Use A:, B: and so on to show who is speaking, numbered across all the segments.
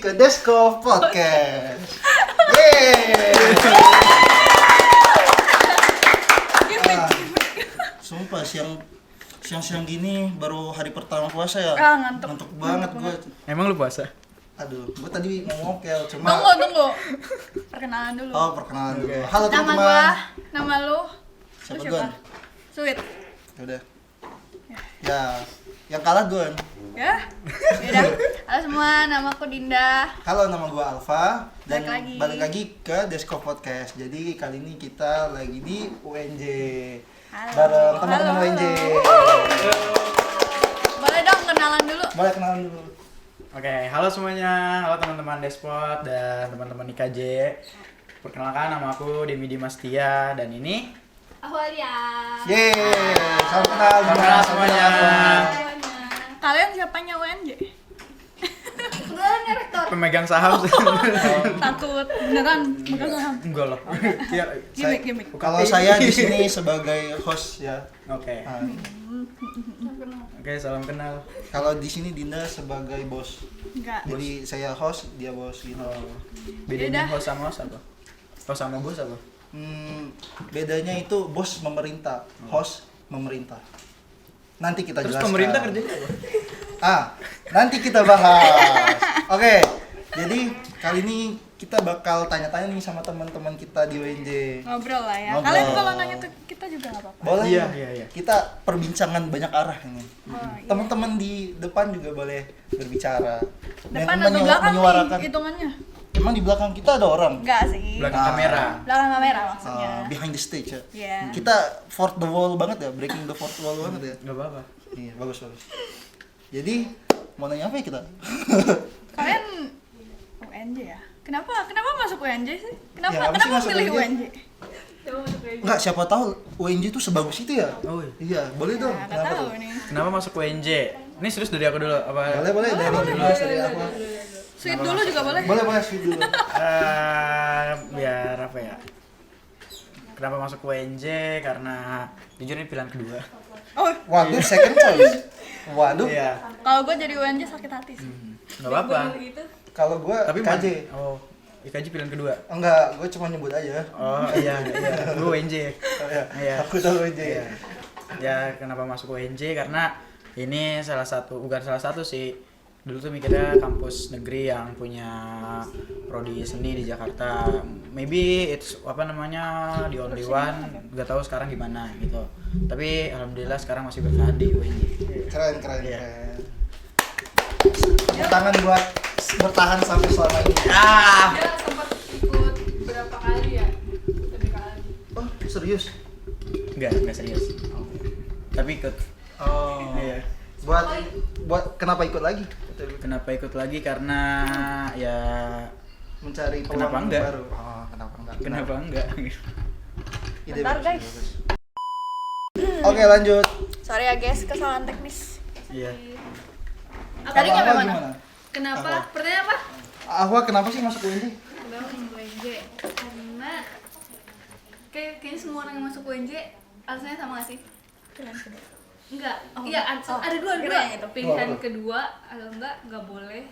A: ke Desko Podcast. Yeay. Sumpah siang gini baru hari pertama puasa ya. Ngantuk banget gue.
B: Emang lu puasa?
A: Aduh, gue tadi mau ngokel cuma.
C: Tunggu. Perkenalan dulu.
A: Oh, perkenalan dulu. Halo
C: Nama
A: teman-teman.
C: gua, nama lu.
A: Siapa
C: Lu
A: Gon?
C: Sweet.
A: Udah. Ya, yang kalah Gon.
C: Ya. Yaudah. Halo semua, nama aku Dinda.
A: Halo, nama gua Alfa dan
C: Balik
A: lagi
C: lagi.
A: ke Desko Podcast. Jadi kali ini kita lagi di UNJ.
C: Halo.
A: Bareng teman-teman
C: Halo.
A: UNJ.
C: Boleh dong kenalan dulu.
A: Boleh kenalan dulu.
B: Oke, halo semuanya. Halo teman-teman Despot dan teman-teman IKJ. Perkenalkan, nama aku Demi Dimastia dan ini
C: Aku Alia.
A: Yeay, salam kenal.
B: Salam kenal semuanya.
C: Kalian siapanya UNJ? Kebetulan ya rektor.
B: pemegang saham.
C: Takut beneran megang saham.
B: Enggak loh. Ya,
C: Gimik.
A: Kalau saya di sini sebagai host ya.
B: Oke.
A: Ah,
B: Oke, salam kenal.
A: kalau di sini Dinda sebagai bos.
C: Enggak.
A: Jadi saya host, dia bos gitu.
B: Oh. Bedanya
C: Yaudah.
B: host sama host apa? Host sama bos apa?
A: Bedanya itu bos memerintah, host memerintah. Nanti kita
B: Terus
A: jelaskan.
B: pemerintah kerjanya apa?
A: Nanti kita bahas. Oke, jadi kali ini kita bakal tanya-tanya nih sama teman-teman kita di UNJ.
C: Ngobrol lah ya.
A: Ngobrol.
C: Kalian kalau nanya ke kita juga enggak apa-apa.
A: Boleh?
B: Iya.
A: Kita perbincangan banyak arah ini.
C: Oh, iya.
A: Teman-teman di depan juga boleh berbicara.
C: Depan
A: Yang
C: atau belakang
A: menyuarakan.
C: nih hitungannya?
A: Emang di belakang kita ada orang?
C: Enggak sih.
B: Belakang kamera.
C: Belakang kamera maksudnya.
A: Behind the stage ya.
C: Iya.
A: Kita fourth the wall banget ya, breaking the fourth wall banget ya.
B: Enggak apa-apa.
A: Iya, bagus. Jadi mau nanya apa ya kita?
C: Kalian UNJ ya? Kenapa masuk UNJ sih?
A: Ya, apa sih
C: Kenapa
A: masuk
C: pilih
A: UNJ?
C: UNJ?
A: Enggak, siapa tahu UNJ itu sebagus itu ya?
B: Oh,
A: Iya, boleh dong.
C: Nah, nggak
A: Kenapa
C: tahu
A: tuh?
C: nih.
B: kenapa masuk UNJ? Ini serius dari aku dulu apa?
A: Boleh dari dulu dari apa?
C: Sweet dulu juga boleh.
A: Boleh sweet dulu.
B: Biar apa ya? Kenapa masuk UNJ? Karena jujur ini pilihan kedua.
C: Oh,
A: Waduh, second choice. Waduh.
B: Iya.
C: kalau gue jadi UNJ sakit hati sih.
B: Enggak apa-apa.
A: Kalau gua
B: Tapi
A: KJ.
B: Oh, IKJ pilihan kedua.
A: Enggak, gua cuma nyebut aja.
B: Oh iya. Gue UNJ.
A: Oh, ya.
B: Iya.
A: Aku tahu UNJ.
B: Iya. Ya kenapa masuk UNJ? Karena ini bukan salah satu sih. Dulu tuh mikirnya kampus negeri yang punya prodi seni di Jakarta. Maybe it's the only one. Gak tahu sekarang gimana gitu. Tapi alhamdulillah sekarang masih bertahan di UNJ.
A: Keren.
B: Iya.
A: Tepuk tangan buat bertahan sampai selama ini.
D: Dia sempat ikut berapa kali ya? Lebih kali.
A: Oh, serius?
B: Enggak serius. Tapi ikut.
A: Oh.
B: Iya.
A: Buat kenapa ikut lagi?
B: Kenapa ikut lagi? Karena ya
A: Mencari peluang
B: Kenapa enggak?
A: baru. Oh, kenapa enggak?
B: kenapa enggak?
A: Ide
C: Bentar,
A: bagus,
C: guys.
A: ide bagus. Oke, lanjut.
C: Sorry ya guys, kesalahan teknis.
B: Iya.
C: Tadi
A: Apa
C: nyampe mana?
A: gimana?
D: Kenapa?
A: Apa?
D: Pertanyaan apa?
A: Ahwa kenapa sih masuk UNJ?
D: Kenapa masuk UNJ? Karena kayaknya semua orang yang masuk UNJ alasannya sama gak sih?
C: Pilihan kedua.
D: Enggak.
C: Oh.
D: Iya, ada dua.
C: Kira yang itu.
D: Pilihan
A: Keluar.
D: kedua atau enggak boleh.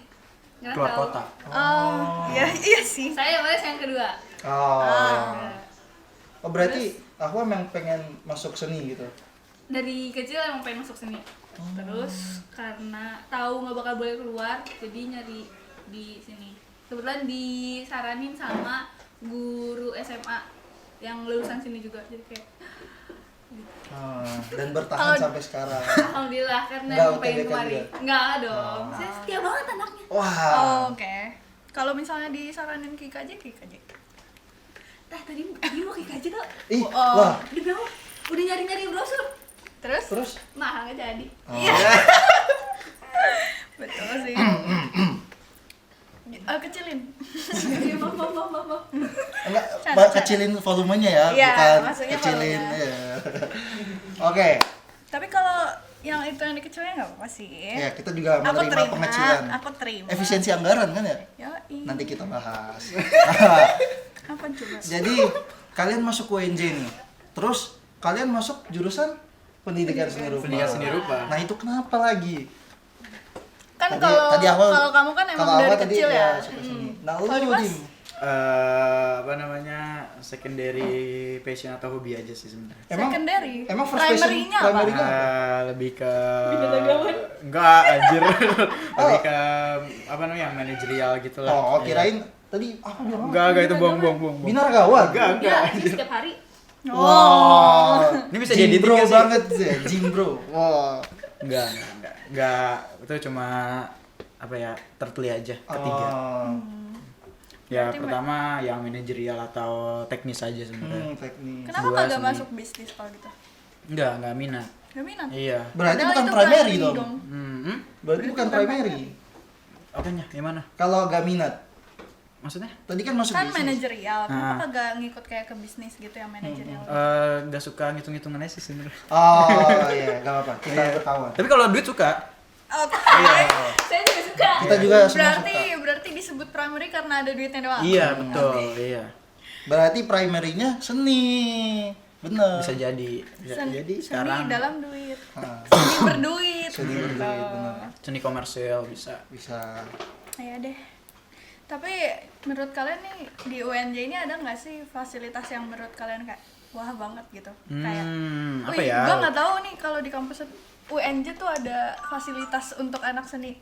D: Nggak
B: Keluar
D: tahu.
B: kota.
C: Oh, iya sih.
D: Saya boleh yang kedua.
A: Oh.
D: Nah,
A: Oh, berarti Ahwa memang pengen masuk seni gitu.
D: dari kecil emang pengen masuk seni. Terus karena tahu nggak bakal boleh keluar, jadi nyari di sini. Kebetulan disaranin sama guru SMA yang lulusan sini juga, jadi kayak
A: Dan bertahan
C: Kalau-
A: sampai sekarang.
D: alhamdulillah karena
A: Nggak
D: emang pengen
A: UTBK
D: kemari.
A: juga?
D: Enggak dong,
A: Oh.
D: saya setia banget anaknya.
A: Wah.
C: Oh, oke. Kalau misalnya disaranin ke IKJ.
D: Tadi mau ke KJ tuh,
A: Ih,
C: Oh.
A: wah.
D: udah nyari brosur,
C: Terus?
D: mahal nggak jadi.
A: Oh.
C: Betul sih. Kecilin.
D: Maaf.
A: Enggak,
C: Cara.
A: kecilin volumenya ya,
C: Iya,
A: bukan
C: maksudnya
A: kecilin.
C: volumenya.
A: Iya. Oke.
C: Tapi kalau yang itu yang dikecilin nggak apa-apa sih.
A: Ya, kita juga menerima pengecilan.
C: Aku terima.
A: Efisiensi anggaran kan ya?
C: Yoi.
A: Nanti kita bahas.
C: Apa coba?
A: Jadi, kalian masuk UNJ nih. Terus kalian masuk jurusan pendidikan seni rupa.
B: Pendidikan seni rupa.
A: Nah, itu kenapa lagi?
C: Kan Kan kalau kamu kan emang dari kecil ya.
A: suka seni. Nah, lu
C: Kalau Dimas?
A: Dim.
B: Apa namanya, secondary passion atau hobi aja sih sebenarnya.
A: Emang first passion
C: Primary-nya apa?
A: primary-nya apa?
B: Lebih ke
D: Binatagawan.
B: enggak anjir. Lebih ke apa namanya, manajerial gitu lah.
A: Oh,
B: Iya.
A: kirain tadi apa bilang?
B: Enggak itu bohong.
A: Binaragawan.
B: Enggak.
D: Ya, ini setiap hari.
A: Wah.
B: Ini bisa
A: Gym
B: dieditin
A: bro
B: nggak sih?
A: banget ya, gym bro. Wah.
B: Enggak. Itu cuma apa ya, terteli aja ketiga.
A: Oh.
B: Ya pertama yang manajerial atau teknis aja sebenarnya.
A: Teknis.
C: Kenapa
B: Dua
C: kagak
B: seni.
C: masuk bisnis kalau gitu?
B: Enggak minat.
C: Gak minat.
B: Iya.
A: Berarti
C: Padahal
A: bukan
C: itu
A: primary
C: primary
A: dong. Berarti bukan primary.
B: Apanya? Gimana?
A: Kalau gak minat.
B: Maksudnya?
A: Tadi kan masuk
C: Kan
A: bisnis.
C: manajerial, kenapa
B: Ah.
C: kagak ngikut kayak ke bisnis gitu yang manajerial?
B: Nggak suka ngitung-ngitungan aja sih sebenarnya.
A: Oh iya, gak apa-apa. Kita
B: Iya.
A: berkawan.
B: Tapi kalau duit suka.
C: Oke.
D: Saya juga suka.
A: Kita juga semua
C: Berarti
A: suka.
C: berarti disebut primary karena ada duitnya doang.
B: Iya betul. Iya.
A: Berarti primary-nya seni. Bener.
B: Bisa jadi. Bisa jadi sekarang
C: Seni dalam duit.
A: Ah,
C: Seni berduit.
A: Seni berduit,
C: Gitu.
A: bener.
B: seni komersial bisa.
A: Bisa.
C: Ya deh. Tapi menurut kalian nih di UNJ ini ada nggak sih fasilitas yang menurut kalian kayak wah banget gitu? Kayak,
B: Apa
C: wih,
B: ya?
C: gua nggak tahu nih kalau di kampus UNJ tuh ada fasilitas untuk anak seni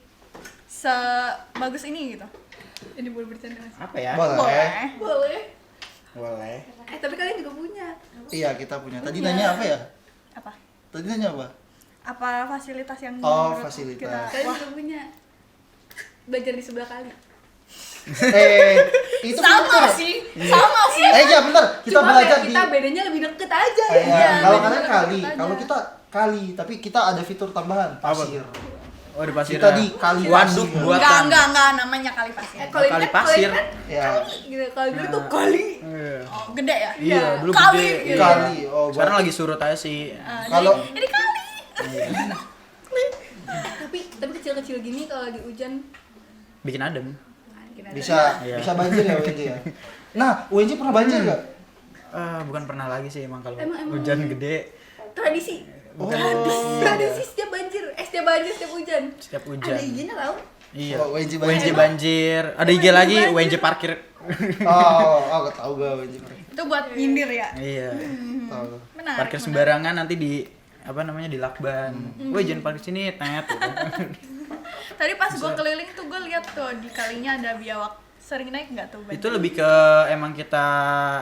C: sebagus ini gitu.
D: Ini boleh bercanda nggak sih?
B: Apa ya?
A: Boleh.
D: Boleh.
B: Boleh.
D: Tapi kalian juga punya.
A: Iya, kita punya. Tadi
D: Punya.
A: nanya apa ya?
C: Apa?
A: Tadi nanya apa?
C: Apa fasilitas yang
A: Oh,
C: menurut
A: fasilitas.
C: kita
D: Kalian
C: wah
D: juga punya. Belajar di sebelah kali.
A: Itu
C: sama
A: filter.
C: sih, sama sih.
A: Iya bener. Kita
D: Cuma
A: belajar
D: kayak
A: di.
D: kita bedanya lebih deket aja
A: Iya,
C: Iya,
A: kalau
C: beda
A: kalian
C: deket
A: kali,
C: aja.
A: kalau kita kali, tapi kita ada fitur tambahan pasir.
B: Oh di pasir.
A: Kita di kali
B: waduk
A: pasir.
B: buatan.
C: Enggak, namanya kali pasir.
D: Kalau
B: Kali
D: ini kan
B: pasir.
A: Ya,
D: gitu. Kalau dulu tuh kali.
B: Iya.
C: Oh, gede ya?
B: Iya, dulu
C: Kali,
B: gede.
C: gitu.
B: Iya.
A: kali. Oh,
B: Sekarang
A: buat-
B: lagi surut aja sih.
A: Kalau-
C: ini kali.
D: Tapi kecil-kecil gini kalau lagi hujan
B: Bikin adem.
D: kita
A: bisa
B: Iya.
A: bisa banjir ya UNJ ya. Nah, UNJ pernah banjir nggak?
B: Bukan pernah lagi sih emang kalau
D: Emang-
B: hujan gede
D: tradisi.
A: Oh,
D: Tradisi setiap banjir, setiap hujan.
B: setiap hujan.
D: Ada izinnya tau?
B: Iya.
A: Oh, UNJ
B: UNJ
A: banjir.
B: banjir. Ada IG lagi UNJ parkir.
A: Oh, tahu gak UNJ parkir.
C: Itu buat nyindir ya.
B: Iya.
A: Tahu.
C: Menarik.
B: Parkir sembarangan nanti di apa namanya di lakban. Woi jangan parkir sini, tet.
C: Tadi pas gua keliling tuh gua lihat tuh di kalinya ada biawak. Sering naik nggak tuh?
B: Itu lebih ke emang kita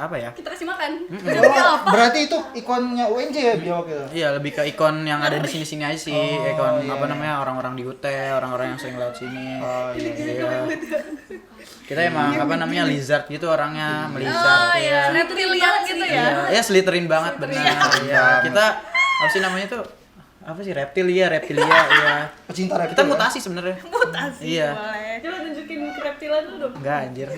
B: apa ya?
D: Kita kasih makan.
A: Oh, berarti itu ikonnya UNJ ya biawak ya?
B: Iya, lebih ke ikon yang ada di sini-sini aja sih.
A: Oh,
B: Ikon
A: iya.
B: apa namanya orang-orang di UT, orang-orang yang sering lewat sini.
A: Oh, iya.
B: Iya. Kita emang apa namanya lizard gitu orangnya,
C: Oh
B: melizard.
C: iya,
B: Iya.
C: reptilian gitu ya.
B: Iya, Slytherin banget benar. Iya, kita apa sih namanya tuh? Apa sih reptilia ya.
A: Pecinta reptil.
B: Kita mutasi sebenarnya.
C: Mutasi
B: Iya.
C: boleh.
D: Coba tunjukin reptilan dulu dong.
B: Enggak anjir.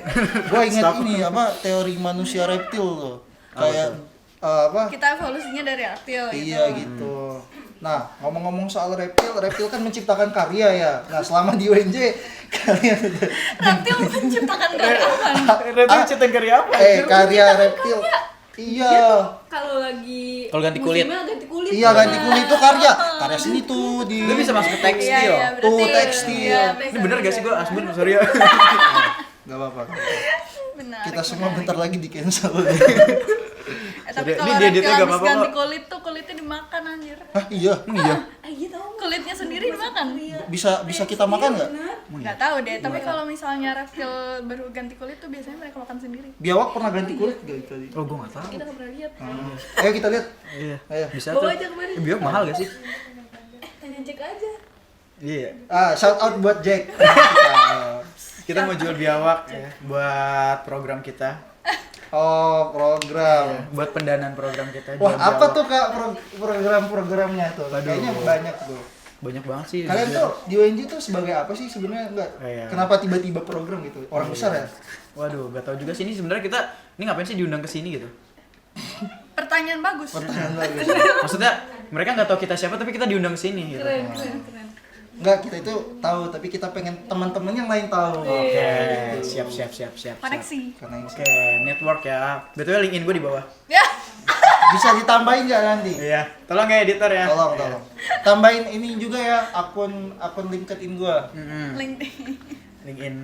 A: Gue inget ini apa teori manusia reptil tuh. Kayak apa?
C: Kita evolusinya dari reptil gitu.
A: Iya gitu. Nah, ngomong-ngomong soal reptil kan menciptakan karya ya. Nah, selama di UNJ kalian
C: Reptil menciptakan dari apa?
B: Reptil ciptain karya apa?
A: karya reptil. Iya.
D: Kalau lagi
B: Kalau ganti kulit.
D: musimnya ganti kulit.
A: Iya, ganti kulit itu karya. Karya seni tuh di
B: Lu bisa masuk ke tekstil.
C: Iya,
A: Tuh,
C: berarti-
A: tekstil.
C: iya,
B: Ini bener gak sih gua Asbun? Sorry ya.
A: Gak apa-apa.
C: Benar.
A: Kita semua bentar lagi di cancel.
C: Tapi
B: Ini
C: kalau
B: dia- dia
C: reptil
B: tuh gak
C: habis
B: apa-apa
C: ganti
B: kok.
C: kulit tuh kulitnya dimakan anjir.
A: Hah, iya.
B: Emang iya.
D: Iya tau.
C: Kulitnya sendiri dimakan.
A: Bisa kita makan nggak?
C: Nggak tahu deh, tapi kalau misalnya reptil baru ganti kulit tuh biasanya mereka makan sendiri.
A: Biawak pernah ganti kulit gak tadi?
B: Oh, gua gak tahu.
D: Kita nggak pernah lihat.
A: Ayo kita lihat.
B: Iya.
A: Ayo.
B: Bisa
D: Bawa
B: tuh.
D: aja kemarin.
B: Biok mahal gak sih?
D: Tanya Jack aja.
B: Iya.
A: Shout out buat Jack.
B: Kita mau jual biawak ya buat program kita.
A: Oh, program.
B: Buat pendanaan program kita.
A: Wah,
B: jual
A: apa
B: biawak.
A: tuh Kak program-programnya tuh?
B: Waduh.
A: Kayaknya banyak tuh.
B: Banyak banget sih.
A: Kalian tuh di UNJ tuh sebagai apa sih sebenarnya enggak?
B: Iya.
A: Kenapa tiba-tiba program gitu? Orang besar ya?
B: Waduh, gak tau juga sih ini sebenarnya kita ini ngapain sih diundang ke sini gitu.
C: Pertanyaan bagus.
A: Pertanyaan bagus.
B: Maksudnya mereka nggak tahu kita siapa tapi kita diundang ke sini gitu.
D: Keren.
A: Enggak, kita itu tahu, tapi kita pengen teman-teman yang lain tahu.
B: Oke, siap.
C: Koneksi.
A: Karena ini
B: Oke, network ya. Betul LinkedIn gue di bawah.
C: Ya.
A: Bisa ditambahin nggak nanti?
B: Iya, tolong ya editor ya.
A: Tolong. Tambahin ini juga ya akun LinkedIn gua.
C: LinkedIn.
B: LinkedIn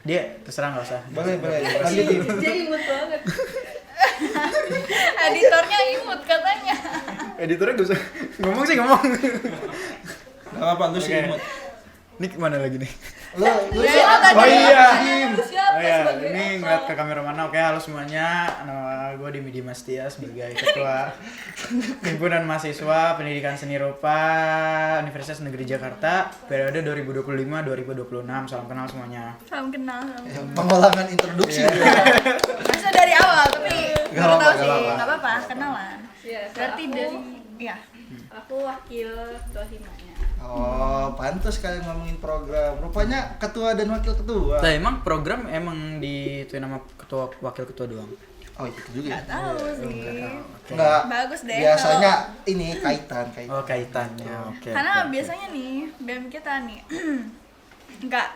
B: dia terserah nggak usah.
A: Boleh.
C: Iya.
A: Lanjutin.
D: Jadi imut banget.
C: Editornya imut katanya.
B: Editornya gak usah ngomong.
A: Gak apa-apa, lu sih
B: Oke.
A: imut.
B: Ini kemana lagi nih?
A: Lu
C: Ya,
A: sih
C: itu tadi.
B: Oh iya.
A: Dim.
D: Siapa
B: Oh ya,
D: sebagai
B: ini
D: apa?
B: ngeliat ke kamera mana. Oke, halo semuanya. Nama gue Dimi Dimastia sebagai Ketua Himpunan Mahasiswa Pendidikan Seni Rupa Universitas Negeri Jakarta periode 2025-2026. Salam kenal semuanya.
C: Salam kenal.
A: Ya, pengulangan introduksi.
C: Masa dari awal tapi
A: Gak
C: baru
A: apa-apa,
C: tahu
A: gak
C: sih,
A: apa-apa.
C: nggak apa-apa, kenalan.
D: Iya,
C: Berarti
D: aku,
C: dari ya.
D: aku wakil ketua himanya.
A: Oh, pantas kalian ngomongin program. Rupanya ketua dan wakil ketua.
B: Nah, emang program emang dituin nama ketua wakil ketua doang.
A: Oh, itu juga ya.
C: Nggak tahu sih.
A: Enggak.
C: Bagus deh.
A: Biasanya ini kaitan.
B: Oh, kaitannya. Oke.
C: Karena
B: oke.
C: biasanya nih BEM kita nih nggak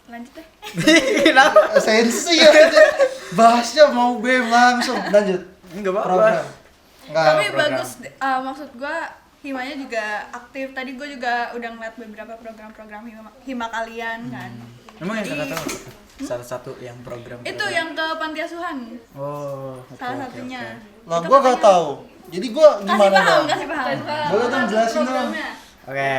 C: lanjut deh.
B: Kenapa?
A: Sensi ya. Bahasnya mau BEM langsung. Lanjut.
B: Enggak apa-apa.
A: Program. Enggak.
C: Tapi
B: program.
C: bagus maksud gua himanya juga aktif. Tadi gua juga udah ngeliat beberapa program-program hima kalian kan.
B: Emang yang
C: Jadi,
B: kakak tahu apa? Salah satu yang program.
C: itu yang ke panti asuhan
B: Oh, oke,
C: salah
B: oke,
C: satunya.
A: Lah
C: Itu
A: gua gak
C: katanya-
A: tahu. Jadi gua
C: Kasih
A: gimana
C: paham,
A: dong?
C: kasih paham.
A: Boleh dong jelasin dong.
D: Programnya.
B: Oke,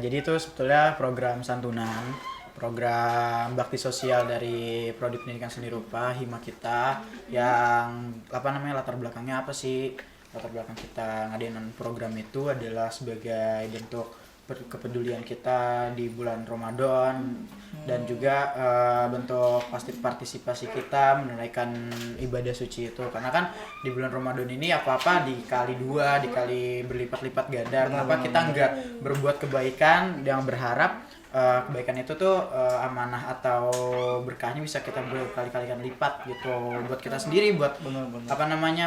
B: jadi itu sebetulnya program santunan, program bakti sosial dari Prodi Pendidikan Seni Rupa Hima kita yang latar belakangnya apa sih? Latar belakang kita ngadain program itu adalah sebagai bentuk kepedulian kita di bulan Ramadan dan juga bentuk partisipasi kita menunaikan ibadah suci itu, karena kan di bulan Ramadan ini apa-apa dikali dua, dikali berlipat-lipat ganda. Kenapa kita nggak berbuat kebaikan yang berharap kebaikan itu tuh amanah atau berkahnya bisa kita berkali-kalikan lipat gitu buat kita sendiri, buat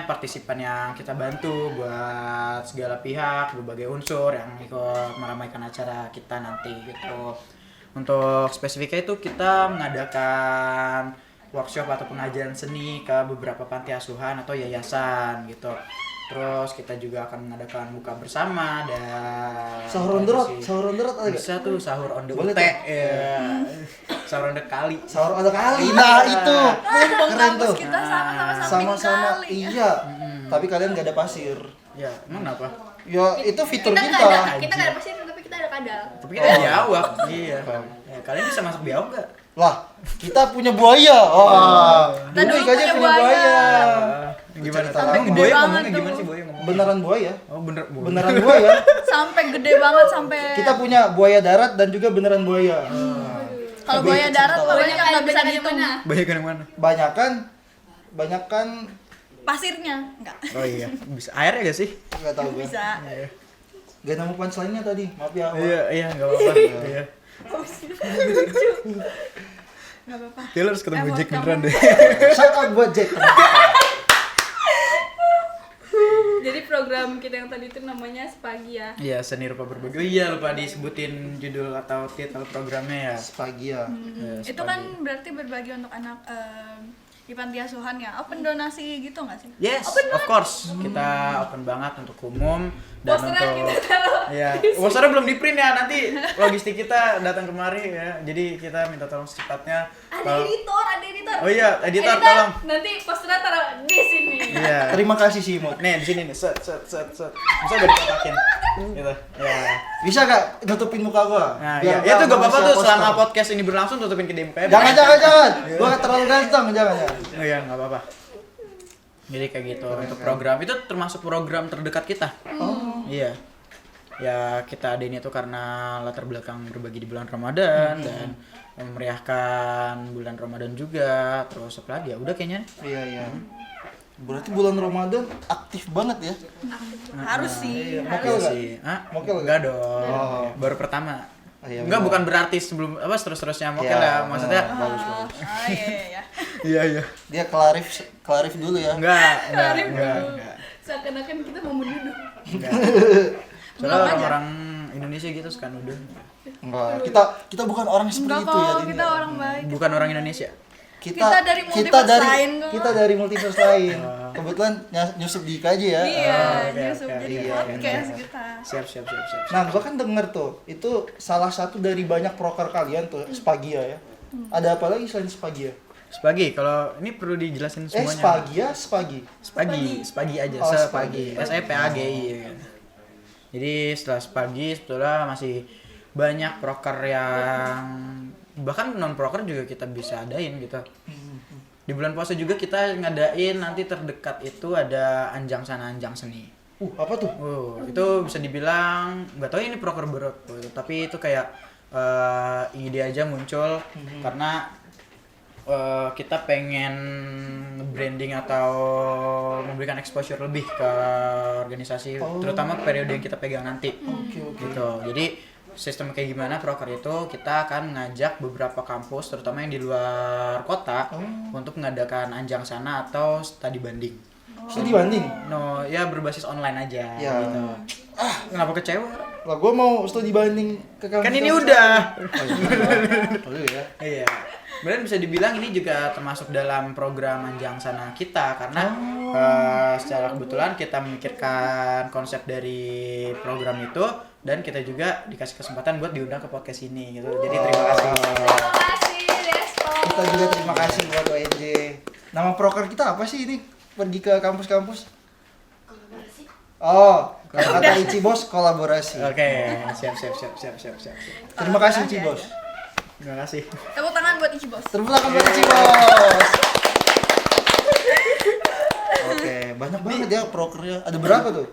B: partisipan yang kita bantu, buat segala pihak, berbagai unsur yang ikut meramaikan acara kita nanti gitu. Untuk spesifiknya itu kita mengadakan workshop atau pengajaran seni ke beberapa panti asuhan atau yayasan gitu. Terus kita juga akan mengadakan buka bersama dan
A: Sahur on the road ada gak?
B: bisa tuh sahur on the
A: Boleh
B: UT,
A: tuh.
B: ya. Sahur on the kali.
A: Sahur ada kali. Nah, itu.
C: Mumpung
A: Keren
C: kampus
A: tuh.
C: kita sama-sama samping
A: Sama-sama.
C: kali.
A: Iya. Tapi kalian gak ada pasir.
B: Ya, emang kenapa?
A: Ya, itu fitur
D: Kita
A: kita.
D: nggak ada, kita nggak ada pasir, tapi kita ada kadal.
B: Tapi kita biawak. Iya. Ya, kalian bisa masak biawak enggak?
A: Lah, kita punya buaya. Oh.
C: Kita
A: Dulu
C: dulu
A: aja
C: punya
A: punya
C: buaya.
A: buaya.
B: Gimana?
A: Sampai
B: Emang
C: gede
B: buaya
C: banget
B: ngomongnya
C: tuh.
B: gimana sih buaya ngomong?
A: Beneran buaya.
B: Oh, bener. Buaya.
A: Beneran buaya.
C: Sampai gede banget sampai
A: Kita punya buaya darat dan juga beneran buaya.
C: kalau buaya darat
A: Cerita.
C: pokoknya nggak bisa
D: Banyak
C: dihitung.
D: mana?
B: Buaya kan yang mana?
A: Banyakan
C: Pasirnya enggak.
B: Oh iya, bisa airnya gak sih?
A: nggak tahu gue.
C: Bisa.
A: Gak nemu punchline-nya tadi. Maaf ya.
B: Iya, enggak apa-apa. Iya.
C: Enggak apa-apa.
B: Kayaknya lo harus ketemu
C: Effort
B: Jack
C: kamu.
B: beneran deh.
A: Shout out buat Jack.
D: Jadi program kita yang tadi itu namanya Spagi ya.
B: Iya, seni rupa berbagi. Oh iya, lupa disebutin judul atau titel programnya ya.
A: Pagi ya.
B: Ya,
C: Itu kan berarti berbagi untuk anak di panti asuhan ya. Open donasi gitu nggak sih?
B: Yes, of course. Kita open banget untuk umum dan
D: Posternya
B: untuk
D: kita taruh
B: ya, posternya belum di print ya, nanti logistik kita datang kemari ya. Jadi kita minta tolong secepatnya.
D: Ada editor.
B: Oh iya, editor tolong.
D: Nanti posternya taruh di sini.
B: Iya.
A: Terima kasih sih, Mut.
B: Nih, di sini nih. Set. Bisa gak dikotakin? Gitu. Ya.
A: Bisa gak nutupin muka gua?
B: Nah,
A: Biar
B: iya. Itu
A: gua
B: gak apa-apa
A: bisa
B: tuh selama
A: poster.
B: podcast ini berlangsung tutupin ke mukanya.
A: Jangan. Gua terlalu ganteng, jangan.
B: Oh iya, nggak apa-apa. Jadi kayak gitu untuk program itu termasuk program terdekat kita.
A: Oh.
B: Iya. Ya kita adain itu karena latar belakang berbagi di bulan Ramadan dan memeriahkan bulan Ramadan juga. Terus apa lagi ya? Udah kayaknya.
A: Iya. Berarti bulan Ramadan aktif banget ya?
C: Harus sih.
A: Iya,
C: harus.
A: mokel nggak?
B: sih. Hah?
A: Mokel nggak?
B: Enggak dong.
A: Oh.
B: Baru pertama.
A: Oh, iya,
B: Enggak,
A: benar.
B: bukan berarti sebelum apa terus-terusnya mokel
A: Iya,
B: ya. Maksudnya
A: bagus.
C: Oh iya.
B: iya.
A: Dia klarif dulu ya.
B: Enggak.
D: Seakan-akan kita mau menuduh.
B: Soalnya
C: Belum aja.
B: orang-orang Indonesia gitu suka nuduh.
A: Enggak, kita bukan orang seperti
C: Enggak
A: itu ya.
C: kok,
A: Din,
C: kita
A: ya.
C: orang baik.
B: Bukan orang Indonesia.
C: Kita dari multiverse lain kok.
A: kita dari multiverse lain. Kebetulan nyusup di IKJ ya.
C: Iya,
B: oke,
C: nyusup
B: oke,
C: jadi
A: iya,
C: podcast
A: iya.
C: kita.
B: Siap.
A: Nah, gua kan denger tuh, itu salah satu dari banyak proker kalian tuh, Spagia ya. Ada apa lagi selain Spagia?
B: Spagi, kalau ini perlu dijelasin semuanya.
A: Spagia, Spagi.
B: Spagi aja,
A: Oh,
B: Spagi. SEPAGI. Ya. Jadi setelah Spagi sebetulnya masih banyak proker yang bahkan non proker juga kita bisa adain gitu. Di bulan puasa juga kita ngadain nanti terdekat itu ada Anjang Sana Anjang Seni.
A: Apa tuh?
B: Itu bisa dibilang nggak tahu ini proker berat, tapi itu kayak ide aja muncul karena kita pengen branding atau memberikan exposure lebih ke organisasi, terutama periode yang kita pegang nanti. Gitu. Jadi sistem kayak gimana proker itu kita akan ngajak beberapa kampus, terutama yang di luar kota, untuk mengadakan Anjang Sana atau studi banding.
A: Studi banding?
B: No, ya berbasis online aja.
A: Ya.
B: Gitu. Kenapa kecewa?
A: Lah gua mau studi banding ke kampus.
B: Kan ini udah.
A: Oh iya.
B: Iya. Kemudian bisa dibilang ini juga termasuk dalam program Anjang Sana kita karena secara kebetulan kita memikirkan konsep dari program itu dan kita juga dikasih kesempatan buat diundang ke podcast ini gitu. Jadi terima kasih.
D: Terima kasih, Desto.
A: Kita juga terima kasih buat ONJ. Nama proker kita apa sih ini? Pergi ke kampus-kampus? Oh, kata Ici Bos kolaborasi.
B: Oke, siap.
A: Terima kasih Ici Bos.
B: Terima kasih.
C: Tepuk tangan buat Ichi Bos.
A: Tepuk tangan buat Ici Bos. Oke, banyak banget ya prokernya. Ada berapa tuh?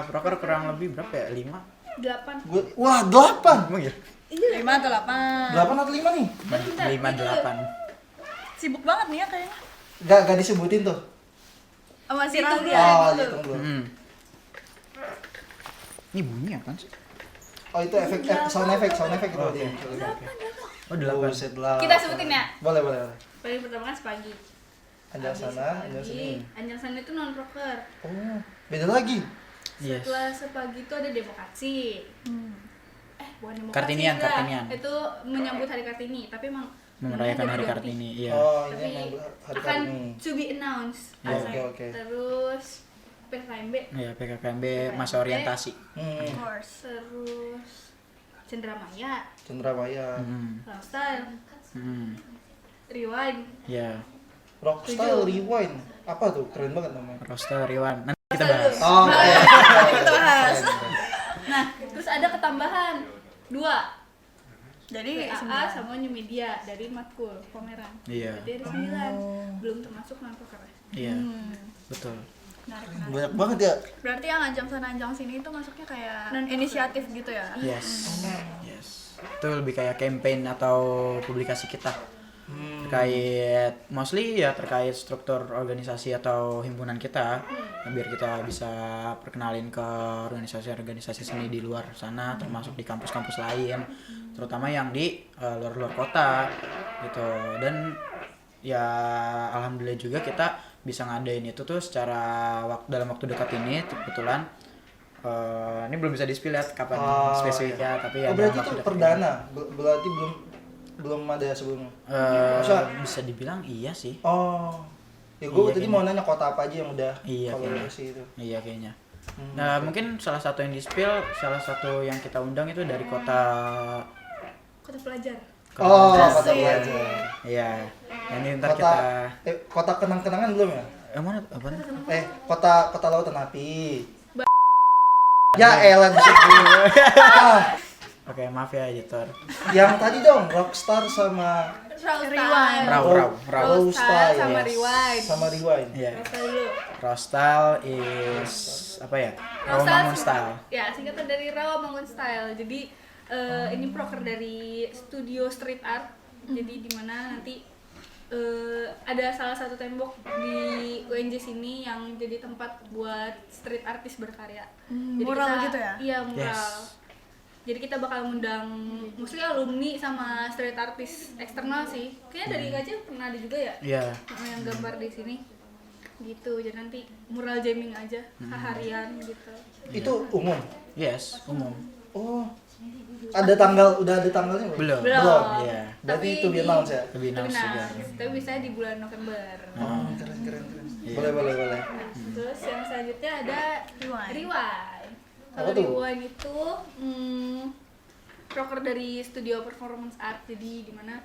B: Proker kurang lebih berapa ya? 5?
D: 8.
A: Wah, 8.
B: Emang ya?
C: 5 atau 8.
A: 8 atau 5 nih?
B: 5, 8.
C: Sibuk banget nih ya kayaknya.
A: Gak disebutin tuh.
C: Sama si
D: Hitung
C: Rangga.
D: dulu.
A: Oh,
D: gitu.
A: hitung dulu.
B: Ini bunyi apaan sih?
A: Oh, itu sound effect itu.
B: Oke. Oh, 8.
A: Buset lah.
D: Kita sebutin ya.
A: Boleh.
D: Paling pertama kan Spagi.
A: Anjang Sana, Anjang Seni.
D: Anjang Sana itu non proker.
A: Oh, beda lagi.
B: Yes.
D: Setelah Spagi itu ada demokrasi. Bukan demokrasi.
B: Kartinian,
D: enggak.
B: Kartinian.
D: Itu menyambut Hari Kartini, tapi emang
B: Merayakan Hari
D: ganti-ganti.
B: Kartini, iya.
A: Oh,
D: Tapi
A: ini hari
D: akan
A: Kartini.
D: to be announced.
B: Iya.
D: Asik.
A: Oke.
D: Terus PKMB,
B: Iya, PKKMB masa orientasi.
C: Of course.
D: terus Cenderamaya,
A: Cenderamaya.
D: Lifestyle, Rewind.
B: Iya.
A: Rockstyle Rewind. Apa tuh? Keren banget namanya.
B: Roster Riwan. Nanti kita bahas.
A: Oh,
C: Kita bahas.
D: Nah, terus ada ketambahan 2.
C: Jadi
D: AA sama New Media dari Matkul Pameran.
B: Iya.
D: Berarti ada 9. Belum termasuk non-proker.
B: Iya. Betul.
C: menarik.
A: Banyak banget ya.
C: Berarti yang Anjang Sana Anjang Sini itu masuknya kayak
D: Non-proker.
C: inisiatif gitu ya?
B: Yes. Itu lebih kayak campaign atau publikasi kita. Terkait mostly ya terkait struktur organisasi atau himpunan kita, biar kita bisa perkenalin ke organisasi-organisasi seni di luar sana, termasuk di kampus-kampus lain, terutama yang di luar-luar kota gitu. Dan ya alhamdulillah juga kita bisa ngadain itu tuh secara dalam waktu dekat ini kebetulan. Ini belum bisa di-spill ya kapan spesifiknya, tapi ya
A: berarti
B: dalam
A: itu
B: waktu dekat
A: perdana. Berarti belum ada sebelumnya.
B: ini. Bisa dibilang iya sih.
A: Oh. Ya gue
B: Iya,
A: tadi
B: kayaknya.
A: mau nanya kota apa aja yang udah
B: Iya,
A: kolaborasi itu.
B: Iya kayaknya. Nah mungkin salah satu yang di-spill, salah satu yang kita undang itu dari kota
D: Kota pelajar.
A: Oh,
C: Asik.
A: kota pelajar.
B: Iya. Yang ini ntar kita
A: Kota kenang-kenangan belum ya?
B: mana apa?
A: Kota lautan api. Ya elah disebut dulu.
B: Oke, maaf ya editor.
A: Yang tadi dong, Rockstar sama
C: Rewind.
D: Rostyle sama
B: yes.
D: Rewind.
A: sama Rewind.
B: Iya.
D: Rostyle dulu.
B: Rostyle is apa ya? Rawamangun style.
D: Ya, singkatan dari Rawamangun Style. Jadi ini proker dari studio street art. Jadi di mana nanti ada salah satu tembok di UNJ sini yang jadi tempat buat street artis berkarya. Jadi
C: mural gitu ya?
D: Iya, mural.
B: Yes.
D: Jadi kita bakal ngundang mostly alumni sama street artis eksternal sih. Kayaknya dari aja pernah ada juga ya?
B: Iya.
D: Yang gambar di sini. Gitu. Jadi nanti mural jamming aja seharian gitu.
A: Itu umum.
B: Yes, umum.
A: Oh. Ada tanggal, udah ada tanggalnya
B: Belum.
A: Belum.
B: Iya.
A: Berarti
D: Tapi
A: itu be announced ya?
B: Lebih
D: Tapi
B: announce juga.
D: tapi bisa di bulan November.
A: Oh, keren.
B: Iya.
A: Boleh.
D: Nah, terus yang selanjutnya ada
C: Rewind.
D: Rewind.
A: Apa
D: Kalau
A: tuh?
D: Rewind itu proker dari studio performance art. Jadi dimana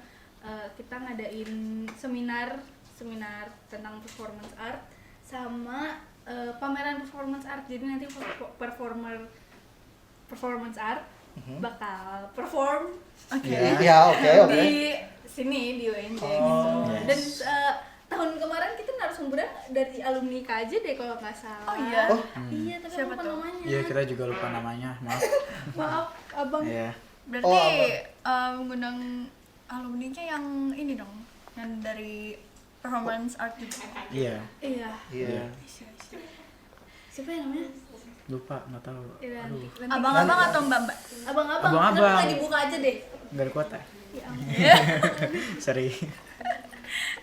D: kita ngadain seminar tentang performance art sama pameran performance art. Jadi nanti performance art bakal perform
A: Iya, oke.
D: di sini di UNJ gitu.
B: yes.
D: Dan tahun kemarin kita narasumbernya dari alumni KJ deh kalau nggak salah.
C: Oh iya.
A: Oh.
D: Iya, tapi
C: Siapa
D: lupa
C: tuh?
D: namanya.
B: Iya, kita juga lupa namanya. Maaf.
D: Maaf, abang.
B: Iya.
C: Berarti
A: Oh,
C: mengundang alumni-nya yang ini dong, yang dari performance art juga.
B: Iya.
D: Iya.
A: Iya.
D: Siapa ya namanya?
B: Lupa, nggak tahu.
D: Iya,
B: Aduh,
D: nanti.
C: Abang-abang atau mbak-mbak?
D: Abang-abang.
B: Abang-abang.
D: Kenapa nggak dibuka aja deh?
B: nggak ada kuota.
D: Ya ampun.
B: Sorry.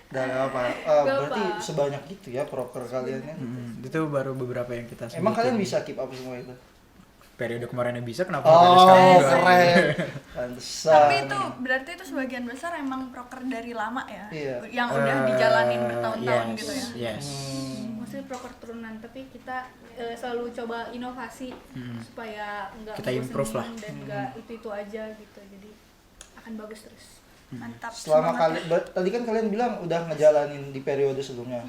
A: Dan apa?
D: Gak
A: Berarti
D: apa.
A: sebanyak itu ya proker kalian ya.
B: Itu baru beberapa yang kita sebutin.
A: Emang kalian bisa keep up semua itu?
B: Periode kemarinnya bisa, kenapa periode sekarang
A: Oh,
B: enggak?
A: keren. Pantesan.
C: Tapi itu berarti itu sebagian besar emang proker dari lama ya,
A: Iya.
C: yang udah dijalanin bertahun-tahun
B: Yes,
C: gitu ya.
B: Yes.
D: Maksudnya proker turunan, tapi kita selalu coba inovasi supaya nggak
B: Kita improve lah.
D: bosenin dan nggak itu aja gitu. Jadi akan bagus terus.
C: Mantap.
A: Selama
C: semangat
A: kalian tadi kan kalian bilang udah ngejalanin di periode sebelumnya.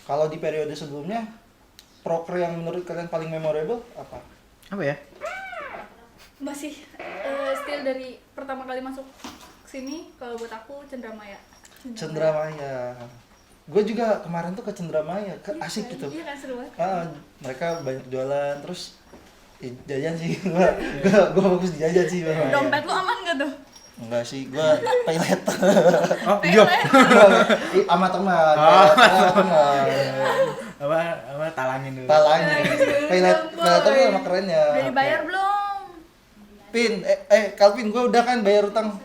A: Kalau di periode sebelumnya proker yang menurut kalian paling memorable apa?
B: Apa ya?
D: Masih still dari pertama kali masuk sini, kalau buat aku Cendramaya.
A: Cenderamaya. Gue juga kemarin tuh ke Cenderamaya, asik gitu.
D: Iya kan, seru banget.
A: Mereka banyak jualan terus jajan sih. Gue fokus di jajan sih.
C: ya. Dompet lu aman gak tuh?
A: Enggak sih, gue paylet.
B: Oh, iya.
A: Sama teman. Sama teman.
B: Apa talangin dulu.
A: Talangnya. Paylet tuh sama kerennya.
C: Udah dibayar belum?
A: Pin, Calvin, gue udah kan bayar utang.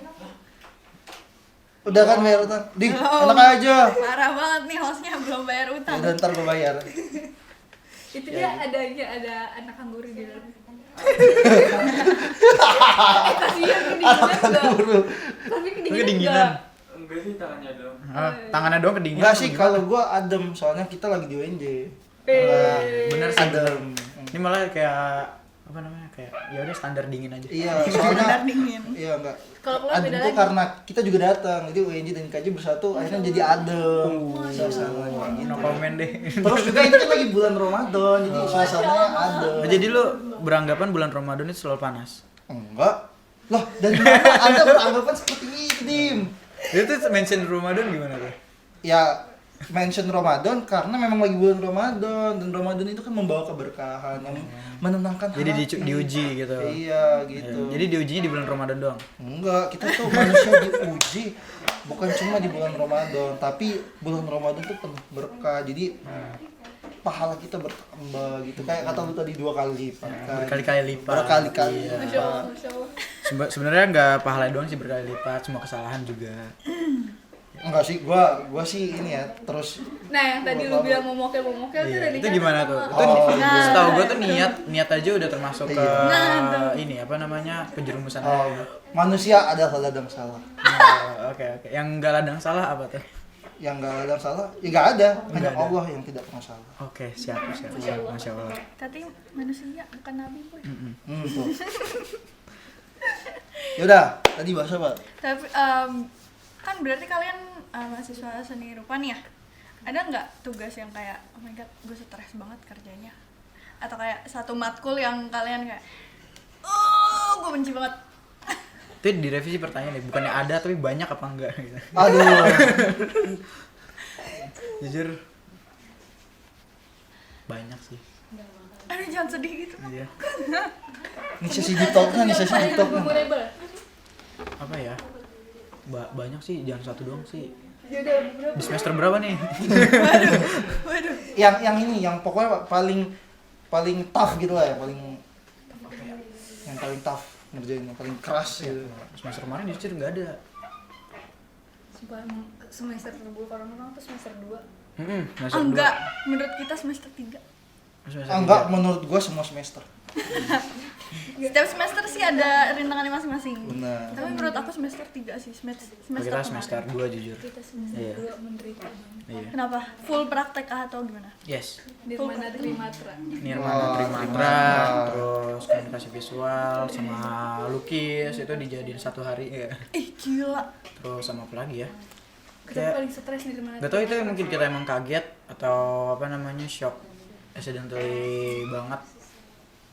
A: Udah kan bayar utang. Di,
C: Belum.
A: enak aja.
C: Parah banget nih hostnya belum bayar utang.
A: Udah ntar gue bayar.
D: Itu dia ada anak kangguru di dalam. Kasihan kedinginan enggak?
A: Buru.
D: Tapi
B: Kedinginan.
D: kedinginan enggak?
E: Enggak sih tangannya dong.
B: Tangannya doang kedinginan.
A: Enggak sih, kalau gue adem, soalnya kita lagi di UNJ.
B: Bener sih.
A: Adem.
B: Ini malah kayak apa namanya? Kayak ya udah standar dingin aja.
A: Iya, soalnya
C: Benar dingin.
A: iya enggak.
D: Kalau keluar
A: Adem
D: beda
A: tuh
D: lagi.
A: karena kita juga datang, jadi UNJ dan KJ bersatu, akhirnya jadi adem. Suasananya gitu.
B: No comment deh.
A: Terus juga itu kan lagi bulan Ramadan, jadi suasananya adem.
B: Jadi lu beranggapan bulan Ramadan itu selalu panas?
A: Enggak. Loh, dari mana Anda beranggapan seperti itu, Dim?
B: Itu mention Ramadan gimana tuh?
A: Ya, mention Ramadan karena memang lagi bulan Ramadan, dan Ramadan itu kan membawa keberkahan yang menenangkan
B: Jadi
A: hati.
B: diuji gitu.
A: Iya, gitu.
B: Jadi diujinya di bulan Ramadan doang.
A: Enggak, kita tuh manusia diuji bukan cuma di bulan Ramadan, tapi bulan Ramadan tuh penuh berkah. Jadi pahala kita bertambah gitu. Kayak kata lu tadi 2 kali lipat kan.
B: Berkali-kali lipat.
A: Berkali-kali.
B: Iya.
D: Masya Allah, Masya Allah.
B: Sebenarnya nggak pahala doang sih, berkali lipat, semua kesalahan juga.
A: Enggak sih, gua sih ini ya, terus
D: Nah, yang tadi lu bilang mau mokel tuh
B: Iya,
D: udah
B: itu
D: dicatat
B: gimana
D: sama-
B: tuh? Itu
A: Oh,
C: iya.
B: setahu gue tuh niat aja udah termasuk ke
C: Nah,
B: ini apa namanya penjerumusan.
A: manusia adalah ladang salah.
B: Nah, oke. Yang nggak ladang salah apa tuh?
A: Yang enggak ladang salah, ya enggak ada. Hanya
B: Nggak ada.
A: Allah yang tidak pernah salah.
B: Oke, siap. Masya Allah.
C: Tapi manusia bukan nabi, boy.
A: Tuh. Yaudah, tadi bahas apa?
C: Tapi kan berarti kalian mahasiswa seni rupa nih ya. Ada nggak tugas yang kayak oh my god, gue stres banget kerjanya? Atau kayak satu matkul yang kalian kayak oh, gue benci banget.
B: Itu direvisi pertanyaan deh, bukannya ada tapi banyak apa enggak gitu.
A: Aduh.
B: Jujur banyak sih.
C: Aduh, jangan sedih gitu.
B: Iya.
A: Ini sesi di talk nih, sesi di talk nih.
D: Memorable.
B: Apa ya? Banyak sih, jangan satu doang sih.
D: Ya udah, berapa?
B: Di semester berapa nih?
C: Waduh.
A: Yang ini, yang pokoknya paling tough gitu lah ya, yang paling tough ngerjainnya, paling keras gitu.
B: Semester kemarin jujur nggak ada.
D: Sumpah, emang semester 2 corona tuh semester 2.
B: Semester
C: Enggak, menurut kita semester 3.
B: Semester
A: Enggak,
B: tiga.
A: menurut gua semua semester.
C: Setiap semester sih ada rintangannya masing-masing.
A: Benar.
C: Tapi menurut aku semester 3 sih, semester
B: Kita
C: kemarin.
B: semester 2 jujur.
D: Kita semester
B: Iya.
D: 2 menderita banget.
B: Iya.
C: Kenapa? Full praktek kah atau gimana?
B: Yes.
D: Nirmana Trimatra.
B: Nirmana
A: Wah,
B: Trimatra,
A: Trimatra.
B: terus komunikasi visual sama lukis itu dijadiin 1 hari ya.
C: Ih, gila.
B: Terus sama apa lagi ya?
D: Kita
B: Kayak
D: paling stres Nirmana.
B: gak tau itu mungkin kita emang kaget atau apa namanya shock accidentally banget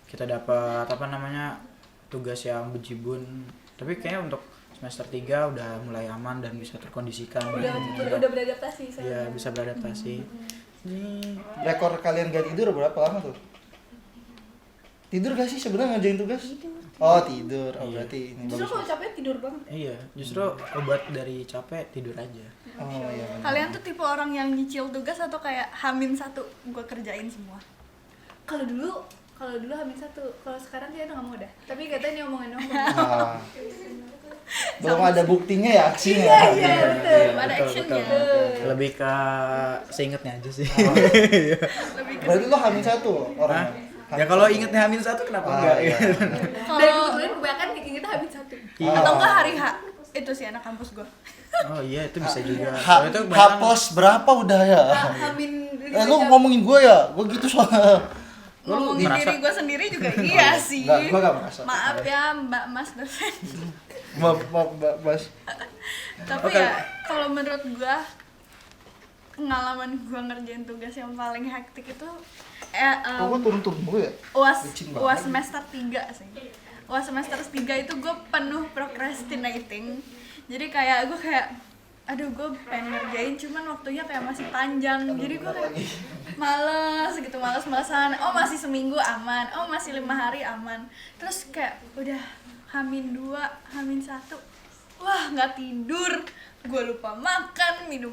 B: kita dapat apa namanya tugas yang bejibun, tapi kayaknya untuk semester 3 udah mulai aman dan bisa terkondisikan.
D: Udah beradaptasi sama.
B: Iya, bisa beradaptasi. Ini
A: Rekor kalian gak tidur berapa lama tuh? Tidur gak sih sebenarnya ngerjain tugas? Oh tidur, oh
B: Iya.
A: berarti ini
D: Justru
A: bagus.
D: kalau capek tidur banget.
B: iya, justru obat dari capek tidur aja.
A: Oh iya benar.
C: Kalian tuh tipe orang yang nyicil tugas atau kayak H-1 gue kerjain semua?
D: Kalau dulu H-1, kalau sekarang dia udah nggak mau dah. Tapi katanya diomongin omong.
A: Ah. Belum ada buktinya ya aksinya.
D: Iya, betul.
C: Belum ada actionnya.
B: Lebih ke seingetnya aja sih.
C: Lebih ke
A: Berarti lo hamil satu
B: Hah?
A: orang.
B: Ya kalau ingetnya hamil 1 kenapa enggak?
A: Iya.
D: Dan
C: kalau
D: kebetulan kebanyakan kita H-1.
B: Iya.
C: atau enggak hari H. Itu sih anak kampus gue.
B: Oh iya, itu bisa juga.
A: H,
B: Soalnya itu
A: H
B: kebanyakan-
A: plus berapa udah ya?
D: Hamin
A: Lu ngomongin gue ya? Gue gitu soalnya.
C: Ngomongin
B: merasa-
C: diri gue sendiri juga iya sih.
A: Enggak, gue gak merasa.
C: Maaf ya Mbak Mas dosen.
A: Maaf, Mas.
C: Tapi
B: Oke.
C: ya kalau menurut gue pengalaman gue ngerjain tugas yang paling hektik itu
A: Kok gue turun-turun mulu ya?
C: UAS
A: Licin banget.
C: UAS semester 3 sih. UAS semester 3 itu gue penuh procrastinating. Jadi kayak gue kayak aduh gue pengen ngerjain cuman waktunya kayak masih panjang. Jadi gue kayak males gitu, males-malesan. Oh masih seminggu aman, oh masih 5 hari aman. Terus kayak udah H-2, H-1. Wah, nggak tidur. Gue lupa makan, minum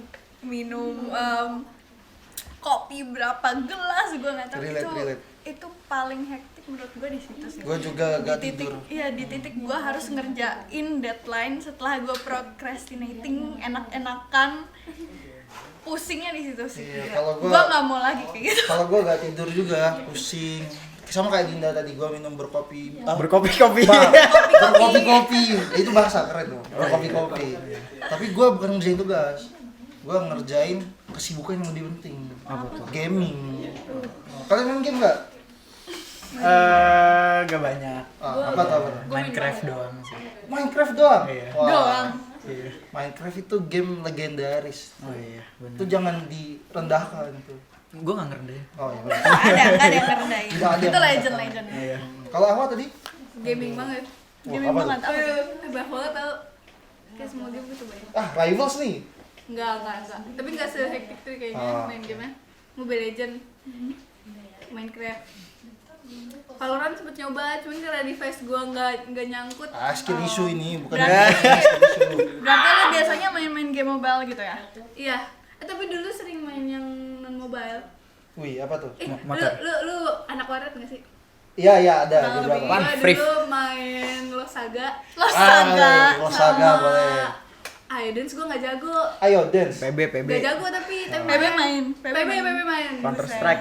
C: kopi berapa gelas gue nggak tahu.
A: Relate.
C: Itu paling hektik menurut gue di situ sih.
A: Gue juga gak
C: Di titik,
A: tidur.
C: iya di titik gue harus ngerjain deadline setelah gue procrastinating enak-enakan, pusingnya di situ sih.
A: Iya, kalau
C: gue
A: gua-
C: nggak mau lagi kayak gitu.
A: Kalau gue gak tidur juga, pusing. Sama kayak Dinda tadi, gue minum berkopi.
B: Berkopi-kopi.
A: Berkopi-kopi. Itu bahasa keren tuh, berkopi-kopi. Tapi gue bukan ngerjain tugas. Gue ngerjain kesibukan yang lebih penting.
B: Apa tuh?
A: Gaming. Kalian main game gak?
B: Gak banyak.
A: Apa tuh?
B: Minecraft doang sih.
A: Minecraft doang?
B: Iya.
A: Wah,
C: Doang.
B: Iya.
A: Minecraft itu game legendaris.
B: Oh iya, benar.
A: Itu jangan direndahkan tuh.
B: Gue gak ngerti.
A: Oh iya benar.
C: Nggak ada yang ngerendahin.
A: Nggak ada
C: Itu
A: yang
C: legend.
B: Iya.
A: Kalau Ahmad tadi?
D: gaming banget.
C: Gaming
A: apa
C: banget.
A: tuh?
C: Apa tuh?
D: Banyak banget tau. Kayak semua game gue cobain.
A: Rivals nih.
D: Enggak. Tapi enggak se-hektik tuh kayaknya
A: Ah.
D: main game-nya. Mobile Legend, Minecraft. Valorant sempet nyoba, cuman karena device gua nggak nyangkut.
A: Skill issue ini bukan
C: Berarti-
A: skill issue.
C: Berarti lo biasanya main-main game mobile gitu ya?
D: Iya. Tapi dulu sering main yang non mobile.
A: Wih, apa tuh?
B: Motor.
D: Lu anak warnet nggak sih?
A: Iya, ada
C: Nah,
A: beberapa.
B: Pan,
D: Gua
B: free.
D: dulu main Lost Saga.
C: Lost Saga.
A: Lost Saga boleh.
D: Ayo dance gua nggak jago.
A: Ayo dance.
B: PB.
D: Gak jago tapi
C: PB main.
D: PB main.
B: Counter Strike.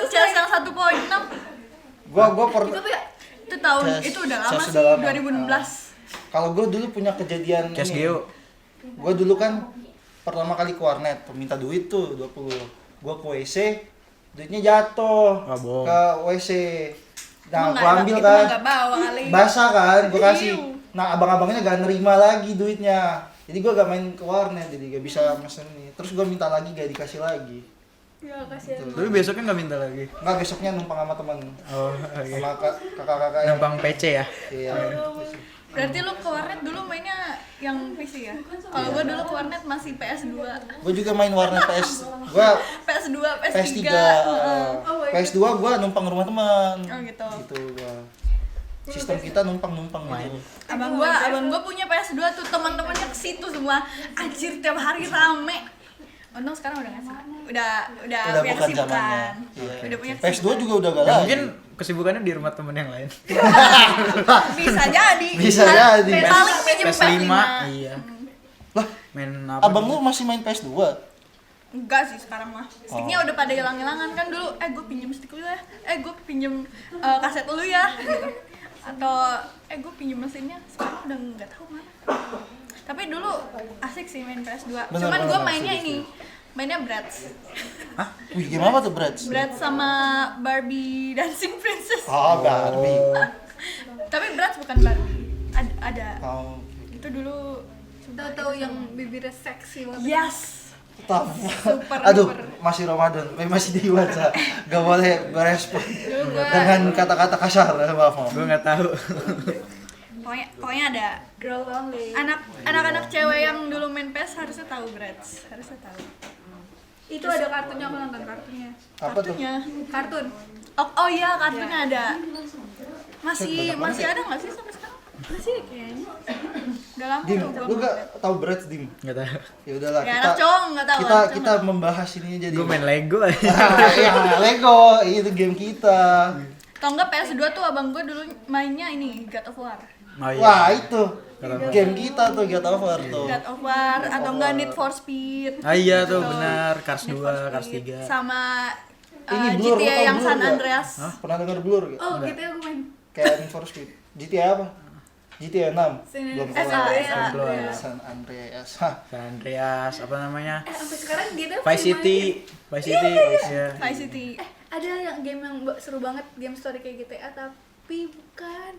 C: CS yang 1.6
A: Gua
D: Itu apa ya?
C: itu tahun
A: CS
C: itu udah lama
A: CS
C: sih,
A: udah lama.
C: 2016.
A: Kalau gue dulu punya kejadian
B: Cash
A: ini.
B: Geo.
A: Gue dulu kan pertama kali ke warnet, minta duit tuh 20. Gue ke WC, duitnya jatuh
B: Ah, bohong.
A: ke WC. Nah,
C: Emang
A: gue ambil
C: itu
A: kan,
C: nggak bawa kali.
A: basah kan, gue kasih.
C: Iu.
A: Nah, abang-abangnya gak nerima lagi duitnya. Jadi gue gak main ke warnet, jadi gak bisa mesen nih. Terus gue minta lagi, gak dikasih lagi.
D: Ya kasihan.
B: Tapi besoknya nggak minta lagi.
A: Nggak, besoknya numpang sama teman,
B: Oh, iya.
A: sama kakak-kakak yang
B: Numpang PC ya.
A: iya.
C: Berarti lu ke warnet dulu mainnya yang PC ya? Kalau gua dulu ke warnet masih PS2.
A: Gue juga main warnet gue
C: PS2, PS3.
A: PS3,
C: Heeh.
A: PS2 gue numpang rumah teman.
C: Oh gitu.
A: Gitu gua. Sistem kita numpang
B: Main.
A: gitu.
C: Abang gua punya PS2 tuh, teman-temannya ke situ semua. Anjir tiap hari rame. Untung sekarang udah nggak sih. Udah
A: Udah
C: punya
A: bukan
C: kesibukan.
A: zamannya. Iya.
C: Udah punya
A: PS2
C: kesibukan.
A: juga udah gak
B: Ya,
A: lagi.
B: mungkin kesibukannya di rumah temen yang lain.
C: Bisa jadi.
A: Bisa jadi.
C: Saling pinjem
B: PS5.
C: PS5.
B: Iya.
A: Lah,
B: Main apa?
A: abang lu masih main PS2?
C: Enggak sih sekarang mah. Sticknya udah pada hilang-hilangan kan dulu. Gue pinjem stick lu ya. Gue pinjem kaset lu ya. Gitu. Atau gue pinjem mesinnya. Sekarang udah nggak tahu mana. Tapi dulu asik sih main PS2. Cuman gue mainnya ini. Mainnya Bratz.
A: Hah? Wih, game apa tuh Bratz?
C: Bratz sama Barbie Dancing Princess.
A: Oh, Barbie.
C: Tapi Bratz bukan Barbie. Ada.
A: Oh.
C: Itu dulu
D: Tahu-tahu yang bibirnya seksi banget.
C: yes.
A: Tahu.
C: Super,
A: Aduh,
C: super.
A: masih Ramadan, masih dewasa. Gak boleh berespon
C: Dulu gua
A: dengan kata-kata kasar, maaf.
B: Gue nggak tahu.
C: pokoknya ada
D: Girl only.
C: anak-anak cewek yang dulu main PS harusnya tahu Bratz. Harusnya tahu.
D: Itu ada kartunya, aku nonton kartunya.
A: Apa tuh?
C: Kartunya.
D: Kartun.
C: Oh iya, kartunya
D: Iya.
C: ada. Masih
A: Banyak banget ya?
C: ada nggak sih sampai sekarang?
D: Masih deh kayaknya.
C: Udah lama
A: Dim,
C: tuh gua
A: lu
C: nggak
A: gak
C: liat.
A: tahu Bratz, Dim?
B: Nggak tahu.
A: Ya udahlah,
C: Ya anak cowok nggak tahu.
A: kita
C: anak
A: kita
C: cowok.
A: membahas ini aja Dim.
B: Gue main Lego aja.
A: Ya, Lego, itu game kita.
C: Atau enggak PS2 tuh abang gue dulu mainnya ini God of War.
B: Oh iya.
A: Wah, itu
B: Kalau-
A: game kita tuh God of War tuh.
C: God of War atau enggak Need for Speed.
B: Ah iya tuh
C: Gitu.
B: benar, Cars
C: Need
B: 2,
C: for
B: Cars
C: Speed.
B: 3.
C: Sama
A: Ini Blur, lu
C: GTA
A: tau
C: yang
A: Blur
C: San
A: nggak?
C: Andreas.
A: Pernah dengar Blur gak?
D: Oh, gitu ya gue main.
A: Kayak Need for Speed. GTA apa? GTA 6.
D: San-
A: Belum
D: San
A: keluar.
D: Andreas.
B: Belum.
A: San Andreas. Hah.
B: San Andreas, apa namanya?
D: Sampai sekarang gitu
B: Vice City. Vice City. Iya.
C: Vice City.
D: Ada yang game yang seru banget, game story kayak GTA tapi bukan.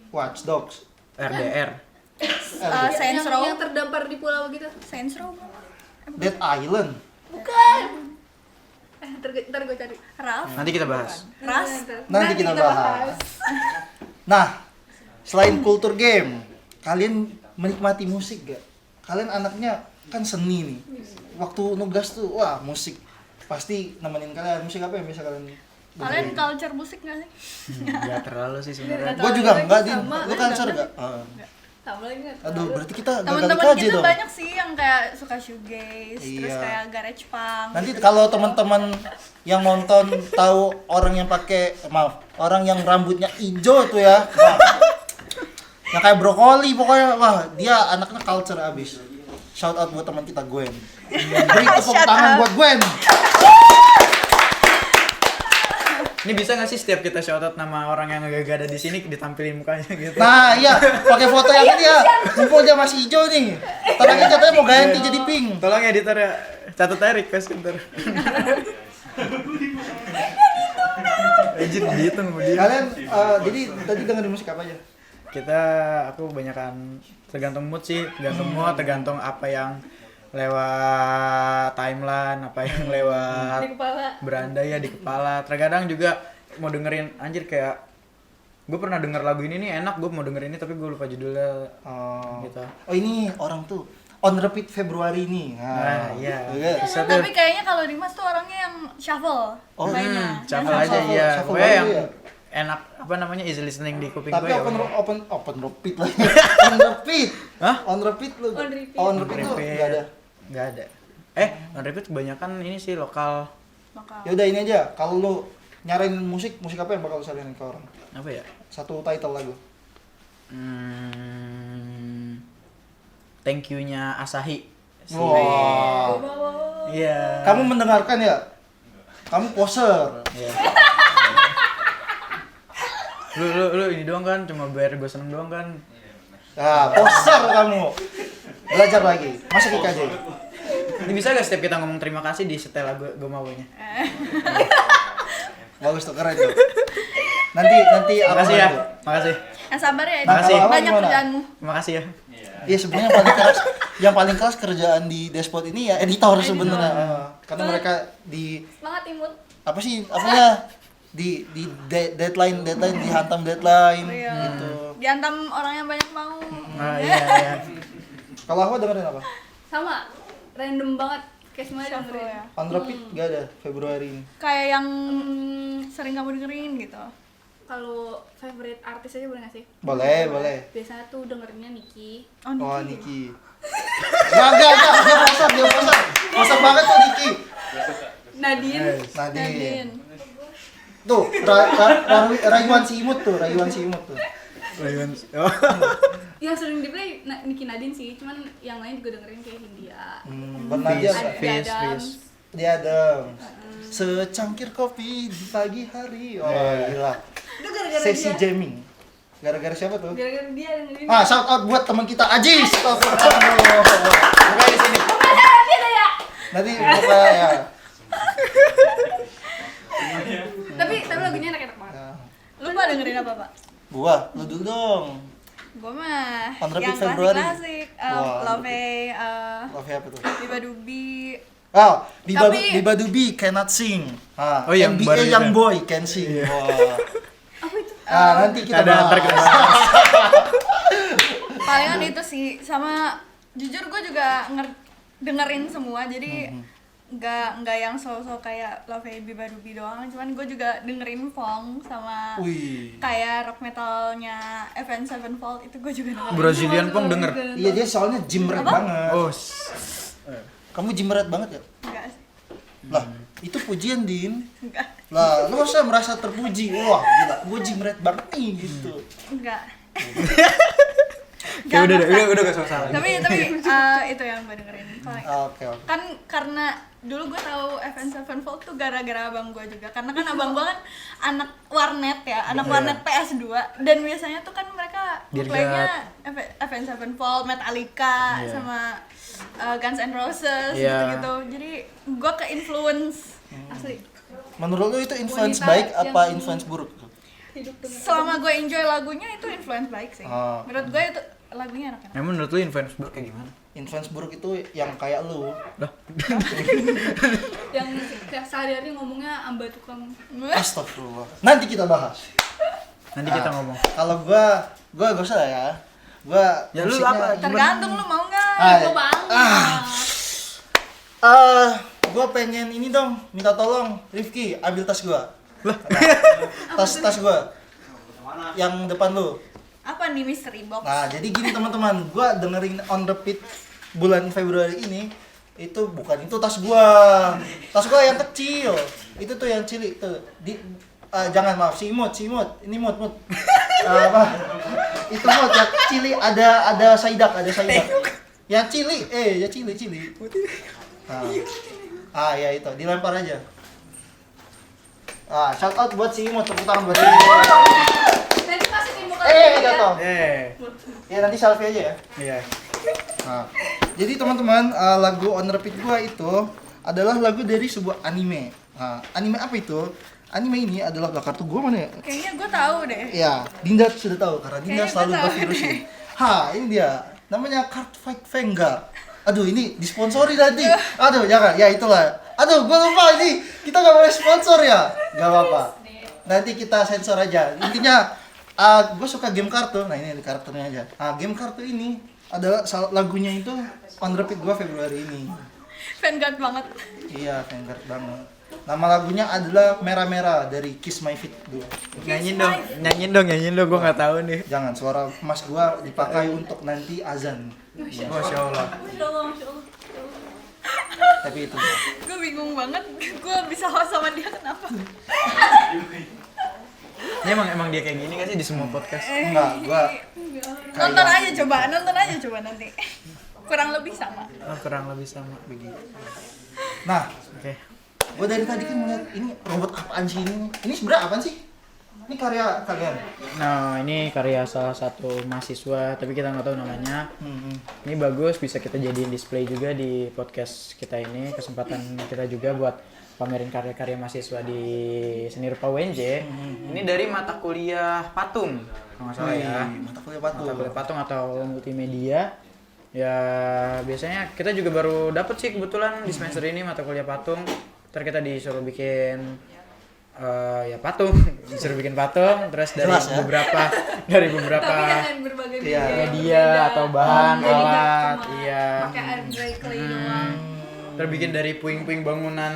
A: Watch Dogs.
B: RDR.
C: Saints Row.
D: Yang terdampar di pulau gitu.
C: Saints Row.
A: Dead Island.
D: Bukan. Ntar gue cari.
C: Ralph.
B: Nanti kita bahas.
C: Ras.
A: Nanti kita bahas. Nah, selain kultur game, kalian menikmati musik gak? Kalian anaknya kan seni nih. Waktu nugas tuh, wah musik pasti nemenin kalian. Musik apa yang bisa kalian
C: Kalian
A: dengerin?
C: culture musik gak sih?
B: Enggak terlalu sih sebenarnya.
A: Gua juga enggak, Din.
D: Sama,
A: Lu culture gak?
D: Sama lagi nggak?
A: Aduh, berarti kita gagal
C: Teman-teman
A: aja
C: kita
A: dong.
C: banyak sih yang kayak suka shoegaze, terus
A: Iya.
C: kayak garage punk.
A: Nanti kalau teman-teman yang nonton tahu orang yang pakai, maaf, orang yang rambutnya hijau tuh ya. Wah, yang kayak brokoli pokoknya, wah dia anaknya culture abis. Shout out buat teman kita Gwen. Beri tepuk
C: Shout
A: tangan
C: out.
A: buat Gwen.
B: Ini bisa nggak sih setiap kita shoutout nama orang yang gak ada di sini ditampilin mukanya gitu?
A: Nah iya, pakai foto yang ini ya. Mumpung dia masih hijau nih. Tadi katanya mau ganti jadi pink.
B: Tolong editor ya, catat aja request ntar. Ejin dihitung sama dia.
A: Kalian jadi tadi dengerin musik apa aja?
B: Aku kebanyakan tergantung mood sih, tergantung mood, tergantung apa yang lewat timeline, apa yang lewat
D: Di kepala.
B: beranda ya di kepala. Terkadang juga mau dengerin anjir kayak gue pernah denger lagu ini nih enak, gue mau denger ini tapi gue lupa judulnya gitu.
A: Oh ini orang tuh on repeat Februari nih.
B: Nah, iya.
A: Bisa tuh.
C: Tapi kayaknya kalau Dimas tuh orangnya yang shuffle
A: Oh,
C: mainnya.
B: Shuffle
C: Dan
B: aja
A: shuffle-
B: iya.
A: shuffle
B: Pokoknya
A: baru
B: yang
A: ya?
B: enak apa namanya easy listening di kuping
A: Tapi
B: gue ya.
A: open repeat lagi. On repeat.
B: Hah?
A: On repeat lu.
D: On repeat.
A: On repeat tuh enggak ada.
B: Enggak ada. On repeat kebanyakan ini sih lokal.
C: Bakal.
A: Ya udah ini aja. Kalau lu nyariin musik apa yang bakal lu saranin ke orang?
B: Apa ya?
A: Satu title lagu.
B: Thank you-nya Asahi.
A: Wah.
B: Iya.
A: Kamu mendengarkan ya? Kamu poser.
B: Iya. lu ini doang kan cuma biar gue seneng doang kan.
A: Nah, poser kamu. Belajar lagi. Masuk IKJ.
B: Ini bisa gak setiap kita ngomong terima kasih di setel lagu gue maunya?
A: Bagus tuh, keren tuh. Nanti apa
B: Makasih ya.
A: lagi?
B: Makasih.
C: Sabar ya,
B: Makasih.
C: banyak
A: Gimana?
C: kerjaanmu.
B: Makasih ya.
A: Iya sebenarnya yang paling keras kerjaan di Despot ini ya editor sebenarnya. Karena mereka di
D: Semangat imut.
A: apa sih apanya di deadline dihantam deadline
C: Iya.
A: gitu.
C: Diantam orang yang banyak mau.
B: Iya.
A: Kalau aku dengerin apa?
D: Sama. Random banget. Kayak semuanya
C: Shuffle
D: dengerin.
C: ya.
A: On repeat gak ada Februari ini.
C: Kayak yang sering kamu dengerin gitu.
D: Kalau favorite artis aja boleh gak sih?
A: Boleh.
D: Biasanya tuh dengerinnya Niki.
A: Oh Niki. Enggak, dia bosan. Bosan banget tuh Niki.
D: Nadine.
A: Nadine. Tuh, Rayuan Simut tuh.
B: Rayuan. Oh.
D: Yang sering di play Niki Nadine sih, cuman yang lain juga dengerin kayak Hindia.
A: Bernadia
B: Fish.
A: enggak?
D: Adams.
A: di Adams. Secangkir kopi di pagi hari. Oh, gila.
D: Itu gara-gara
A: Sesi
D: dia.
A: jamming. Gara-gara siapa tuh?
D: Gara-gara dia dengerin.
A: Shout out buat teman kita Ajis. Buka di sini.
D: Dia ada ya.
A: Nanti buka ya.
D: Tapi lagunya enak-enak banget.
A: Nah,
C: Lu pada dengerin apa, Pak?
A: gua, lu dulu dong.
C: Gue mah
A: On Repeat
C: yang
A: February.
C: klasik-klasik,
A: Wah.
C: Love,
A: Love apa tuh?
C: Biba Dubi.
A: Oh,
C: Tapi-
A: Biba Dubi cannot sing.
B: Oh, yang
A: NBA
B: baru
A: Young
B: itu.
A: Boy can sing. Wah.
D: Apa itu?
A: Nanti kita
B: Ada ntar kita
A: bahas.
B: bahas.
C: Palingan itu sih, sama jujur gue juga dengerin semua, jadi nggak yang so-so kayak Love Biba Dubi doang, cuman gue juga dengerin Fong sama
A: Wih.
C: kayak rock metalnya Avenged Sevenfold itu gue juga dengerin.
B: Brazilian Pong denger.
A: Iya, dia soalnya gym rat
C: Apa?
A: banget.
B: Oh,
A: Kamu gym rat banget ya?
C: Enggak sih,
A: Lah, itu pujian, Din.
C: enggak,
A: Lah, lu harusnya merasa terpuji. Wah, gila, gue gym rat banget nih gitu.
C: enggak.
B: ya udah
C: maksa.
B: gak usah salah.
C: Tapi itu yang gue dengerin. Paling.
A: Oke.
C: Kan karena dulu gue tahu Avenged Sevenfold tuh gara-gara abang gue juga, karena kan abang gue kan anak warnet ya, anak warnet PS2, dan biasanya tuh kan mereka playnya Avenged Sevenfold, Metallica,
B: Iya.
C: sama Guns N' Roses
B: Iya.
C: gitu-gitu, jadi gue ke influence asli.
A: Menurut lu itu influence
D: Wanita
A: baik apa
D: yang-
A: influence buruk?
D: Hidup dengan
C: Selama gue enjoy lagunya itu influence baik sih.
A: Oh.
C: Menurut gue itu lagunya enak-enak.
B: Emang menurut lu influence buruk kayak gimana?
A: Influence buruk itu yang kayak lu.
B: Lah,
D: yang kayak sehari-hari ngomongnya amba tukang.
A: Astagfirullah. Nanti kita bahas.
B: nanti kita ngomong.
A: Kalau gua gak usah ya. Gua
B: Ya, lu
A: musiknya-
B: apa?
C: Tergantung lu mau nggak?
D: Gue banget.
A: Gua pengen ini dong, minta tolong Rifki ambil tas gua. Tas gua. Yang depan lu.
C: Apa nih mystery box?
A: Nah, jadi gini teman-teman, gua dengerin On Repeat bulan Februari ini itu bukan itu tas gua. Tas gua yang kecil. Itu tuh yang cilik tuh. Jangan maaf, si Imut. Ini Mut. Apa? Itu Mut yang cilik ada Saidak. Yang cilik, ya cilik. Ya itu, dilempar aja. Shout out buat si Imut, tepuk tangan buat si Imut.
D: Nanti kasih timbuk
A: Jatuh. Ya nanti selfie aja ya.
B: Iya.
A: Nah, jadi teman-teman, lagu On Repeat gua itu adalah lagu dari sebuah anime. Anime apa itu? Anime ini adalah kartu gua mana ya?
C: Kayaknya gue tahu deh.
A: Ya, Dinda sudah tahu karena Dinda
C: Kayaknya
A: selalu
C: gua tahu.
A: nge-virusin. Ini dia. Namanya Card Fight Vanguard. Aduh, ini disponsori nanti. Aduh, jangan. Ya itulah. Aduh, gua lupa ini. Kita nggak boleh sponsor ya. Gak apa-apa. Nanti kita sensor aja. Intinya, gue suka game kartu. Nah, ini karakternya aja. Game kartu ini adalah lagunya itu On Repeat gua Februari ini.
C: Vanguard banget.
A: Iya, Vanguard banget. Nama lagunya adalah Merah-Merah dari Kiss My Feet 2.
B: Nyanyiin dong, gua nggak tahu nih.
A: Jangan, suara emas gua dipakai untuk nanti azan.
B: Masya Allah.
D: Masya Allah.
A: Tapi itu.
C: Gue bingung banget. Gue bisa host sama dia kenapa?
B: Ini emang dia kayak gini kan sih di semua podcast.
A: Enggak, gua
C: Nonton aja coba nanti. Kurang lebih sama.
B: Oh, kurang lebih sama.
A: begitu. Nah,
B: Oke.
A: gua dari tadi kan ngeliat ini robot apaan sih ini? Ini sebenarnya apaan sih? Ini karya kalian.
B: Nah, ini karya salah satu mahasiswa, tapi kita nggak tahu namanya. Ini bagus, bisa kita jadiin display juga di podcast kita ini. Kesempatan kita juga buat pamerin karya-karya mahasiswa di Seni Rupa UNJ. Ini dari mata kuliah patung, kalau nggak salah ya.
A: Mata kuliah patung.
B: Mata kuliah patung atau multimedia. Ya, biasanya kita juga baru dapet sih kebetulan di semester ini mata kuliah patung. Ntar kita disuruh bikin ya patung, disuruh bikin patung, terus dari
A: Jelas, ya?
B: dari beberapa
D: Tapi dengan berbagai
A: Iya.
B: media atau bahan
D: Jadi nggak
B: alat,
D: cuma
B: iya.
D: pakai air dry clay doang.
B: Terbikin dari puing-puing bangunan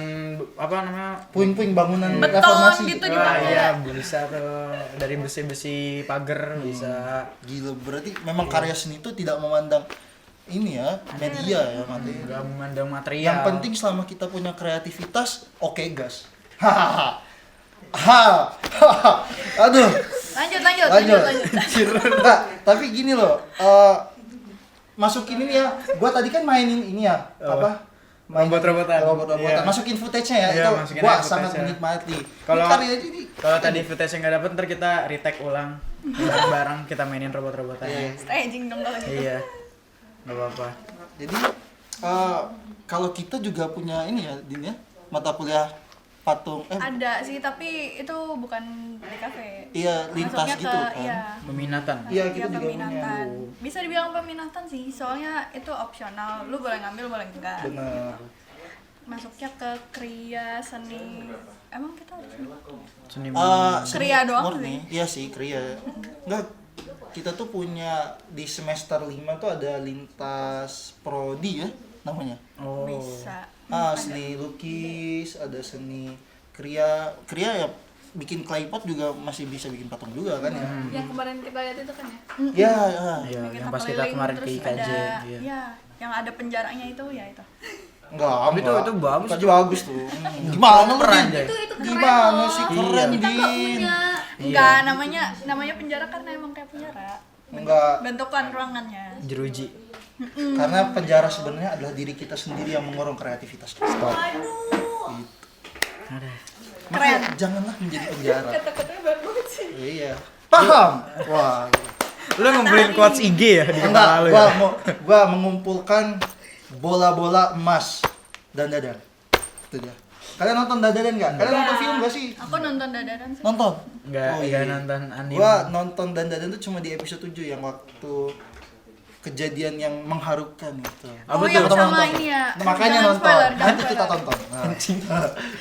B: apa namanya?
A: Puing-puing bangunan
C: Beton
A: reformasi.
C: gitu
B: Wah,
C: dipakai.
B: iya, bisa tuh dari besi-besi pagar bisa.
A: Gila, berarti memang karya seni itu tidak memandang ini ya, media ya materi.
B: Nggak memandang material.
A: Yang penting selama kita punya kreativitas, oke gas. Aduh.
C: Lanjut.
A: Enggak, tapi gini loh. Masukin ini ya. Gua tadi kan mainin ini ya. Apa?
B: Robot-robotan.
A: Robot-robotan.
B: Iya.
A: Masukin footage-nya ya.
B: Iya,
A: Itu
B: masukin
A: gua
B: aja
A: sangat
B: footage-nya.
A: menikmati.
B: Kalau-
A: Ini karya ini
B: Kalau tadi footage-nya nggak dapet, ntar kita retake ulang bareng-bareng kita mainin robot-robotan.
A: Iya.
C: Staging dong kalau gitu.
B: Iya. Nggak apa-apa.
A: Jadi kalau kita juga punya ini ya, Din ya, mata kuliah patung
C: Ada sih, tapi itu bukan di kafe.
A: iya lintas
C: Masuknya
A: gitu
C: ke,
A: kan.
C: Iya.
B: Peminatan.
A: Iya,
C: Masuknya
A: kita juga
C: peminatan.
A: punya.
C: Bisa dibilang peminatan sih, soalnya itu opsional. Lu boleh ngambil, boleh enggak.
A: Bener.
C: Masuknya ke kriya seni. Emang kita harus
B: Seni
C: Kriya doang
A: murni. Iya sih, kriya. Enggak, kita tuh punya di semester 5 tuh ada lintas prodi ya namanya.
B: Oh.
C: bisa.
A: Seni lukis, ada seni kriya. Kriya ya bikin claypot juga masih bisa bikin patung juga kan ya.
D: Yang kemarin kita lihat itu kan ya.
A: Ya,
B: Iya,
C: Kita
B: yang pas kita
C: keliling,
B: kemarin ke
C: terus
B: IKJ.
C: ada,
B: Iya.
C: ya, yang ada penjaranya itu ya itu.
A: enggak,
B: Tapi itu bagus.
A: Itu bagus tuh. Gimana lu,
B: Keren,
A: Din?
B: Jay.
D: Itu keren
A: Gimana
D: loh.
A: sih
B: Iya.
A: keren,
D: Kita nggak
A: Din?
D: punya.
C: Enggak, namanya penjara karena emang kayak penjara.
A: Enggak.
C: Bentukan ruangannya.
B: Jeruji.
A: Karena penjara sebenarnya adalah diri kita sendiri yang mengurung kreativitas kita.
C: Waduh.
B: Ada.
A: Makanya janganlah menjadi penjara.
C: Kata-katanya baru banget sih.
A: Iya. Paham? Wah.
B: Lu ngumpulin quotes IG ya di
A: Enggak,
B: kepala lu ya?
A: gua mengumpulkan bola-bola emas dan dadar. Itu dia. Kalian nonton Dadadan nggak? Kalian nonton film nggak sih?
C: Aku nonton Dadadan sih.
A: Nonton?
B: Nggak,
A: Oh,
B: nggak
A: iya.
B: nonton anime.
A: Gua nonton Dadadan tuh cuma di episode 7 yang waktu kejadian yang mengharukan itu.
B: Apa
C: Oh,
B: tuh?
C: yang
A: Teman-teman
C: sama
A: nonton.
C: ini ya.
A: Makanya
C: Jangan
A: nonton.
C: spoiler, jangan
A: Nanti kita
C: spoiler.
A: tonton. Nah.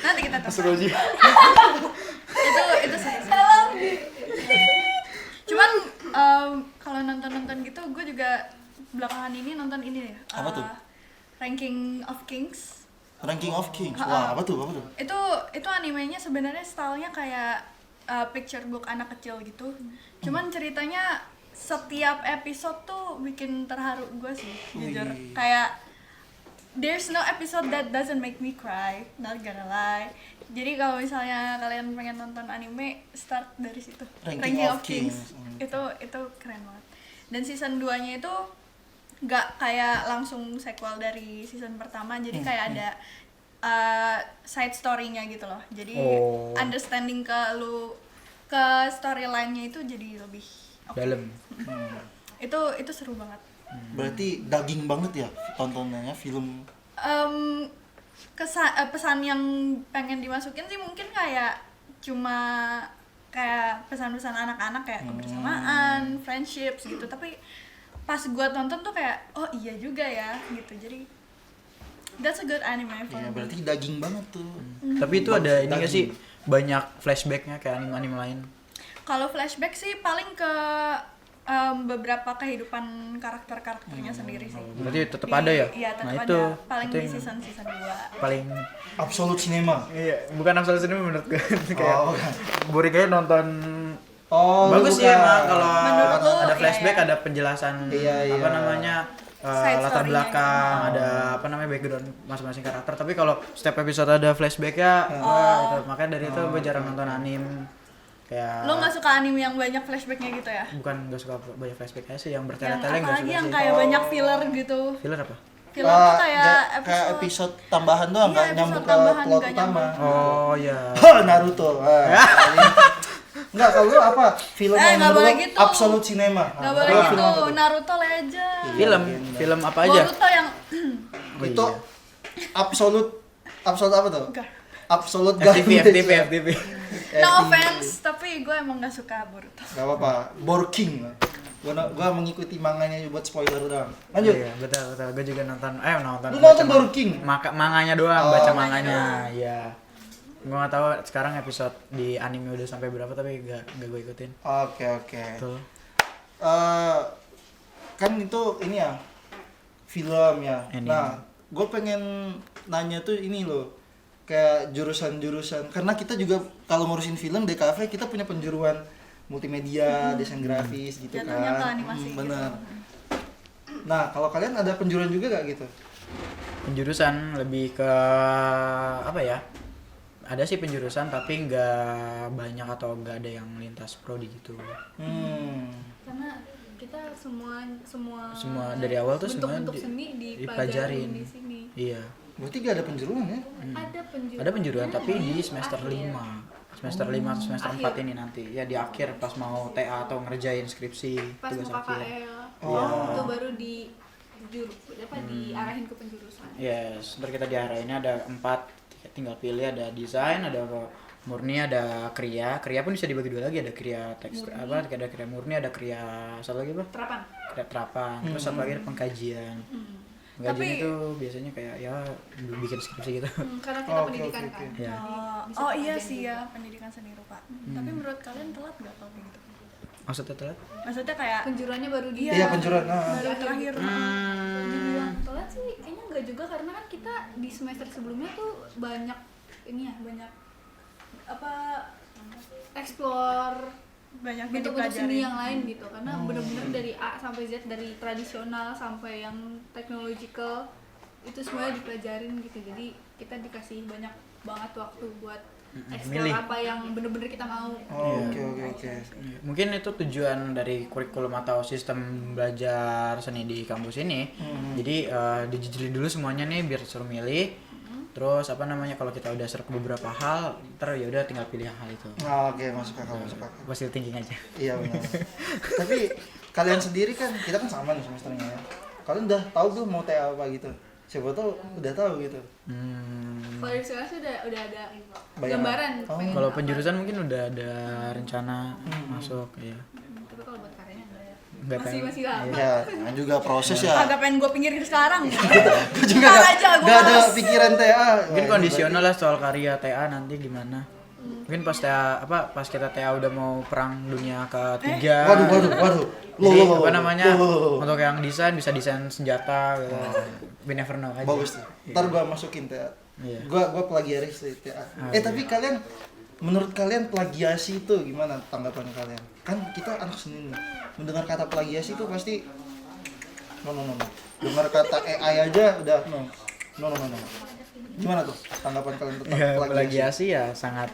C: Nanti kita tonton.
B: Aja.
C: Itu salah. Cuman kalau nonton gitu gue juga belakangan ini nonton ini ya.
A: Apa tuh?
C: Ranking of Kings.
A: Ranking of Kings. Wah, apa tuh? Apa tuh?
C: Itu animenya sebenarnya stylenya kayak picture book anak kecil gitu. Cuman ceritanya setiap episode tuh bikin terharu gue sih, jujur.
A: Wih.
C: Kayak there's no episode that doesn't make me cry, not gonna lie. Jadi kalau misalnya kalian pengen nonton anime, start dari situ.
A: Ranking of Kings.
C: Itu keren banget. Dan season 2-nya itu nggak kayak langsung sequel dari season pertama, jadi kayak ada side story-nya gitu loh. Jadi
B: Oh.
C: understanding ke storyline-nya itu jadi lebih oke.
B: Dalam.
C: Itu seru banget.
A: Berarti daging banget ya tontonannya film.
C: Pesan yang pengen dimasukin sih mungkin kayak cuma kayak pesan-pesan anak-anak kayak kebersamaan, friendships gitu. Tapi pas gua tonton tuh kayak oh iya juga ya gitu. Jadi that's a good anime for
A: Iya,
C: me.
A: berarti daging banget tuh.
B: Tapi itu ada ini nggak sih banyak flashbacknya kayak anime-anime lain?
C: Kalau flashback sih paling ke beberapa kehidupan karakternya sendiri sih.
B: Berarti tetap ada ya?
C: Iya, tetap
B: Nah,
C: ada.
B: itu
C: Paling
B: itu
C: di
B: yang
C: season 2.
B: paling
A: Absolute Cinema.
B: iya, bukan absolut sini menurut gue. Kayak
A: Oh.
B: Buri kayak nonton
A: Oh,
B: bagus
A: bukan.
B: sih emang kalau
C: Menurut lu,
B: ada
C: iya,
B: flashback,
C: iya.
B: ada penjelasan
A: Iya, iya.
B: apa namanya
C: Side
B: latar
C: story-nya
B: belakang,
C: gitu.
B: ada apa namanya background masing-masing karakter. Tapi kalau setiap episode ada flashback ya, wah, itu makanya dari itu gue jarang nonton anime. Kayak
C: Lo nggak suka anime yang banyak flashbacknya gitu ya?
B: bukan gak suka banyak flashback aja sih, yang
C: Yang
B: bertele-tele gak
C: apalagi
B: suka
C: yang
B: sih.
C: kayak banyak filler gitu.
B: Filler apa?
C: Film tuh kayak
A: kayak episode tambahan doang,
C: Iya,
A: nggak
C: episode
A: nyambung ke
C: tambahan,
A: plot
C: nggak
A: utama.
C: nyambung.
B: Oh ya.
A: Naruto. Enggak, kalau lu apa? Film yang
C: nggak
A: menurut
C: boleh
A: lu
C: gitu.
A: Absolute Cinema.
C: Nggak boleh
A: Lu
C: gitu.
A: film apa tuh?
C: Naruto Legend.
B: Film apa aja?
C: Boruto yang
B: Oh,
A: Itu
B: iya.
A: absolute apa tuh?
C: Enggak.
A: Absolute
B: FTV.
C: No offense, tapi gue emang gak suka Boruto.
A: Gak apa-apa, Borking. Gua mengikuti manganya buat spoiler doang. Lanjut.
B: Iya, betul. Gue juga nonton.
A: Lu
B: baca
A: nonton Borking?
B: Manganya doang,
A: Oh,
B: baca
C: manganya
B: manganya. Iya. Gue gak tahu sekarang episode di anime udah sampai berapa, tapi gak gue ikutin.
A: Oke.
B: Tuh.
A: Kan itu ini ya film ya.
B: Anime.
A: Nah, gue pengen nanya tuh ini loh, kayak jurusan-jurusan, karena kita juga kalau ngurusin film DKV kita punya penjuruan multimedia, desain grafis gitu
C: Jatuhnya ke
A: kan.
C: animasi gitu.
A: Bener. Nah, kalau kalian ada penjuruan juga gak gitu?
B: Penjurusan lebih ke apa ya? Ada sih penjurusan tapi nggak banyak atau nggak ada yang lintas prodi gitu.
D: Karena kita semua
B: Dari awal tuh semuanya
D: bentuk-bentuk seni
B: dipelajarin.
D: di sini.
B: Iya.
A: Berarti gak ada penjuruan ya?
B: Ada penjuruan tapi di semester 5. Semester 5 atau semester 4
D: Akhir.
B: ini nanti. Ya di akhir pas mau TA atau ngerjain skripsi,
D: Pas
B: tugas
D: mau
B: akhir.
D: KKL
A: Oh.
D: itu baru diarahin ke penjurusan.
B: Yes, ntar kita diarahinnya ada 4, tinggal pilih ada desain, ada murni, ada kriya. Kriya pun bisa dibagi 2 lagi, ada kriya teks ada kriya murni, ada kriya satu lagi apa?
D: Terapan.
B: Kriya terapan. Terus satu lagi ada pengkajian. Pengkajian
C: Tapi-
B: itu biasanya kayak ya bikin skripsi gitu.
D: Karena kita
A: Oke,
D: pendidikan
A: oke,
D: kan.
A: oke.
B: Ya.
D: Bisa
C: Oh iya
D: pengajian
C: sih
D: juga.
C: ya, pendidikan seni rupa. Tapi menurut kalian telat gak kalau kayak gitu?
B: Maksudnya telat?
C: Maksudnya kayak
D: Penjuruannya baru di
A: Iya, penjuruan.
C: baru terakhir.
D: dibilang telat sih kayaknya enggak juga, karena kan kita di semester sebelumnya tuh banyak banyak apa explore
C: Banyak yang
D: bentuk-bentuk seni
C: dipelajarin.
D: yang lain gitu, karena bener-bener dari A sampai Z, dari tradisional sampai yang technological itu semuanya dipelajarin gitu. Jadi kita dikasih banyak banget waktu buat explore
B: milih.
D: apa yang bener-bener kita mau.
A: Oh, oke.
B: Iya, mungkin itu tujuan dari kurikulum atau sistem belajar seni di kampus ini. Jadi dijejeli dulu semuanya nih biar suruh milih. Terus apa namanya, kalau kita udah serap beberapa hal, ntar ya udah tinggal pilih hal itu.
A: Oke, masuk akal.
B: Positive thinking aja.
A: Iya benar. Tapi kalian sendiri kan, kita kan sama nih semesternya ya. Kalian udah tahu tuh mau TA apa gitu. Siapa tahu udah tahu gitu.
D: Kalau dari sekolah sih udah ada
A: Bayangan.
D: gambaran.
A: Oh.
D: pengen
B: Kalau
D: apa.
B: penjurusan mungkin udah ada rencana masuk ya.
D: Tapi kalau buat karyanya enggak ya.
B: Nggak
D: Masih
B: tahu.
D: masih lama.
A: Ya, kan juga proses ya.
C: Agak pengen gue pinggirin sekarang.
A: Gue juga
C: Ntar
A: gak,
C: aja, gua
A: gak ada
C: males.
A: pikiran TA.
B: Mungkin
A: Wah,
B: kondisional lah soal karya TA nanti gimana. Mungkin pas TA pas kita TA udah mau perang dunia ketiga.
A: Waduh.
B: Jadi
A: Loh.
B: apa namanya?
A: Loh.
B: Untuk yang desain bisa desain senjata gitu. We never know aja.
A: Bagus tuh. Ntar gua masukin TA.
B: Iya.
A: Gua plagiaris di TA. Tapi kalian, menurut kalian plagiasi itu gimana tanggapan kalian? Kan kita anak seni nih. Mendengar kata plagiasi itu pasti no. Dengar kata AI aja udah no. Gimana tuh tanggapan kalian tentang
B: Ya,
A: plagiasi?
B: plagiasi ya sangat,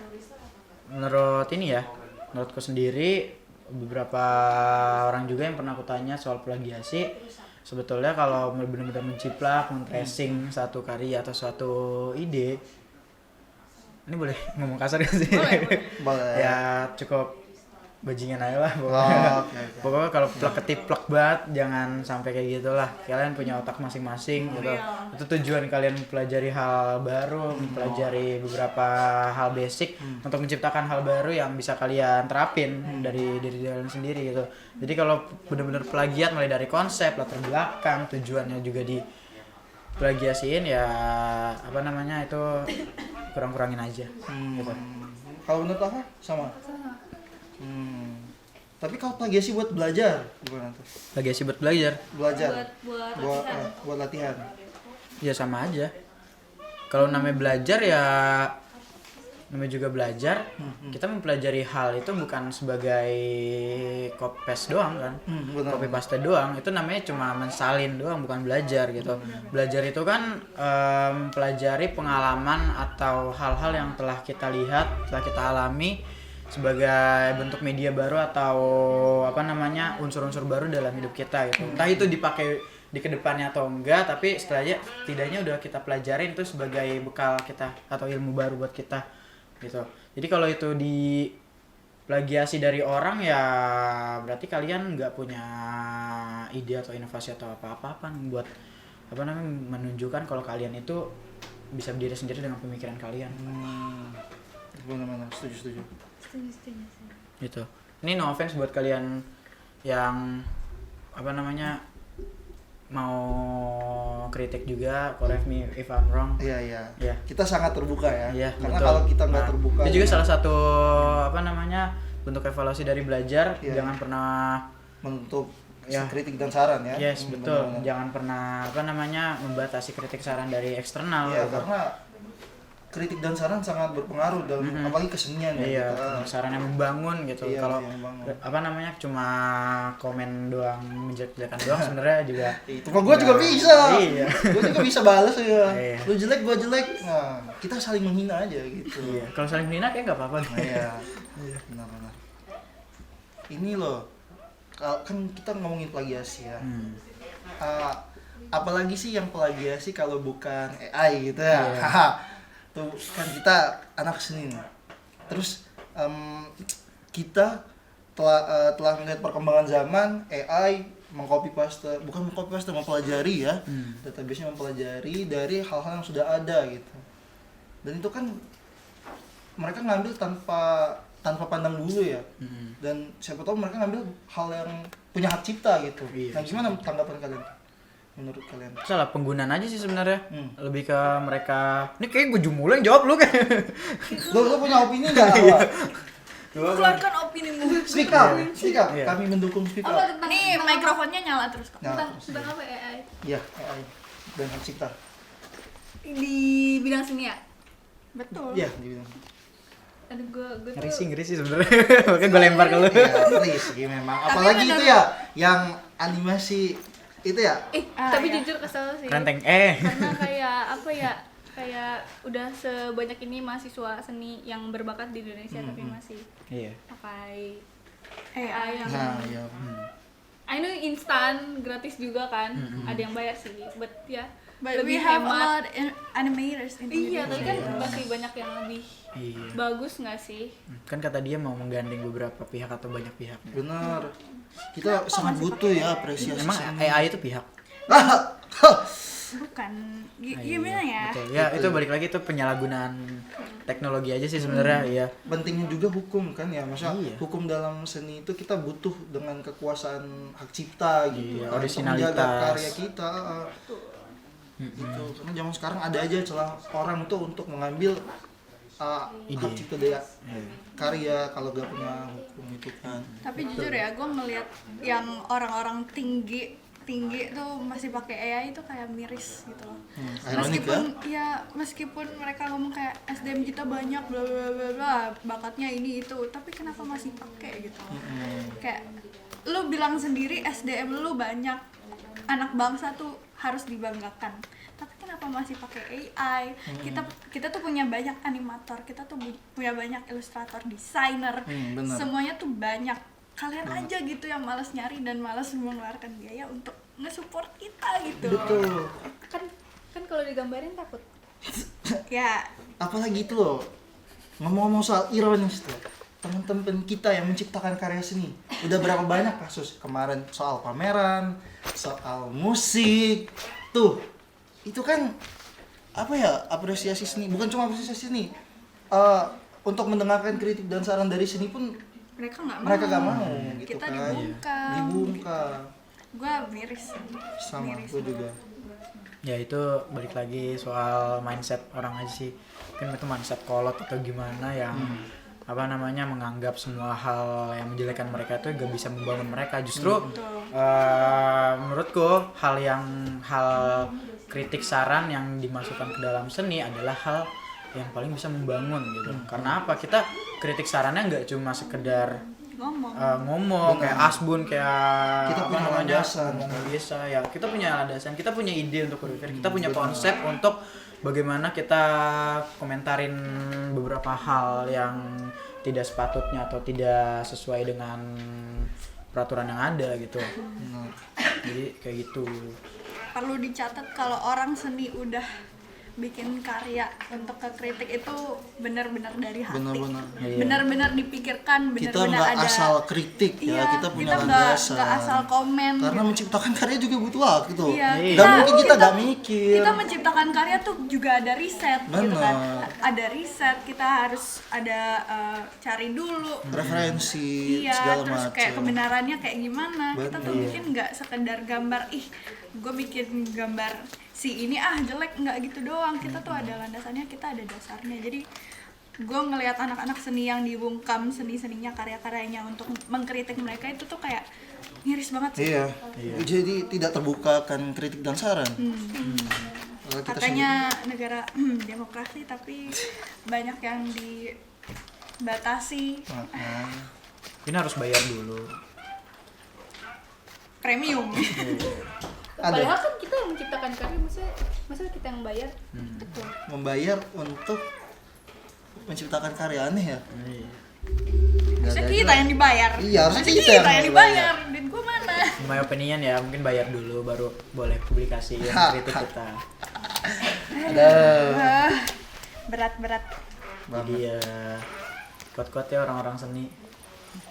B: menurut ini ya, menurutku sendiri, beberapa orang juga yang pernah aku tanya soal plagiasi, sebetulnya kalau benar-benar menciplak, men-tracing satu karya atau suatu ide, ini boleh ngomong kasar gak sih?
A: Boleh.
B: Ya cukup bajingan aja lah
A: Oh,
B: pokoknya.
A: oke.
B: Pokoknya kalau plak ketiplak banget jangan sampai kayak gitulah. Kalian punya otak masing-masing gitu. Itu tujuan kalian mempelajari hal baru, mempelajari beberapa hal basic untuk menciptakan hal baru yang bisa kalian terapin dari diri kalian sendiri gitu. Jadi kalau benar-benar plagiat mulai dari konsep, latar belakang, tujuannya juga di plagiasiin ya apa namanya itu kurang-kurangin aja gitu.
A: Kalau menurut aku sama. Tapi kalau plagiasi buat belajar gimana tuh?
B: Plagiasi buat belajar
A: Belajar.
D: buat latihan.
A: Buat latihan.
B: ya sama aja. Kalau namanya belajar ya namanya juga belajar. Kita mempelajari hal itu bukan sebagai copy paste doang kan.
A: Benar.
B: Copy paste doang itu namanya cuma mensalin doang, bukan belajar gitu. Belajar itu kan mempelajari pengalaman atau hal-hal yang telah kita lihat, telah kita alami sebagai bentuk media baru atau apa namanya unsur-unsur baru dalam hidup kita gitu. Entah itu dipakai di kedepannya atau enggak, tapi setidaknya udah kita pelajarin itu sebagai bekal kita atau ilmu baru buat kita gitu. Jadi kalau itu di plagiasi dari orang ya berarti kalian nggak punya ide atau inovasi atau apa-apa buat apa namanya menunjukkan kalau kalian itu bisa berdiri sendiri dengan pemikiran kalian.
A: Benar-benar setuju.
B: Gitu. Ini no offense buat kalian yang apa namanya mau kritik juga, correct me if I'm wrong.
A: Iya.
B: Iya.
A: Kita sangat terbuka ya.
B: Iya,
A: Karena
B: betul.
A: kalau kita nggak
B: Nah,
A: terbuka.
B: itu juga
A: ya,
B: salah satu apa namanya bentuk evaluasi dari belajar.
A: Iya.
B: Jangan pernah
A: menutup
B: Ya.
A: kritik dan saran ya.
B: yes betul.
A: Benar-benar.
B: Jangan pernah apa namanya membatasi kritik saran dari eksternal.
A: Iya,
B: gitu.
A: karena kritik dan saran sangat berpengaruh dalam apalagi kesenian ya.
B: Iya,
A: kita.
B: saran yang membangun gitu.
A: Iya,
B: Kalau
A: yang membangun.
B: apa namanya cuma komen doang, menjelek-jelekan doang sebenarnya juga.
A: Itu mah gue juga bisa.
B: Iya.
A: Gue juga bisa balas ya.
B: Iya.
A: Lu jelek, gue jelek. Nah, kita saling menghina aja gitu.
B: Iya. Kalau saling menghina kayak nggak apa-apa.
A: Nah, iya. Benar-benar. Ini loh. Kan kita ngomongin plagiasi ya. apalagi sih yang plagiasi kalau bukan AI gitu ya.
B: Iya.
A: Haha. Tuh kan kita anak seni nih. Terus kita telah melihat perkembangan zaman, AI mempelajari ya, database-nya mempelajari dari hal-hal yang sudah ada gitu. Dan itu kan mereka ngambil tanpa pandang bulu ya. Dan siapa tahu mereka ngambil hal yang punya hak cipta gitu.
B: Iya.
A: Nah, gimana tanggapan kalian? Menurut kalian?
B: Salah penggunaan aja sih sebenarnya.
A: Hmm.
B: Lebih ke mereka. Ini kayak gue mulu yang jawab lu kayak.
A: Lo punya opini nggak apa?
C: Keluarkan opinimu.
A: Speak up.
B: Iya.
A: Kami mendukung speak
D: Apa
A: up.
D: tentang
C: Nih
D: tentang
C: mikrofonnya nyala terus kok.
A: Nah,
D: tentang,
A: terus.
D: tentang apa AI
A: Iya, AI dan hak cipta.
D: di bidang seni ya?
C: Betul.
A: Iya, dibilang.
D: Aduh gue
B: Ngeri sih sebenarnya. Makanya gue lempar ke lu.
A: Iya, risky memang.
C: Tapi
A: Apalagi
C: bener.
A: itu ya, yang animasi itu ya.
D: tapi
C: iya.
D: jujur kesel sih.
B: Renteng
D: Karena kayak apa ya? Kayak udah sebanyak ini mahasiswa seni yang berbakat di Indonesia tapi masih
B: Iya.
D: pakai
C: AI.
D: AI yang
A: Nah, iya.
D: I know instan gratis juga kan. Ada yang bayar sih, but ya
C: But
D: lebih
C: we have a
D: hemat.
C: lot animators in
D: Iya, tapi kan
C: Indonesia.
D: masih banyak yang lebih
B: Iya.
D: bagus nggak sih?
B: Kan kata dia mau menggandeng beberapa pihak atau banyak pihak.
A: Benar. Kita sangat butuh ya apresiasi.
B: Emang
A: seni.
B: AI itu pihak?
C: Bukan.
B: Iya,
C: Gimana ya?
B: betul. Ya itu balik lagi itu penyalahgunaan teknologi aja sih sebenarnya. Iya.
A: Pentingnya juga hukum kan ya, masa
B: Iya.
A: hukum dalam seni itu kita butuh dengan kekuasaan hak cipta gitu,
B: Iya,
A: kan, untuk
B: originalitas.
A: menjaga karya kita. Gitu. Karena zaman sekarang ada aja celah orang tuh untuk mengambil
B: Ide.
A: hak cipta dia
B: Iya.
A: karya kalau gak punya hukum itu kan.
C: Tapi jujur ya, gue ngelihat yang orang-orang tinggi tuh masih pakai AI itu kayak miris gitu loh.
A: Ironik
C: Meskipun mereka ngomong kayak SDM kita banyak bla bla bla bla, bakatnya ini itu, tapi kenapa masih pakai gitu loh. Kayak lu bilang sendiri SDM lu banyak, anak bangsa tuh harus dibanggakan. Tapi kenapa masih pakai AI? Kita tuh punya banyak animator, kita tuh punya banyak ilustrator, desainer.
A: Benar.
C: Semuanya tuh banyak. Kalian aja gitu yang malas nyari dan malas mengeluarkan biaya untuk nge-support kita gitu.
A: Betul.
D: Kan kalau digambarin takut.
C: Ya,
A: Apalagi itu loh, ngomong-ngomong soal ironis tuh, teman-teman kita yang menciptakan karya seni udah berapa banyak kasus kemarin soal pameran, soal musik tuh, itu kan apa ya, apresiasi seni, bukan cuma apresiasi seni, untuk mendengarkan kritik dan saran dari seni pun
C: mereka nggak mau.
A: gitu
C: Kita
A: kan. Dibungkam.
C: Gue miris.
A: Sama
C: Miris.
A: gue juga.
B: Ya itu balik lagi soal mindset orang aja sih. Kan itu mindset kolot atau gimana yang apa namanya menganggap semua hal yang menjelekkan mereka itu gak bisa membangun mereka. Justru menurutku hal kritik saran yang dimasukkan ke dalam seni adalah hal yang paling bisa membangun gitu. Karena apa? Kita kritik sarannya nggak cuma sekedar ngomong kayak asbun kayak
A: Kita
B: apa
A: punya
B: namanya
A: landasan.
B: ngomong biasa ya, kita punya landasan, kita punya ide untuk berpikir, kita punya konsep untuk bagaimana kita komentarin beberapa hal yang tidak sepatutnya atau tidak sesuai dengan peraturan yang ada gitu. Jadi kayak gitu.
C: Perlu dicatat kalau orang seni udah bikin karya untuk kekritik itu benar-benar dari hati.
A: Benar-benar.
B: Iya.
C: Benar-benar dipikirkan,
A: Kita
C: benar-benar
A: nggak
C: ada.
A: asal kritik ya,
C: Iya,
A: kita punya
C: nggak
A: landasan.
C: asal komen.
A: Karena
C: gitu.
A: menciptakan karya juga butuh waktu tuh.
C: Iya,
A: Dan mungkin kita nggak mikir.
C: Kita menciptakan karya tuh juga ada riset gitu kan.
A: Benar.
C: Ada riset, kita harus ada cari dulu.
A: Referensi
C: Iya,
A: segala
C: terus
A: macam.
C: kayak kebenarannya kayak gimana. Kita tuh
A: Benar.
C: mungkin nggak sekedar gambar, gue bikin gambar si ini jelek, nggak gitu doang. Kita tuh ada landasannya, kita ada dasarnya. Jadi gue ngelihat anak-anak seni yang dibungkam seni-seninya, karya-karyanya untuk mengkritik mereka itu tuh kayak miris banget sih.
A: Iya. Jadi tidak terbuka kan kritik dan saran. Kalau kita
C: Katanya negara demokrasi tapi banyak yang dibatasi,
B: Ini harus bayar dulu.
C: premium.
D: Padahal kan kita yang menciptakan karya, masa kita yang bayar? Betul.
A: membayar untuk menciptakan karya aneh ya. Nggak
C: Harusnya
A: ada
C: kita
A: aja.
C: yang dibayar.
A: Iya, harusnya
C: Harusnya
A: kita
C: kita
A: yang
C: yang dibayar. Duit gue mana?
B: my opinion ya, mungkin bayar dulu baru boleh publikasi yang kritik kita.
A: Ada
C: Berat-berat.
B: Jadi ya kuat-kuat ya orang-orang seni.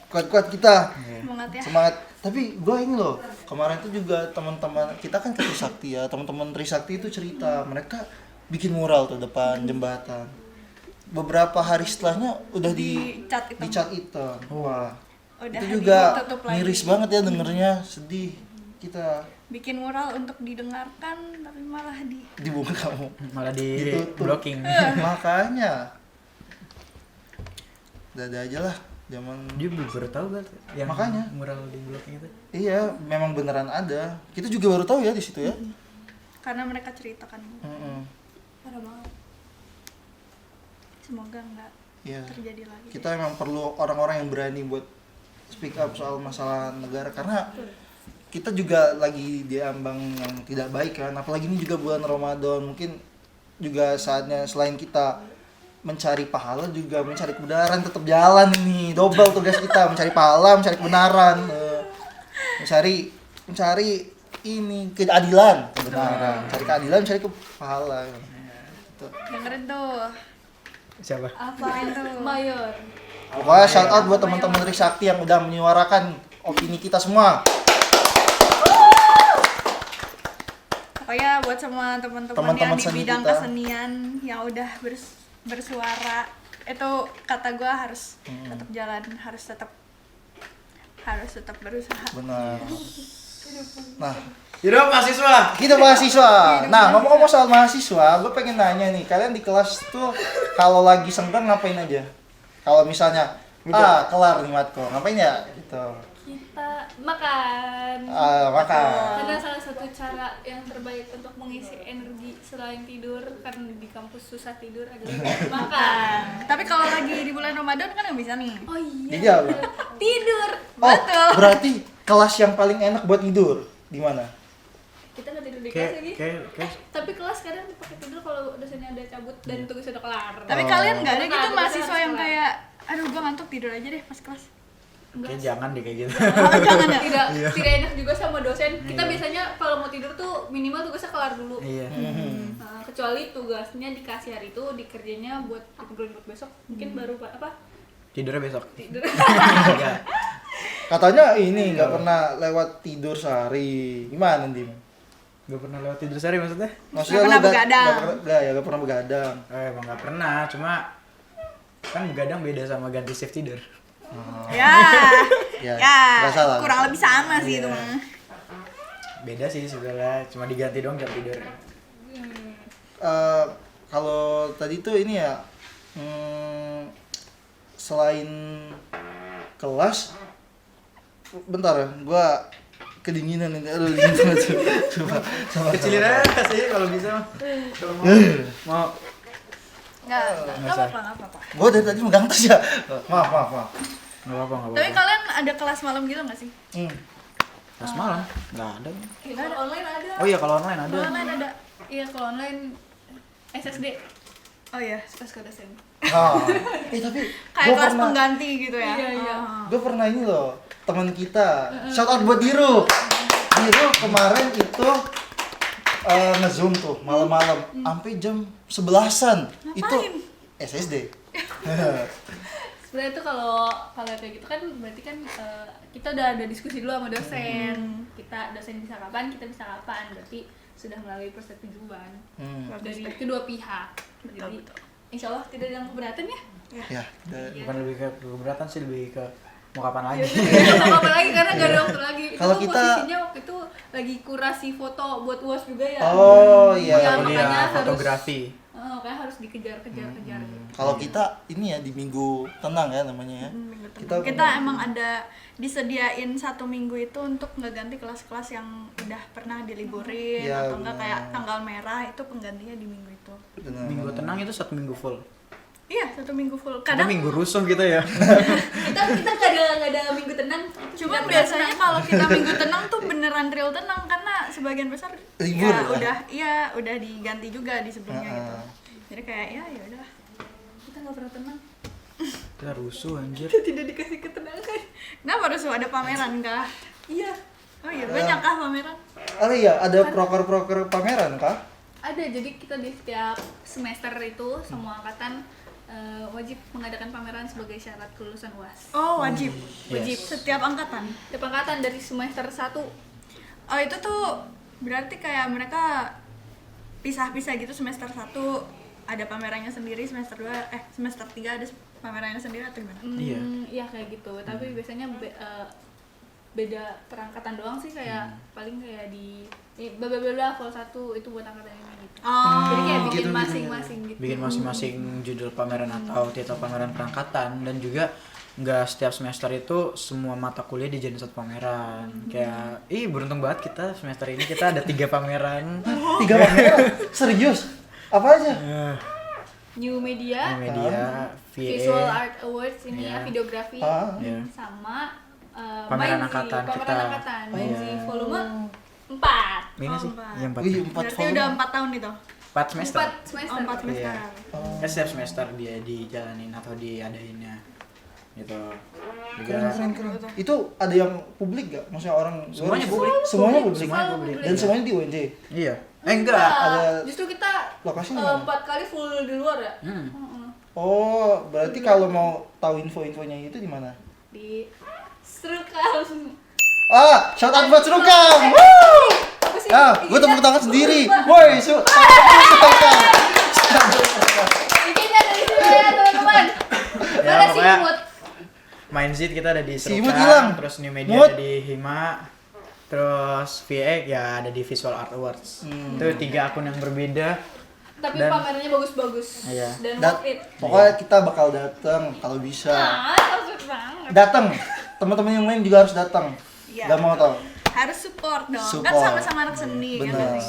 A: kuat-kuat kita.
C: Semangat ya.
A: Semangat. Tapi gue ini loh, kemarin tuh juga teman-teman kita kan ke Trisakti ya, teman-teman Trisakti itu cerita mereka bikin mural tuh depan jembatan. Beberapa hari setelahnya udah
C: Dicat hitam.
A: dicat hitam. Wah.
C: Udah
A: Itu juga
C: ditutup lagi.
A: miris banget ya dengernya, sedih kita
C: Bikin mural untuk didengarkan tapi malah
A: dibuka kamu.
B: Malah di
A: Ditutup.
B: blocking.
A: Makanya. Dada aja lah zaman.
B: Dia belum baru tahu kan yang
A: Makanya.
B: mural di blocking itu.
A: Iya, memang beneran ada. Kita juga baru tahu ya di situ ya.
C: karena mereka ceritakan.
A: Heeh.
C: Parah banget. Semoga nggak
A: Iya.
C: terjadi lagi.
A: Kita emang perlu orang-orang yang berani buat speak up soal masalah negara karena kita juga lagi di ambang yang tidak baik kan, apalagi ini juga bulan Ramadan, mungkin juga saatnya selain kita mencari pahala juga mencari kebenaran, tetap jalan nih, double tugas kita, mencari pahala, mencari kebenaran, mencari ini keadilan, kebenaran, mencari keadilan, mencari pahala. Gitu.
C: Dengerin tuh.
B: Siapa?
D: Apa
C: Itu.
D: mayor?
A: Pokoknya shout out buat teman-teman Trisakti yang udah menyuarakan opini kita semua.
C: Pokoknya buat semua teman-teman yang
A: Teman-teman
C: di
A: seni
C: bidang
A: kita.
C: kesenian yang udah bersuara, itu kata gue harus tetap jalan, harus tetap berusaha.
A: Benar. Nah,
B: Hidup mahasiswa.
A: kita mahasiswa. Nah, ngomong-ngomong soal mahasiswa, gue pengen nanya nih, kalian di kelas tuh kalau lagi senggang ngapain aja? Kalau misalnya, kelar nih matkul, ngapain ya? Gitu.
D: Kita makan.
A: Makan.
D: Karena salah satu cara yang terbaik untuk mengisi energi selain tidur, karena di kampus susah tidur adalah makan.
C: Tapi kalau lagi di bulan Ramadan kan nggak bisa nih.
D: Oh iya.
A: Jadi apa?
D: Tidur.
A: Oh,
C: Betul.
A: berarti kelas yang paling enak buat tidur di mana?
D: Kita nggak tidur di kelas lagi.
B: Kayak
D: Tapi kelas kadang pakai tidur kalau dosennya udah cabut dan tugas udah kelar.
C: Tapi
A: Oh.
C: kalian nggak ada gitu
D: Bukan,
C: mahasiswa
D: harus
C: yang
D: kelar.
C: kayak, aduh gue ngantuk tidur aja deh pas kelas.
B: kayak jangan deh kayak gitu.
C: Jangan ya.
D: Tidak enak juga sama dosen. Kita
B: Iya.
D: biasanya kalau mau tidur tuh minimal tugasnya kelar dulu.
B: Iya.
D: Nah, kecuali tugasnya dikasih hari itu dikerjanya buat dikumpulin buat besok, mungkin baru apa?
B: Tidurnya besok.
D: Tidur.
B: Enggak.
A: Katanya ini nggak pernah lewat tidur sehari. Gimana, Dim?
B: Gak pernah lewat tidur sehari maksudnya?
A: Maksudnya
C: pernah
A: lu
C: begadang.
A: nggak pernah begadang.
B: Emang gak pernah, cuma kan begadang beda sama ganti shift tidur.
C: Ya,
A: Ya,
C: ya,
A: nggak salah.
C: kurang lebih sama sih
B: Iya.
C: itu mah.
B: Beda sih sebenarnya, cuma diganti doang jam tidur.
A: Kalau tadi tuh ini ya, selain kelas, bentar ya, gua kedinginan ini, aduh dingin banget. Coba.
B: Kecilin aja sih kalau bisa mah. Kalau mau
C: Nggak
B: usah.
C: apa-apa.
A: Gua dari tadi megang tas ya. Maaf.
B: nggak apa-apa.
C: Tapi kalian ada kelas malam gitu nggak sih?
B: Pas malam nggak ada.
D: Kalau online ada.
B: Oh iya kalau online ada.
C: Kalau online ada.
D: Iya, kalau online SSD
C: Oh iya,
D: suka dosen.
A: Tapi
C: kayak
A: gua
C: kelas
A: pernah,
C: pengganti gitu ya.
D: Iya.
A: gue pernah ini loh, teman kita, shout out buat Diru. Diru kemarin itu nge-zoom tuh malam-malam sampai jam 11-an. Itu SSD.
D: Sebenarnya tuh kalau kayak gitu kan berarti kan kita udah ada diskusi dulu sama dosen. Kita dosen bisa kapan, kita bisa kapan. Berarti sudah melalui persetujuan dari kedua pihak. Jadi insya Allah tidak ada yang keberatan ya.
A: Ya,
B: Bukan lebih ke keberatan sih, lebih ke mau kapan lagi.
D: Nggak apa-apa lagi karena nggak ada waktu lagi. Itu
A: Kalau
D: tuh
A: kita-
D: posisinya waktu itu lagi kurasi foto buat UAS juga ya.
A: oh iya.
D: Ya,
B: Kuliah
D: makanya harus-
B: fotografi.
D: Kayak harus dikejar-kejar.
A: Kalau kita ini ya di minggu tenang ya namanya ya.
C: Kita emang ada disediain 1 minggu itu untuk ngeganti kelas-kelas yang udah pernah diliburin
A: Ya,
C: atau enggak
A: benar.
C: kayak tanggal merah itu penggantinya di minggu itu.
A: Benar.
B: Minggu tenang itu 1 minggu full.
C: Iya, 1 minggu full.
B: Kadang
C: Kadang
B: minggu rusuh gitu ya.
D: Kita nggak ada minggu tenang.
C: cuman biasanya kalau kita minggu tenang tuh beneran real tenang karena sebagian besar
A: Libur
C: ya,
A: ya?
C: udah diganti juga di sebelumnya gitu. Jadi kayak ya udah.
D: Kita nggak pernah tenang.
B: Kita rusuh anjir.
D: Tidak dikasih ketenangan.
C: Kenapa harus ada pameran kah?
D: Iya.
C: Oh iya, banyak kah pameran?
A: Oh iya, ada proker-proker pameran kah?
D: Ada, jadi kita di setiap semester itu semua angkatan wajib mengadakan pameran sebagai syarat kelulusan UAS.
C: Oh, wajib.
B: Wajib.
C: Setiap angkatan.
D: Setiap angkatan dari semester 1.
C: Oh, itu tuh berarti kayak mereka pisah-pisah gitu, semester 1 ada pamerannya sendiri, semester 2 semester 3 ada pamerannya sendiri atau gimana?
B: Iya.
D: Iya kayak gitu. Tapi biasanya beda perangkatan doang sih, kayak paling kayak di bla bla bla vol 1 itu buat angkatan ini gitu.
C: Oh.
D: Jadi kayak bikin
A: gitu.
D: masing-masing gitu.
B: Bikin masing-masing judul pameran atau titel pameran perangkatan, dan juga nggak setiap semester itu semua mata kuliah dijadiin satu pameran. Kayak beruntung banget kita semester ini kita ada 3 pameran.
A: 3 pameran? Serius? Apa aja?
D: New Media,
B: Media,
D: Visual
B: VA,
D: Art Awards ini
B: Iya.
D: ya, videografi,
B: ya.
D: sama
B: Pameran
D: Mainzi,
B: angkatan
D: pameran
B: kita.
D: angkatan,
B: Oh,
D: Mainzi
B: iya.
D: volume 4.
B: Ini sih
C: empat.
B: yang 4.
A: Wih, 4
C: Berarti udah 4 tahun itu.
B: 4 semester.
D: 4 semester.
C: Oh, 4 semester.
B: Iya. Kan setiap semester dia dijalanin atau diadainnya gitu.
A: Keren. Itu ada yang publik gak? Maksudnya orang
B: Semuanya
A: luar-
B: publik.
A: Semuanya publik.
B: Semuanya publik.
A: Dan semuanya di UNJ.
B: Iya. Enggak.
A: Ada
D: Justru kita
A: lokasinya mana?
D: 4 kali full di luar ya.
A: Oh, berarti kalau mau tahu info-infonya itu di mana?
D: Di Serukam.
A: Ah, shout out buat Serukam. Woo! Ah, gue tepuk tangan sendiri. Woi,
D: Bikinnya dari sini ya teman-teman.
B: Ya,
D: Mana sih
B: pokoknya
D: Mut?
B: Mindset kita ada di
A: Si Imut
B: Serukam,
A: hilang.
B: terus New Media
A: Mut.
B: ada di Hima, terus VA ya ada di Visual Art Awards. Itu 3 akun yang berbeda.
D: Tapi
B: Dan-
D: pamerannya bagus-bagus.
B: Iya.
D: Dan
A: Dat-
D: worth it.
A: Pokoknya kita bakal datang kalau bisa.
D: Maksud banget.
A: Datang. Teman-teman yang lain juga harus datang.
C: Iya.
A: Gak mau tau.
C: Harus support dong. Kan
A: Support.
C: sama-sama anak seni kan.
A: Benar.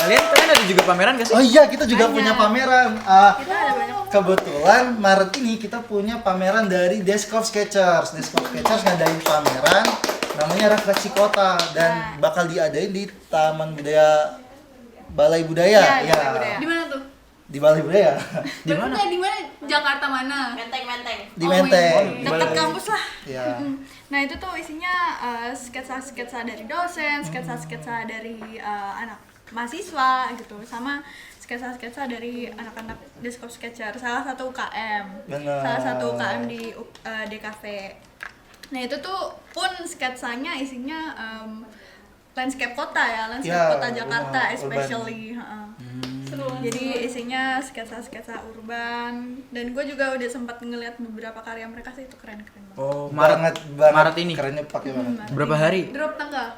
B: Kalian ada juga pameran gak sih?
A: Oh iya, kita juga
C: Banyak.
A: punya pameran.
C: Kita ada banyak.
A: Kebetulan Maret ini kita punya pameran dari Desk of Sketchers. Desk of Sketchers ngadain pameran namanya Refleksi Kota dan bakal diadain di Taman Budaya Balai Budaya.
C: Iya, Balai Budaya.
D: Di mana tuh?
A: Di Balai Budaya.
B: Di mana?
D: Berarti di mana? Jakarta mana?
A: Di Menteng.
C: Dekat kampus lah.
A: Ya.
C: Nah itu tuh isinya sketsa-sketsa dari dosen, sketsa-sketsa dari anak mahasiswa gitu, sama sketsa-sketsa dari anak-anak Desk of Sketcher, salah satu UKM,
A: Benar.
C: salah satu UKM di DKV. Nah itu tuh pun sketsanya isinya landscape kota ya, landscape
A: Ya,
C: kota Jakarta
A: urban.
C: especially. heeh.
D: Seru.
C: Jadi isinya sketsa-sketsa urban, dan gue juga udah sempat ngeliat beberapa karya mereka sih, itu keren-keren banget.
B: Oh,
A: Banget.
B: Maret ini.
A: Kerennya pakai banget.
B: Berapa hari?
D: Drop tanggal.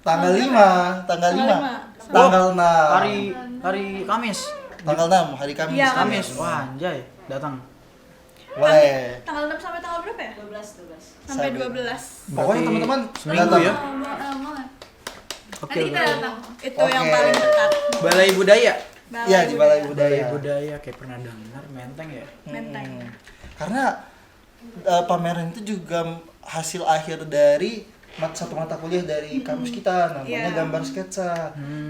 A: Tanggal 5, tanggal 5.
C: Tanggal
A: Tanggal 6.
B: Hari Kamis.
A: Tanggal 6, hari Kamis.
C: Iya,
B: Kamis. Wah, anjay, datang.
A: Boleh.
C: Tanggal 6 sampai tanggal berapa ya? 12. Sampai 12.
A: Pokoknya
B: Berarti
A: teman-teman
B: seminggu
A: datang.
B: ya?
D: Banget.
B: Oke.
D: Nanti kita
B: oke.
D: datang.
C: Itu yang
A: Oke.
C: paling dekat.
B: Balai Budaya.
A: Iya, di Balai
B: Balai
A: Budaya.
B: Budaya kayak pernah dengar Menteng ya.
C: Menteng.
A: Karena pameran itu juga hasil akhir dari satu mata kuliah dari kampus kita, namanya
C: Iya.
A: gambar sketsa.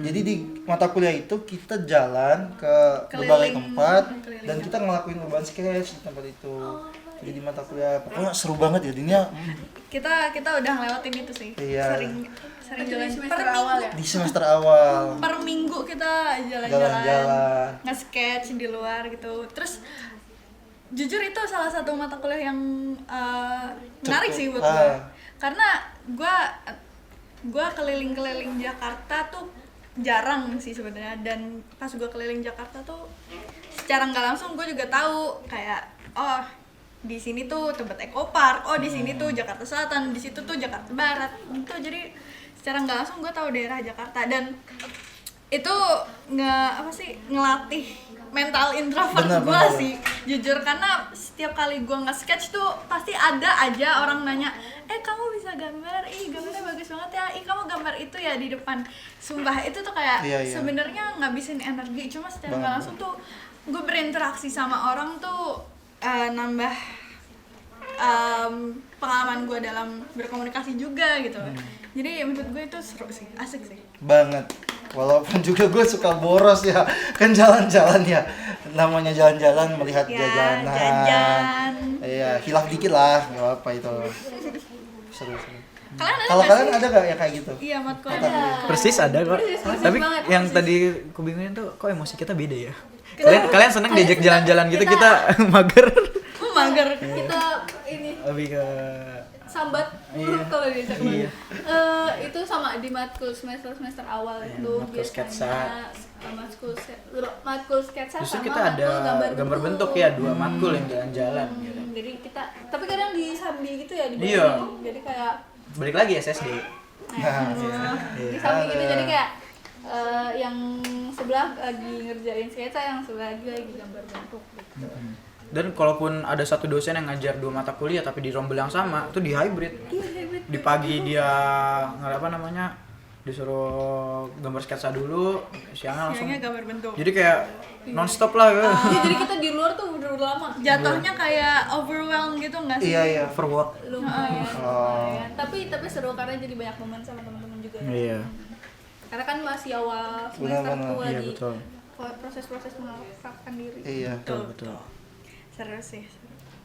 A: Jadi di mata kuliah itu kita jalan ke
C: Keliling.
A: berbagai tempat
C: Keliling.
A: dan kita ngelakuin urban sketch di tempat itu. Jadi di mata kuliah pokoknya seru banget ya Dinia.
C: Kita udah ngelewatin itu sih.
A: Iya.
C: Sering
D: Itu
C: jalan
D: di semester
C: per
D: awal
C: minggu.
D: ya?
A: Di semester awal
C: Per minggu kita jalan-jalan.
A: jalan-jalan.
C: Nge-sketch di luar gitu. Terus jujur itu salah satu mata kuliah yang menarik sih buat gue. Karena gue keliling-keliling Jakarta tuh jarang sih sebenarnya, dan pas gue keliling Jakarta tuh secara nggak langsung gue juga tahu kayak oh di sini tuh Tebet Eco Park, oh di sini tuh Jakarta Selatan, di situ tuh Jakarta Barat gitu. Jadi secara nggak langsung gue tahu daerah Jakarta, dan itu ngelatih mental introvert
A: Bener,
C: gue
A: bener.
C: sih jujur, karena setiap kali gue nge-sketch tuh pasti ada aja orang nanya, kamu bisa gambar, gambarnya bagus banget ya, kamu gambar itu ya di depan. Sumpah itu tuh kayak
A: Iya, iya.
C: sebenarnya ngabisin energi, cuma secara nggak
A: Banget.
C: langsung tuh gue berinteraksi sama orang tuh nambah pengalaman gue dalam berkomunikasi juga gitu. Jadi menurut gue itu seru sih, asik sih.
A: Banget. Walaupun juga gue suka boros ya, kan jalan-jalan ya, namanya jalan-jalan melihat
C: Ya,
A: jajanan.
C: jajan.
A: Iya, hilaf dikit lah, nggak apa itu. Seru.
C: Kalian ada
A: Kalau
C: nggak
A: kalian
C: sih?
A: ada nggak ya kayak gitu?
C: Iya, matkul.
B: Persis ada kok.
D: Persis
B: Tapi
D: banget,
B: yang
D: persis.
B: tadi aku bingungin tuh kok emosi kita beda ya. Kalian seneng diajak jalan-jalan gitu, kita mager.
C: Mager.
D: Kita ini
B: Lebih ke
D: sambat buruk kalau diajak
B: Iya.
D: itu sama di matkul semester awal
B: Iya,
D: itu
B: matkul sketsa.
D: matkul sketsa
B: Justru
D: sama
B: kita ada
D: matkul
B: gambar bentuk ya, 2 matkul yang jalan-jalan gitu.
D: Jadi kita tapi kadang disambi gitu ya di
B: Iya.
D: jadi kayak
B: Balik lagi SSD.
A: Nah,
D: disambi gitu jadi kayak yang sebelah lagi ngerjain sketsa, yang sebelah lagi gambar bentuk gitu.
B: Dan kalaupun ada satu dosen yang ngajar 2 mata kuliah tapi di rombel yang sama, itu di hybrid. Di pagi dia disuruh gambar sketsa dulu, siangnya langsung.
C: Siangnya gambar bentuk.
B: Jadi kayak non-stop lah gitu.
D: Iya, jadi kita di luar tuh udah lama.
C: Jatuhnya kayak overwhelmed gitu nggak sih?
A: iya, overwork.
D: Lumayan.
A: Oh.
D: lumayan. Tapi seru karena jadi banyak momen sama teman-teman juga.
B: Iya.
D: Karena kan masih awal semester
A: Benar-benar.
D: tuh
B: Iya,
D: lagi
B: betul.
D: proses-proses mengakrabkan diri.
A: Iya.
B: Betul.
C: Seru sih.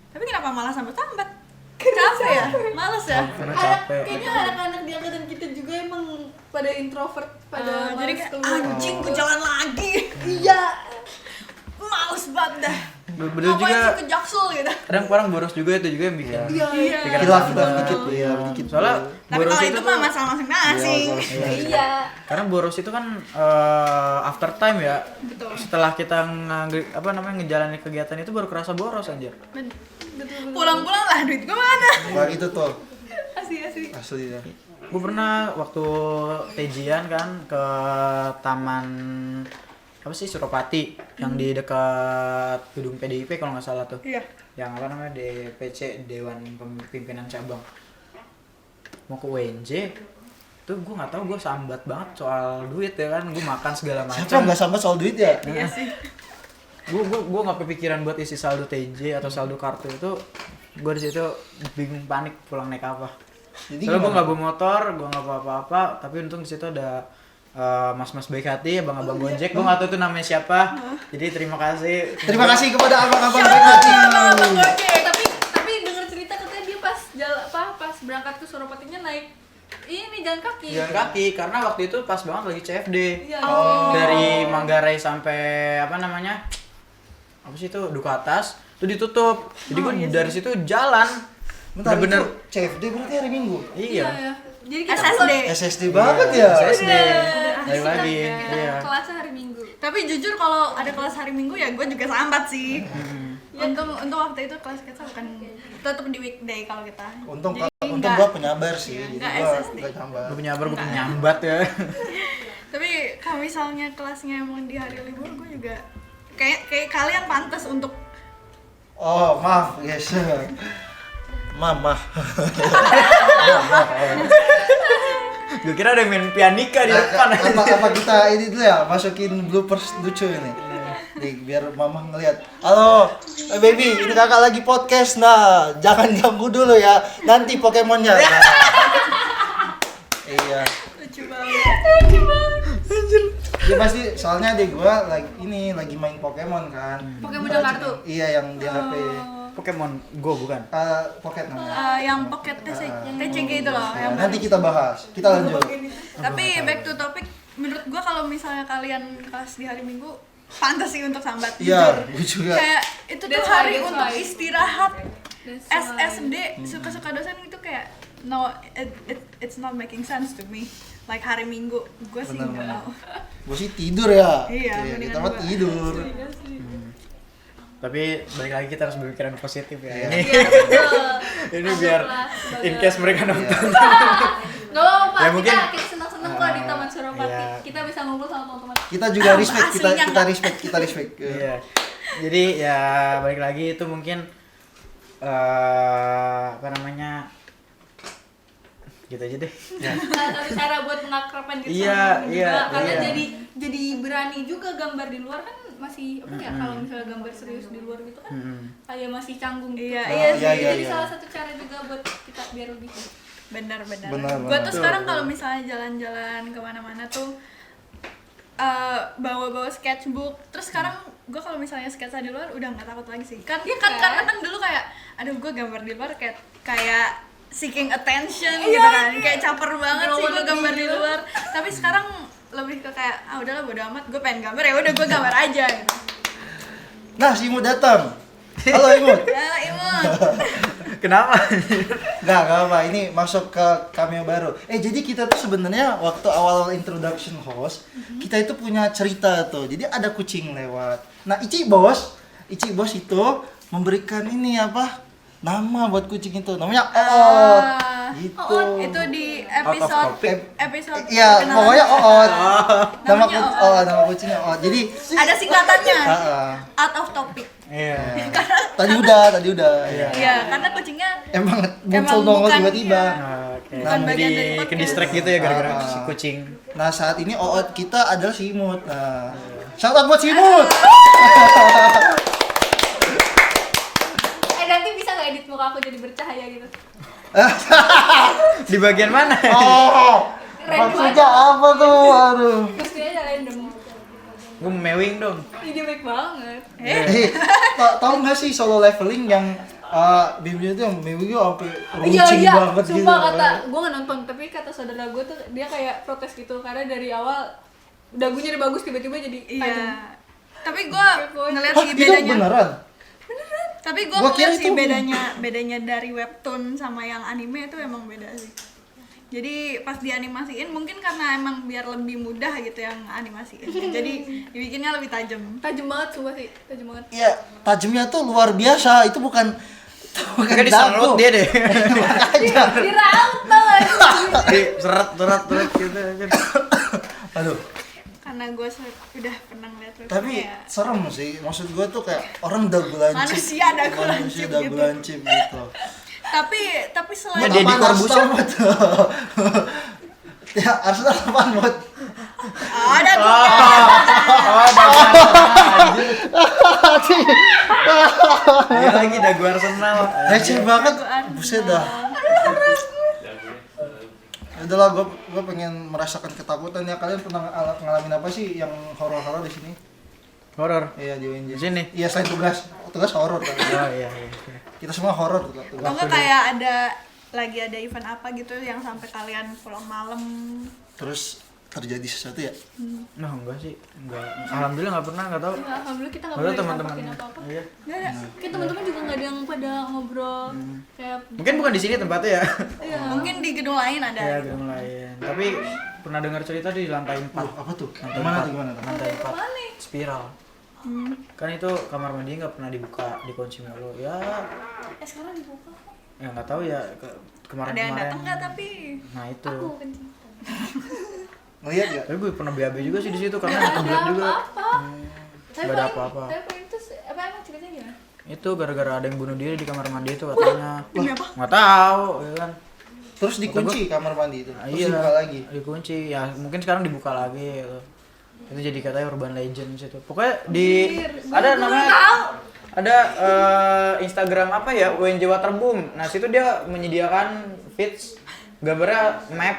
C: Tapi kenapa malah sambat-sambat? Capek ya? Males ya?
B: Karena
D: Ada,
B: capek.
D: kayaknya anak-anak di angkatan kita juga emang pada introvert, pada
C: Jadi
D: males
C: kayak
D: keluar.
C: anjing gue jalan lagi.
D: Iya.
C: Males banget dah.
B: Bener
C: Ngapain
B: juga.
C: sih ke Jaksel gitu?
B: Kadang orang boros juga itu juga yang bikin.
A: Iya.
C: Iya.
B: Pikiran
A: Hilaf
B: sama.
A: dikit, iya dikit.
B: Soalnya
C: Tapi
B: boros
C: kalau
B: itu
C: itu
B: tuh
C: mah masalah masing-masing.
D: Iya.
B: karena boros itu kan after time ya.
C: Betul.
B: Setelah kita ngejalanin kegiatan itu baru kerasa boros anjir.
C: Pulang-pulang lah duit gue mana?
A: Wah, itu tuh
C: Asli.
A: asli ya.
B: Gue pernah waktu tejian kan ke taman apa sih Suropati yang di dekat gedung PDIP kalau nggak salah tuh.
C: Iya.
B: Yang DPC, Dewan Pimpinan Cabang. Mau ke UNJ tuh gue nggak tahu, gue sambat banget soal duit ya kan, gue makan segala
A: Siapa
B: macam.
A: nggak sampai soal duit ya?
C: Iya sih.
B: Gue nggak kepikiran buat isi saldo TJ atau saldo kartu itu. Gue di situ bingung, panik pulang naik apa.
A: Jadi
B: Soalnya gue
A: gimana?
B: nggak bawa motor, gue nggak bawa apa-apa, tapi untung di situ ada mas-mas baik hati, abang-abang Gojek. Gue nggak tahu itu namanya siapa. Jadi terima kasih.
A: Terima kasih kepada abang-abang baik hati.
D: Tapi dengar cerita katanya dia pas berangkat ke Suropatinya naik ini jalan kaki.
B: Jalan kaki karena waktu itu pas banget lagi CFD.
D: Iya.
B: Dari Manggarai sampai apa sih itu Duku Atas itu ditutup. Jadi gue dari situ jalan.
A: Bentar,
B: Bener-bener.
A: itu CFD berarti hari Minggu?
B: Iya.
D: Jadi kita
C: SSD.
A: SSD banget ya?
B: SSD. Balik lagi.
D: kita
B: Iya.
D: kelasnya hari Minggu.
C: Tapi jujur kalau ada kelas hari Minggu ya gue juga sambat sih. Untung waktu itu kelas kita bukan tetap di weekday kalau kita.
A: Untung
C: Jadi
A: untung
C: nggak-
A: gua penyabar sih. Jadi
C: nggak
A: gua
C: SSD.
A: enggak nyambar.
B: Gue penyabar, gue penyambat ya.
C: Tapi kalau misalnya kelasnya emang di hari libur gue juga kayak kalian pantas untuk
A: Oh, maaf, guys. Mama.
B: Gue kira ada yang main pianika di depan.
A: Apa kita ini dulu ya, masukin bloopers lucu ini. Nih, biar mama ngeliat. Halo, baby, ini kakak lagi podcast. Nah, jangan ganggu dulu ya. Nanti Pokemonnya. Nah. Iya.
C: lucu banget.
A: Ya pasti soalnya adek gua lagi main Pokemon kan.
D: Pokemon Jakarta.
A: Iya, yang di HP.
B: Pokemon Go bukan?
A: Pocket namanya.
C: Yang pocket TCG itu loh. Yang
A: Nanti kita bahas. Kita lanjut.
C: Tapi back to topic, menurut gua kalau misalnya kalian kelas di hari Minggu pantas sih untuk sambat.
A: Iya,
C: jujur.
A: gua juga.
C: Kayak itu tuh
D: That's
C: hari
D: why.
C: untuk istirahat.
D: That's why.
C: SSD suka-suka dosen itu kayak no it's not making sense to me. Like hari Minggu gue sih
A: Benar,
C: nggak
A: benar.
C: mau.
A: Gua sih tidur ya.
C: Iya, mendingan
A: kita mah
C: gua.
A: tidur.
B: Tapi balik lagi kita harus berpikiran positif ya.
A: Iya.
B: Ini
D: Iya, betul.
B: ini biar
D: Anggaplah
B: in
D: sebagai-
B: case mereka nonton.
D: Nggak apa-apa,
B: Ya, mungkin-
D: kita senang-senang kok di Taman Suropati.
B: Iya.
D: Kita bisa ngumpul sama teman-teman.
A: Kita juga respect, kita
C: aslinya
A: kita
C: enggak.
A: respect, kita respect.
B: Iya. Jadi ya balik lagi itu mungkin gitu aja deh.
D: Salah satu cara buat mengakrabkan diri
B: Iya,
D: sama temen
B: iya,
D: juga. Karena
B: iya.
D: jadi berani juga gambar di luar kan masih apa ya, kalau misalnya gambar serius di luar gitu kan kayak masih canggung gitu.
C: Iya,
A: Oh,
C: iya sih.
A: iya,
D: Jadi
A: iya.
D: salah satu cara juga buat kita biar lebih
C: Benar.
A: Benar,
C: Gue
A: benar.
C: tuh sekarang kalau misalnya jalan-jalan kemana-mana tuh bawa sketchbook. Terus sekarang gue kalau misalnya sketsa di luar udah nggak takut lagi sih. Kan
D: Iya
C: kan
D: kan?
C: karena kan dulu kayak aduh gue gambar di luar kayak seeking attention gitu kan, kayak caper banget sih gue gambar di luar. Tapi sekarang lebih ke kayak udahlah bodo amat, gue pengen gambar ya udah gue gambar aja gitu.
A: Nah, si Imut datang. Halo Imut.
C: Ya Imut.
B: Kenapa?
A: Nggak apa. Ini masuk ke cameo baru. Jadi kita tuh sebenarnya waktu awal introduction host, kita itu punya cerita tuh. Jadi ada kucing lewat. Nah, Ici Bos itu memberikan ini apa? Nama buat kucing itu. Namanya Oot. Gitu.
C: Itu di
B: Out of topic.
C: episode
A: Iya,
C: kenalan.
A: pokoknya Oot.
C: Namanya Oot.
A: Nama kucingnya Oot. Jadi
C: Ada singkatannya.
A: Heeh.
C: Out of topic.
B: Iya.
A: Tadi udah.
C: Iya, karena kucingnya
A: Emang muncul nongol
C: bukan,
A: tiba-tiba.
B: Oke.
C: Bukan bagian dari
B: Jadi
C: podcast.
B: ke distract gitu ya gara-gara
A: Ah.
B: si kucing.
A: Nah, saat ini Oot kita adalah si Imut. Nah, shout out buat si Imut.
D: Nanti bisa nggak edit muka aku jadi bercahaya gitu?
B: Di bagian mana?
A: Oh, maksudnya apa tuh? Aduh.
D: Terus dia aja random.
B: Gue mewing dong.
D: Ide baik banget.
A: Tahu nggak sih solo leveling yang Bimnya itu yang Mewing sampai
D: Iya,
A: runcing banget gitu.
D: sumpah kata gue nggak nonton, tapi kata saudara gue tuh dia kayak protes gitu karena dari awal dagunya udah bagus tiba-tiba jadi tajam.
C: iya. Tapi gue ngeliat
A: Hah,
C: sih
A: itu
C: bedanya.
A: beneran?
C: Tapi gue
A: Gua kira
C: ngeliat sih
A: itu-
C: bedanya dari webtoon sama yang anime itu emang beda sih. Jadi pas dianimasiin mungkin karena emang biar lebih mudah gitu yang animasiin. Jadi dibikinnya lebih tajam.
D: Tajam banget sumpah sih, tajam banget.
A: Iya, tajamnya tuh luar biasa. Itu bukan
B: Kayak disanlut dia deh.
D: Diraut tau gak sih?
B: Di seret gitu.
A: Aduh.
C: Karena gue udah pernah ngeliat webtoon
A: Tapi
C: ya.
A: serem sih. Maksud gua tuh kayak orang dagu lancip.
C: Manusia dagu lancip
A: dagu
C: gitu.
A: lancip gitu.
C: Tapi selain
B: Nggak, Deddy Corbuzier.
A: Ya, Arsenal apaan buat?
C: ada gue.
B: Dia lagi dagu Arsenal.
A: Receh banget. Buset dah. Udahlah, gue pengen merasakan ketakutan ya. Kalian pernah ngalamin apa sih yang horor-horor di sini?
B: Horor.
A: Iya, di UNJ.
B: Di sini?
A: Iya, selain tugas horor kan.
B: Oh iya.
A: Kita semua horor tugas.
C: Atau enggak kayak lagi ada event apa gitu yang sampai kalian pulang malam.
A: Terus terjadi sesuatu ya?
B: Nah, enggak sih. Enggak. Alhamdulillah enggak pernah, enggak tahu.
D: Ya, alhamdulillah kita nggak
B: Baru
D: boleh
B: teman-teman.
D: nampakin apa-apa.
B: Iya.
C: Nggak ada.
D: Kayak teman-teman juga nggak ada yang pada ngobrol kayak
B: Mungkin bukan di sini tempatnya ya.
D: iya.
C: Mungkin di gedung lain ada.
B: Ya, gedung lain. Tapi pernah dengar cerita di lantai 4.
A: Apa tuh?
B: Lantai
A: Gimana
B: 4.
A: tuh, gimana tuh?
B: Lantai 4.
D: Mana?
B: Spiral. Kan itu kamar mandi nggak pernah dibuka, dikunci mulu. Ya,
D: Sekarang dibuka kok.
B: ya nggak tahu ya
C: Ada yang
B: kemarin-kemarin.
C: datang nggak tapi
B: Nah itu.
D: Aku kencing.
A: Ngeliat ya?
B: Tapi gue pernah BAB juga sih di situ karena
D: Nggak ada
B: kebelet juga.
D: apa-apa.
B: Nggak ada apa-apa.
D: Tapi paling itu apa emang ceritanya gimana?
B: Itu gara-gara ada yang bunuh diri di kamar mandi itu katanya.
C: demi apa?
B: Nggak tahu, ya kan.
A: Terus dikunci kamar mandi itu.
B: Nah,
A: Terus
B: iya,
A: dibuka lagi.
B: dikunci. Ya mungkin sekarang dibuka lagi gitu. Itu jadi katanya urban legend situ. Pokoknya di ada namanya ada Instagram apa ya, UNJ Waterboom. Nah, situ dia menyediakan feeds gambarnya map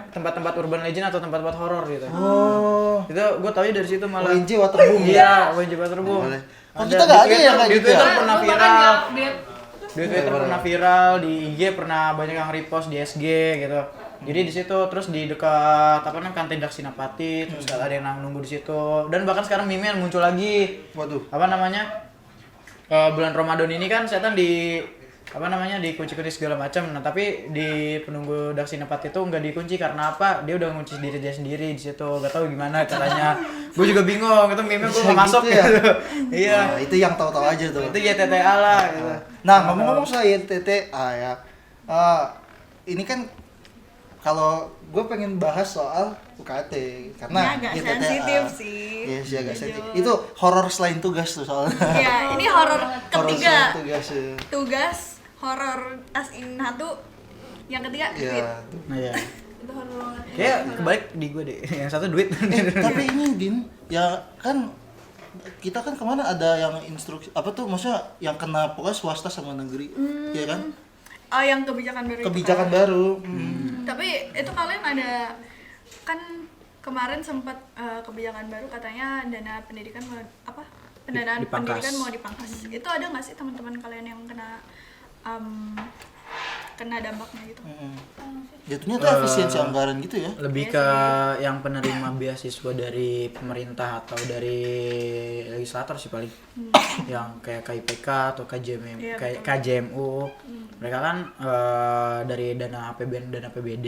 B: tempat-tempat urban legend atau tempat-tempat horor gitu.
A: Oh.
B: Itu gue tahu dari situ malah.
A: UNJ Waterboom.
B: Iya, UNJ Waterboom.
A: Boleh. Oh, kita nggak ada ya kayak
B: di
A: gitu
B: Twitter
A: ya?
B: pernah
D: Gua
B: viral.
D: bahkan nggak update.
B: Di Twitter pernah viral, di IG pernah banyak yang repost di SG gitu. Jadi di situ terus di dekat apa namanya kantin Daksinapati, terus ada yang nunggu di situ. Dan bahkan sekarang meme muncul lagi.
A: Waduh.
B: Apa namanya? Bulan Ramadan ini kan setan di apa namanya dikunci-kunci segala macam. Nah, tapi di penunggu Daksinapati itu nggak dikunci karena apa? Dia udah ngunci diri dia sendiri di situ. Gak tahu gimana caranya. Gue juga bingung, itu meme gue
A: Bisa
B: nggak masuk
A: gitu ya?
B: gitu. Iya.
A: Nah, itu yang tahu-tahu aja tuh.
B: Itu YTTA lah gitu.
A: Nah, ngomong-ngomong soal YTTA ya. Ini kan kalau gue pengen bahas soal UKT karena
C: Ini agak
A: YTTA.
C: sensitif sih.
A: Iya sih agak
C: Jujur.
A: sensitif. Itu horor selain tugas tuh soalnya.
C: Iya, ini horor
A: Horor
C: ketiga.
A: selain tugas ya.
C: Tugas horor as in hantu. Yang ketiga duit.
A: Iya.
B: Nah, ya.
D: Itu horor banget.
B: Kayak kebalik di gue deh. Yang satu duit.
A: Tapi ini Din, ya kan kita kan kemana ada yang instruksi apa tuh maksudnya yang kena pokoknya swasta sama negeri, ya kan?
C: Oh, yang kebijakan baru itu
A: Kebijakan
C: kan.
A: baru.
C: Tapi itu kalian ada kan kemarin sempat kebijakan baru katanya dana pendidikan mau apa? Pendanaan
B: Dipangkas.
C: pendidikan mau dipangkas. Itu ada nggak sih teman-teman kalian yang kena kena dampaknya gitu.
A: Jatuhnya tuh efisiensi anggaran gitu ya.
B: Lebih ke yang penerima beasiswa dari pemerintah atau dari legislator sih paling. Yang kayak KIPK atau KJM,
C: Iya,
B: kayak
C: betul.
B: KJMU. Mereka kan dari dana APBN dan APBD.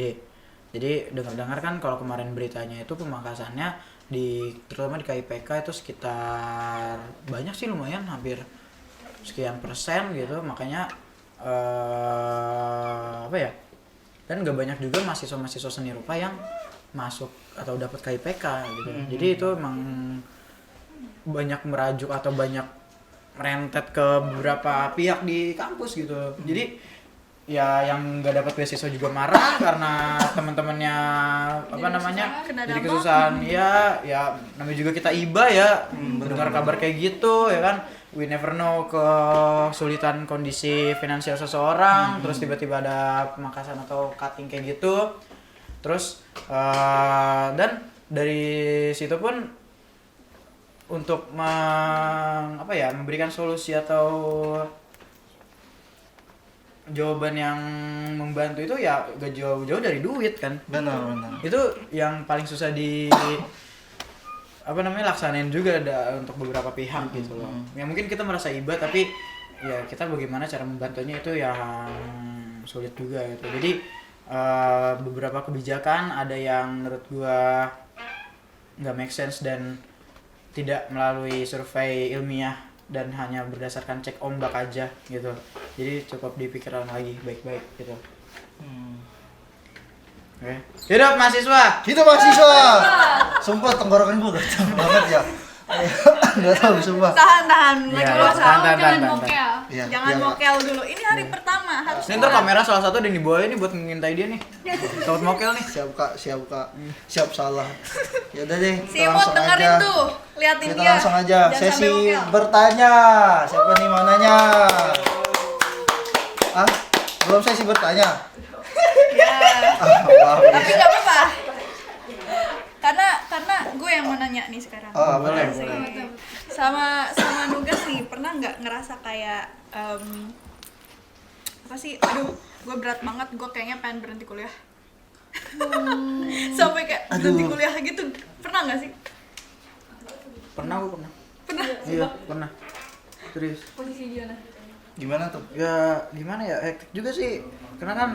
B: Jadi dengar-dengar kan kalau kemarin beritanya itu pemangkasannya terutama di KIPK itu sekitar banyak sih, lumayan hampir sekian persen gitu. Makanya apa ya? Dan gak banyak juga mahasiswa seni rupa yang masuk atau dapat KIPK gitu. Jadi itu emang banyak merajuk atau banyak merentet ke beberapa pihak di kampus gitu. Jadi ya yang nggak dapat beasiswa juga marah karena teman-temannya apa namanya
C: Kena
B: jadi
C: dampak.
B: kesusahan. Ya namanya juga kita iba ya, mendengar kabar kayak gitu ya kan. We never know kesulitan kondisi finansial seseorang, terus tiba-tiba ada pemangkasan atau cutting kayak gitu. Terus dan dari situ pun untuk memberikan solusi atau jawaban yang membantu itu ya gak jauh-jauh dari duit kan.
A: Benar.
B: Itu yang paling susah laksanain juga untuk beberapa pihak gitu loh. Ya mungkin kita merasa iba tapi ya kita bagaimana cara membantunya itu yang sulit juga gitu. Jadi beberapa kebijakan ada yang menurut gua nggak make sense dan tidak melalui survei ilmiah dan hanya berdasarkan cek ombak aja gitu. Jadi cukup dipikirkan lagi baik-baik gitu. Oke. Hidup mahasiswa.
A: Hidup mahasiswa. Sumpah tenggorokan gue gatel banget ya. Enggak tahu sumpah.
C: Tahan lagi
B: Iya,
C: puasa.
B: tahan.
D: Jangan mokel.
A: Iya,
C: Jangan
A: iya.
C: mokel dulu. Ini hari pertama harus.
B: Ini ntar kamera salah satu ada yang dibawa ini buat mengintai dia nih. Takut mokel nih.
A: Siap kak. Siap salah. Ya udah deh.
C: Si
A: kita
C: Imut
A: langsung
C: dengerin
A: aja.
C: tuh. Liatin
A: Kita
C: dia.
A: langsung aja.
C: Jangan
A: Sesi
C: sampai mokel.
A: bertanya. Siapa nih mananya? Belum sesi bertanya.
C: Ya.
A: Wah.
C: Tapi nggak apa-apa. Karena gue yang mau nanya nih sekarang.
A: Boleh.
C: Sama Nugas nih, pernah nggak ngerasa kayak apa sih? Aduh, gue berat banget. Gue kayaknya pengen berhenti kuliah. Sampai kayak berhenti
A: Aduh.
C: kuliah gitu. Pernah nggak sih?
B: Pernah.
C: Pernah.
B: Iya, pernah. Serius.
D: Posisi dia nah.
A: Gimana tuh?
B: Ya gimana ya, hektik juga sih. Karena kan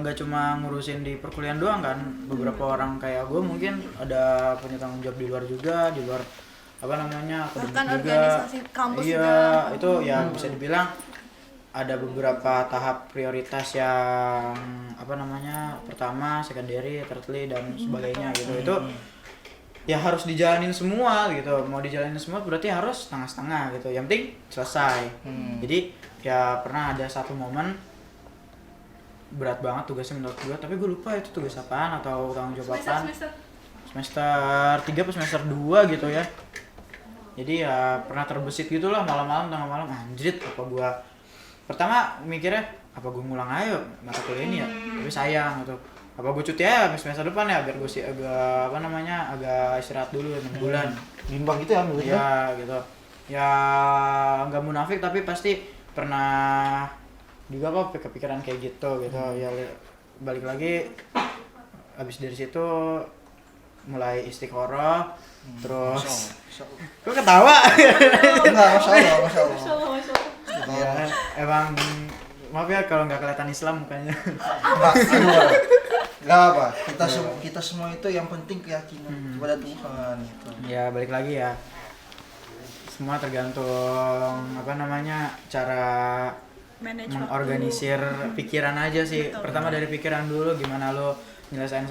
B: nggak cuma ngurusin di perkuliahan doang kan. Beberapa orang kayak gue mungkin ada punya tanggung jawab di luar juga, di luar akademik
C: Bahkan
B: juga.
C: organisasi kampus
B: Iya,
C: juga.
B: itu ya bisa dibilang ada beberapa tahap prioritas yang pertama, secondary, thirdly dan sebagainya gitu. Itu ya harus dijalanin semua gitu. Mau dijalanin semua berarti harus setengah-setengah gitu. Yang penting selesai. Jadi ya pernah ada satu momen berat banget tugasnya menurut gue, tapi gue lupa itu tugas apaan atau tanggung jawab apaan. Semester 3 atau semester 2 gitu ya. Jadi ya pernah terbesit gitu lah malam-malam, tengah malam, anjrit apa gue pertama mikirnya apa gue ngulang aja mata kuliah ini ya, tapi sayang gitu. Apa gue cuti aja semester depan ya biar gue sih agak agak istirahat dulu 6 bulan.
A: Bimbang gitu ya menurut
B: Ya gitu. Ya nggak munafik tapi pasti pernah juga kok kepikiran kayak gitu. Ya balik lagi habis dari situ mulai istiqoroh terus kok ketawa.
A: Enggak, Masya Allah.
B: Ya emang maaf ya kalau nggak kelihatan Islam mukanya.
A: Enggak apa. Kita semua itu yang penting keyakinan kepada Tuhan gitu.
B: Ya balik lagi ya, semua tergantung cara
C: Manage
B: mengorganisir pikiran aja sih.
C: Betul.
B: Pertama dari pikiran dulu, gimana lo nyelesain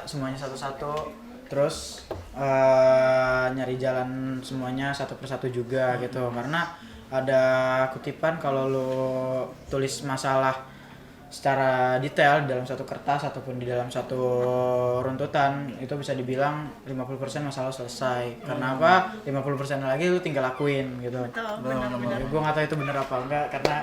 B: semuanya satu-satu, terus nyari jalan semuanya satu persatu juga gitu. Karena ada kutipan kalau lo tulis masalah secara detail di dalam satu kertas ataupun di dalam satu runtutan itu bisa dibilang 50% masalah selesai. Karena apa? 50% lagi lu tinggal lakuin gitu.
C: Betul, benar-benar.
B: Gue nggak tahu itu bener apa enggak karena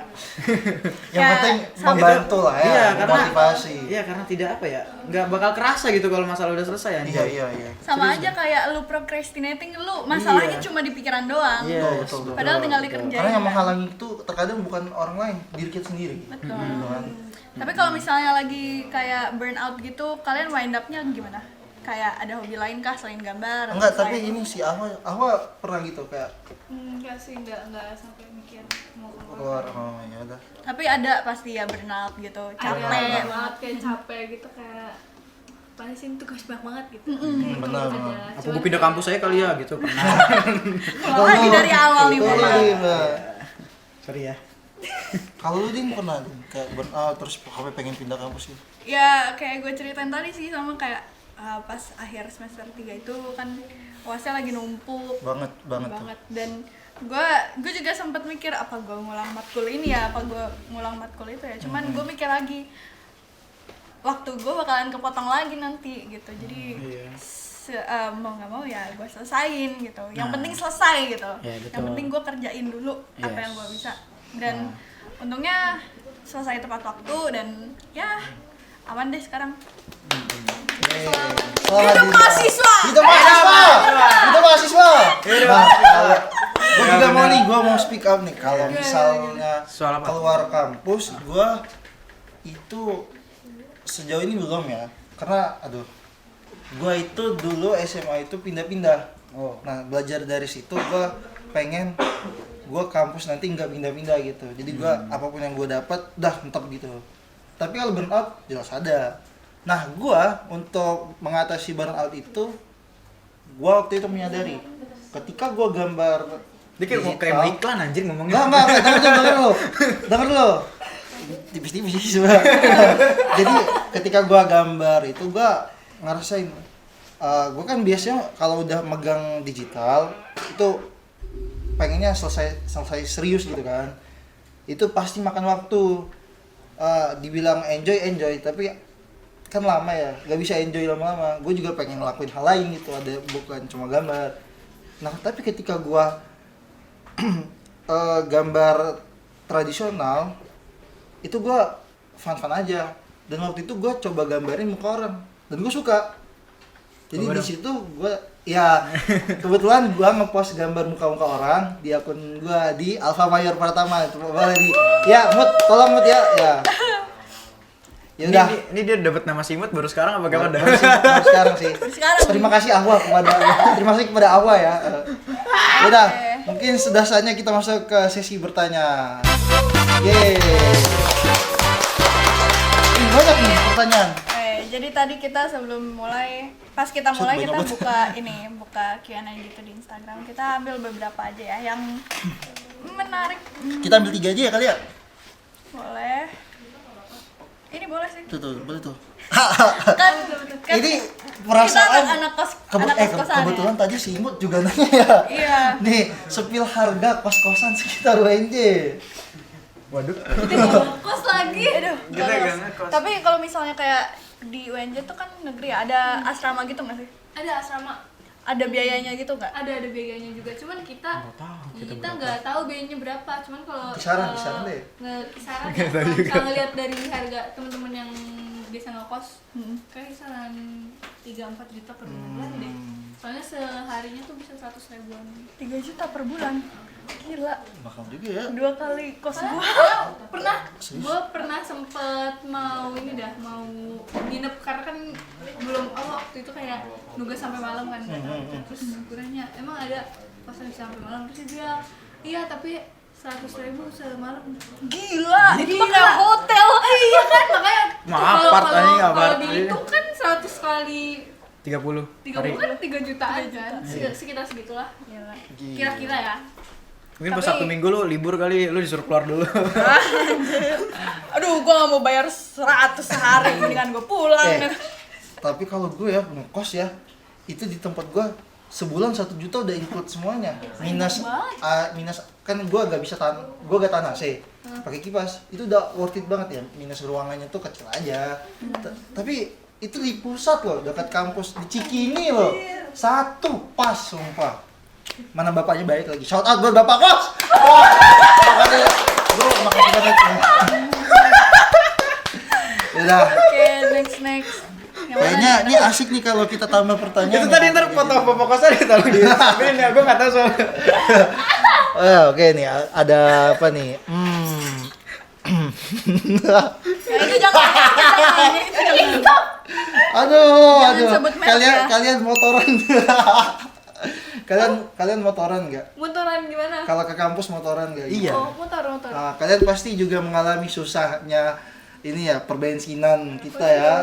A: Yang
C: Ya,
A: penting
C: sama-
A: membantu lah ya,
B: iya karena
A: motivasi.
B: iya karena tidak apa ya nggak bakal kerasa gitu kalau masalah udah selesai anjir.
A: Iya.
C: Sama aja kayak lu procrastinating, lu masalahnya
B: Iya.
C: cuma di pikiran doang.
B: Iya,
A: Betul.
C: Padahal tinggal dikerjain.
A: Karena yang menghalangi itu terkadang bukan orang lain, diri kita sendiri.
C: Betul.
A: Gitu kan.
C: Tapi kalau misalnya lagi kayak burnout gitu, kalian wind up-nya gimana? Kayak ada hobi lain kah selain gambar?
A: Enggak,
C: atau
A: tapi
C: selain-
A: ini si Ahwa pernah gitu kayak
D: Enggak sih, enggak sampai mikir mau
A: keluar. Oh ya udah.
C: Tapi ada pasti ya burnout gitu, capek.
D: Capek banget, kayak capek gitu, kayak panisin tugas banyak banget gitu.
A: benar.
B: Apa gue pindah kampus saya kali ya gitu pernah.
C: Mulai lagi dari awal nih,
A: Itu
C: Bang.
A: lagi, Mbak.
B: Sorry ya.
A: Kalau lu Din pernah Din, kayak burnout terus sampai pengen pindah kampus gitu?
C: Ya kayak gue ceritain tadi sih, sama kayak pas akhir semester 3 itu kan UASnya lagi numpuk
A: Banget tuh.
C: banget. Dan gue juga sempat mikir apa gue ngulang matkul ini ya, apa gue ngulang matkul itu ya. Cuman gue mikir lagi waktu gue bakalan kepotong lagi nanti gitu. Jadi mau nggak mau ya gue selesain gitu. Yang penting selesai gitu.
B: Ya, betul.
C: Yang penting gue kerjain dulu apa
B: Yes.
C: yang gue bisa. Dan untungnya selesai tepat waktu dan ya aman deh sekarang.
A: Hidup
C: mahasiswa!
A: Hidup mahasiswa! Hidup mahasiswa! Gue juga mau nih, gue mau speak up nih. Kalau misalnya
B: Soal apa?
A: keluar kampus, gue itu sejauh ini belum ya. Karena aduh, gue itu dulu SMA itu pindah-pindah.
B: Oh.
A: Nah, belajar dari situ gue pengen gue kampus nanti nggak pindah-pindah gitu. Jadi gue apapun yang gue dapat udah mentep gitu. Tapi kalau burnout jelas ada. Nah, gue untuk mengatasi burnout itu, gue waktu itu menyadari ketika gue gambar
B: Dia kayak mau kayak mau iklan anjir ngomongnya.
A: Enggak, denger lo. Tipis-tipis sebenarnya. Jadi ketika gua gambar itu gua ngerasain gua kan biasanya kalau udah megang digital itu pengennya selesai serius gitu kan. Itu pasti makan waktu. Dibilang enjoy tapi kan lama ya, gak bisa enjoy lama-lama. Gue juga pengen ngelakuin hal lain gitu, ada bukan cuma gambar. Nah, tapi ketika gua gambar tradisional itu gue fun aja, dan waktu itu gue coba gambarin muka orang dan gue suka. Jadi di situ gue ya kebetulan gue ngepost gambar muka orang di akun gue di Alpha Mayor Pratama. Boleh di ya Mut, tolong Mut ya. Ya udah.
B: Ini dia dapat nama Simut baru sekarang apa kapan dah?
A: Baru sekarang sih.
C: Sekarang.
A: Terima kasih kepada Ahwa ya. Udah, mungkin sudah saatnya kita masuk ke sesi bertanya. Yeay. Ini banyak nih pertanyaan.
C: Jadi tadi kita sebelum mulai, pas kita mulai kita buka Q&A gitu di Instagram. Kita ambil beberapa aja ya yang menarik.
A: Kita ambil 3 aja ya kali ya.
C: Boleh. Ini boleh sih.
A: Tuh, boleh tuh.
C: Kan
A: Ini
C: kita
A: perasaan
C: anak kos-kosan
A: kebetulan
C: ya.
A: tadi si Imut juga nanya ya.
C: Iya.
A: Nih, sepil harga kos-kosan sekitar UNJ.
B: Waduh.
D: Kos lagi.
C: Aduh,
B: Kita
C: bolos.
B: gak ngekos.
C: Tapi kalau misalnya kayak di UNJ tuh kan negeri ya, ada asrama gitu nggak sih?
D: Ada asrama,
C: Ada biayanya gitu nggak?
D: ada biayanya juga. Cuman kita nggak tahu biayanya berapa. Cuman kalau
A: Kisaran deh.
D: Kisaran ya. Kalau misalnya ngeliat dari harga teman-teman yang biasa ngekos, kayak kisaran 3-4 juta per bulan deh. Soalnya seharinya tuh bisa 100 ribuan.
C: 3 juta per bulan. Gila.
A: Mahal juga ya.
C: 2 kali kos gua.
D: Gue pernah sempet mau nginep karena kan belum waktu itu kayak nugas sampai malam kan. Terus gue nanya, emang ada kosan bisa sampai malam? Terus dia bilang, iya tapi 100 ribu semalam.
C: Gila. Itu mah kayak hotel.
D: Iya kan, makanya
B: Apart anjing, apart.
D: kalau dihitung kan 100 kali
B: 30 hari.
D: 30 kan 3 jutaan kan, sekitar segitulah.
C: Gila.
D: Kira-kira ya.
B: Mungkin pas
C: Tapi-
B: Sabtu Minggu lu libur kali, lu disuruh keluar dulu.
C: Aduh, gua gak mau bayar 100 sehari, mendingan gua pulang.
A: Tapi kalau gue ya ngekos ya, itu di tempat gue sebulan 1 juta udah include semuanya. Minus
C: banget.
A: minus kan gua gak tahan AC. Pakai kipas. Itu udah worth it banget ya. Minus ruangannya tuh kecil aja. Tapi itu di pusat loh, dekat kampus di Cikini loh. Satu pas sumpah. Mana bapaknya baik lagi. Shout out buat Bapak Kos. Makasih. Bro, makasih banget. Udah.
C: Oke, next. Yang mana
A: Kayaknya
C: nih?
A: ini asik nih kalau kita tambah pertanyaan.
B: Itu tadi ntar foto pokoknya ditolong di screen ya, gue nggak tahu soalnya.
A: Oke nih, ada apa nih?
C: Ya, itu jangan.
A: Aduh.
C: sebut merek ya.
A: Kalian motoran. kalian motoran nggak?
D: Motoran gimana?
A: Kalau ke kampus motoran nggak?
B: Iya.
D: Oh, motor.
A: Nah, kalian pasti juga mengalami susahnya ini ya perbensinan kita ya.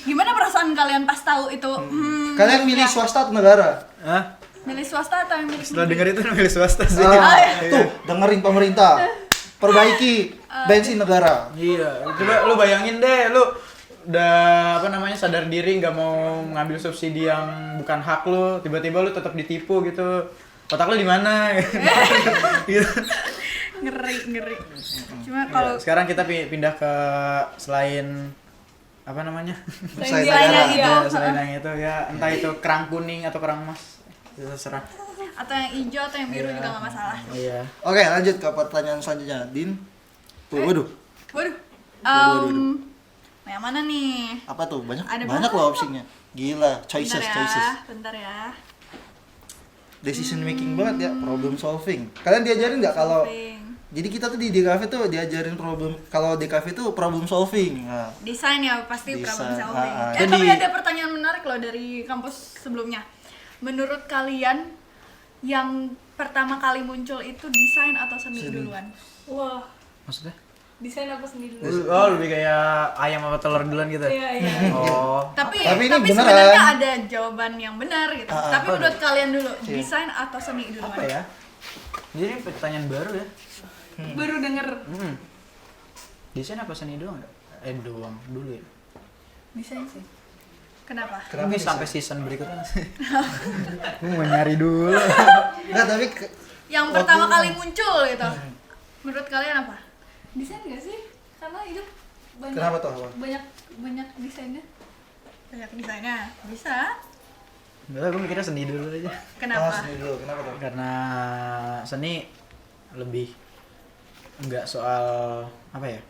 C: Gimana perasaan kalian pas tahu itu?
A: Kalian milih swasta atau negara?
B: Hah?
C: Milih swasta atau yang milih
B: Setelah denger itu milih swasta sih.
A: Tuh, dengerin pemerintah. Perbaiki bensin negara.
B: Iya, coba lu bayangin deh, lu udah sadar diri nggak mau mengambil subsidi yang bukan hak lu, tiba-tiba lu tetap ditipu gitu. Otak lu di mana? Gitu.
C: ngeri. Cuma kalau
B: Sekarang kita pindah ke selain
A: Selain
C: Selain
A: negara.
C: yang itu.
B: Ya, selain yang itu ya, entah itu kerang kuning atau kerang emas. Itu terserah.
C: atau yang hijau atau yang biru
B: Iya.
C: juga nggak masalah.
B: Iya.
A: Oke, lanjut ke pertanyaan selanjutnya. Din. Waduh,
C: Waduh.
A: Waduh.
C: Yang mana nih?
A: apa tuh? Banyak
C: Ada
A: banyak
C: banyak.
A: loh opsinya. Gila, choices.
C: Bentar ya.
A: Decision making banget ya, problem solving. Kalian diajarin nggak kalau
C: Solving.
A: jadi kita tuh di DKV tuh diajarin kalau DKV tuh problem solving. Nah,
C: Desain ya pasti
A: Desain,
C: problem solving.
A: Jadi-
C: Tapi ada pertanyaan menarik loh dari kampus sebelumnya. Menurut kalian yang pertama kali muncul itu desain atau seni
A: Seni.
C: duluan?
D: Wah,
B: Maksudnya?
D: desain apa sendiri?
B: Oh, lebih kayak ayam apa telur duluan gitu.
D: Iya.
B: Oh.
C: Tapi
A: Tapi ini beneran.
C: sebenarnya ada jawaban yang benar gitu. Tapi
A: apa
C: menurut kalian dulu,
A: Iya.
C: desain atau seni duluan?
B: Apa ya? Jadi pertanyaan baru ya.
D: Baru denger
B: Desain apa seni doang ya? Doang dulu ya.
C: Desain sih. Kenapa?
B: Mungkin sampai season berikutnya sih. Gue mau nyari dulu.
A: Enggak, tapi
C: Yang
A: Waktu-
C: pertama kali muncul gitu. Menurut kalian apa?
D: desain gak sih? Karena hidup banyak
A: kenapa tuh? Apa?
D: banyak desainnya.
C: Banyak desainnya. Bisa.
B: Enggak, gue mikirnya seni dulu aja.
C: Kenapa?
A: Seni dulu, kenapa tuh?
B: Karena seni lebih enggak soal apa ya?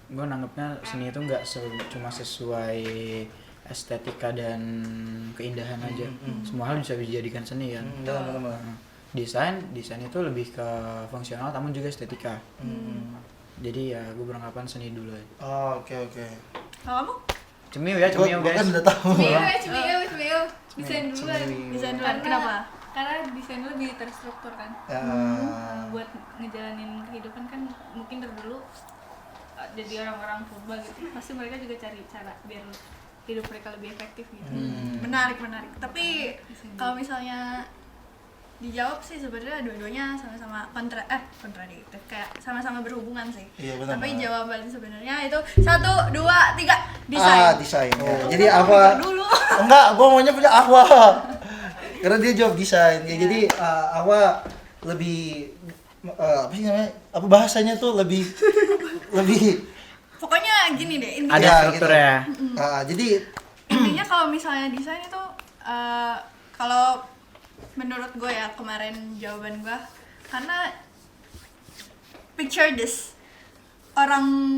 B: Gue nanggepnya seni itu enggak cuma sesuai estetika dan keindahan aja. Semua hal bisa dijadikan seni kan.
A: Benar.
B: Nah, desain itu lebih ke fungsional namun juga estetika. Jadi ya gue beranggapan seni dulu aja.
A: Oh, oke.
C: Kalau kamu?
B: Cemiu ya, cemiu
A: Gua
B: guys.
A: kan udah tahu.
D: Cemiu. Desain duluan.
C: Desain duluan. Kenapa?
D: Karena desain lebih terstruktur kan.
A: Ya,
D: Buat ngejalanin kehidupan kan mungkin dari dulu jadi orang-orang purba gitu. Pasti mereka juga cari cara biar hidup mereka lebih efektif gitu.
C: Menarik. Tapi kalau misalnya dijawab sih sebenarnya dua-duanya sama-sama kontradiktif, kayak sama-sama berhubungan sih.
A: Iya, benar.
C: Tapi jawaban sebenarnya itu 1, 2, 3 desain.
A: desain. Ya.
C: Kamu
A: Jadi
C: kan
A: apa?
C: mikir dulu.
A: Enggak, gua maunya punya Aqua. Karena dia jawab desain. Ya, jadi Aqua lebih apa sih namanya? Apa bahasanya tuh lebih
C: Pokoknya gini deh, intinya,
B: Ada
A: Ya,
B: strukturnya.
A: jadi
C: intinya kalau misalnya desain itu kalau menurut gue ya kemarin jawaban gue, karena picture this orang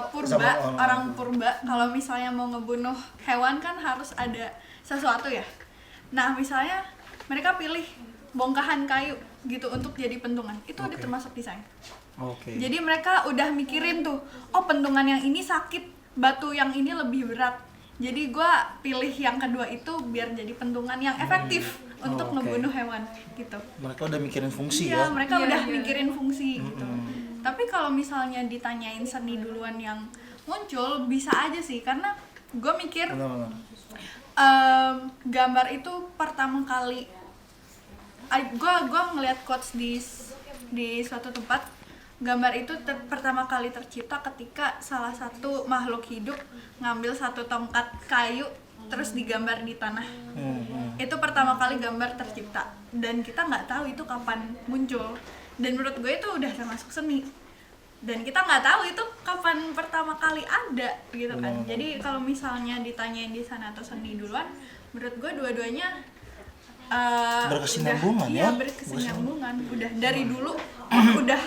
C: purba, orang purba kalau misalnya mau ngebunuh hewan kan harus ada sesuatu ya. Nah misalnya mereka pilih bongkahan kayu gitu untuk jadi pentungan, itu udah termasuk desain.
B: Oke.
C: Jadi mereka udah mikirin tuh, oh pentungan yang ini sakit, batu yang ini lebih berat. Jadi gua pilih yang kedua itu biar jadi pentungan yang efektif untuk
B: oke.
C: ngebunuh hewan gitu.
A: mereka udah mikirin fungsi
C: Iya,
A: ya.
C: mereka
D: Iya,
C: udah
D: iya.
C: mikirin fungsi gitu. Tapi kalau misalnya ditanyain seni duluan yang muncul, bisa aja sih, karena gue mikir
A: Benar.
C: gambar itu pertama kali gue ngeliat quotes di suatu tempat, gambar itu pertama kali tercipta ketika salah satu makhluk hidup ngambil satu tongkat kayu terus digambar di tanah.
A: Hmm.
C: Itu pertama kali gambar tercipta dan kita nggak tahu itu kapan muncul. Dan menurut gue itu udah termasuk seni. Dan kita nggak tahu itu kapan pertama kali ada gitu kan. Jadi kalau misalnya ditanyain di sana atau seni duluan, menurut gue dua-duanya
A: Berkesinambungan
C: iya,
A: ya?
C: berkesinambungan. Udah dari dulu udah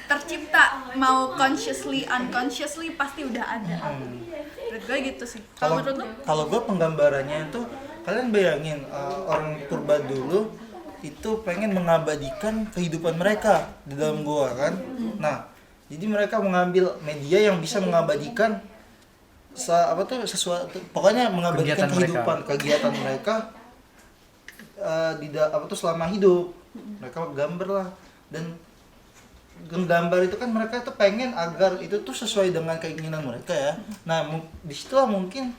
C: tercipta, mau consciously unconsciously pasti udah ada. Menurut gue gitu sih. Kalau menurut lu?
A: Kalau gue penggambarannya itu, kalian bayangin orang purba dulu itu pengen mengabadikan kehidupan mereka di dalam gua kan. Nah, jadi mereka mengambil media yang bisa mengabadikan sesuatu, pokoknya mengabadikan kegiatan mereka selama hidup. Mereka gambar lah, dan gambar itu kan mereka tuh pengen agar itu tuh sesuai dengan keinginan mereka ya. Nah, disitulah mungkin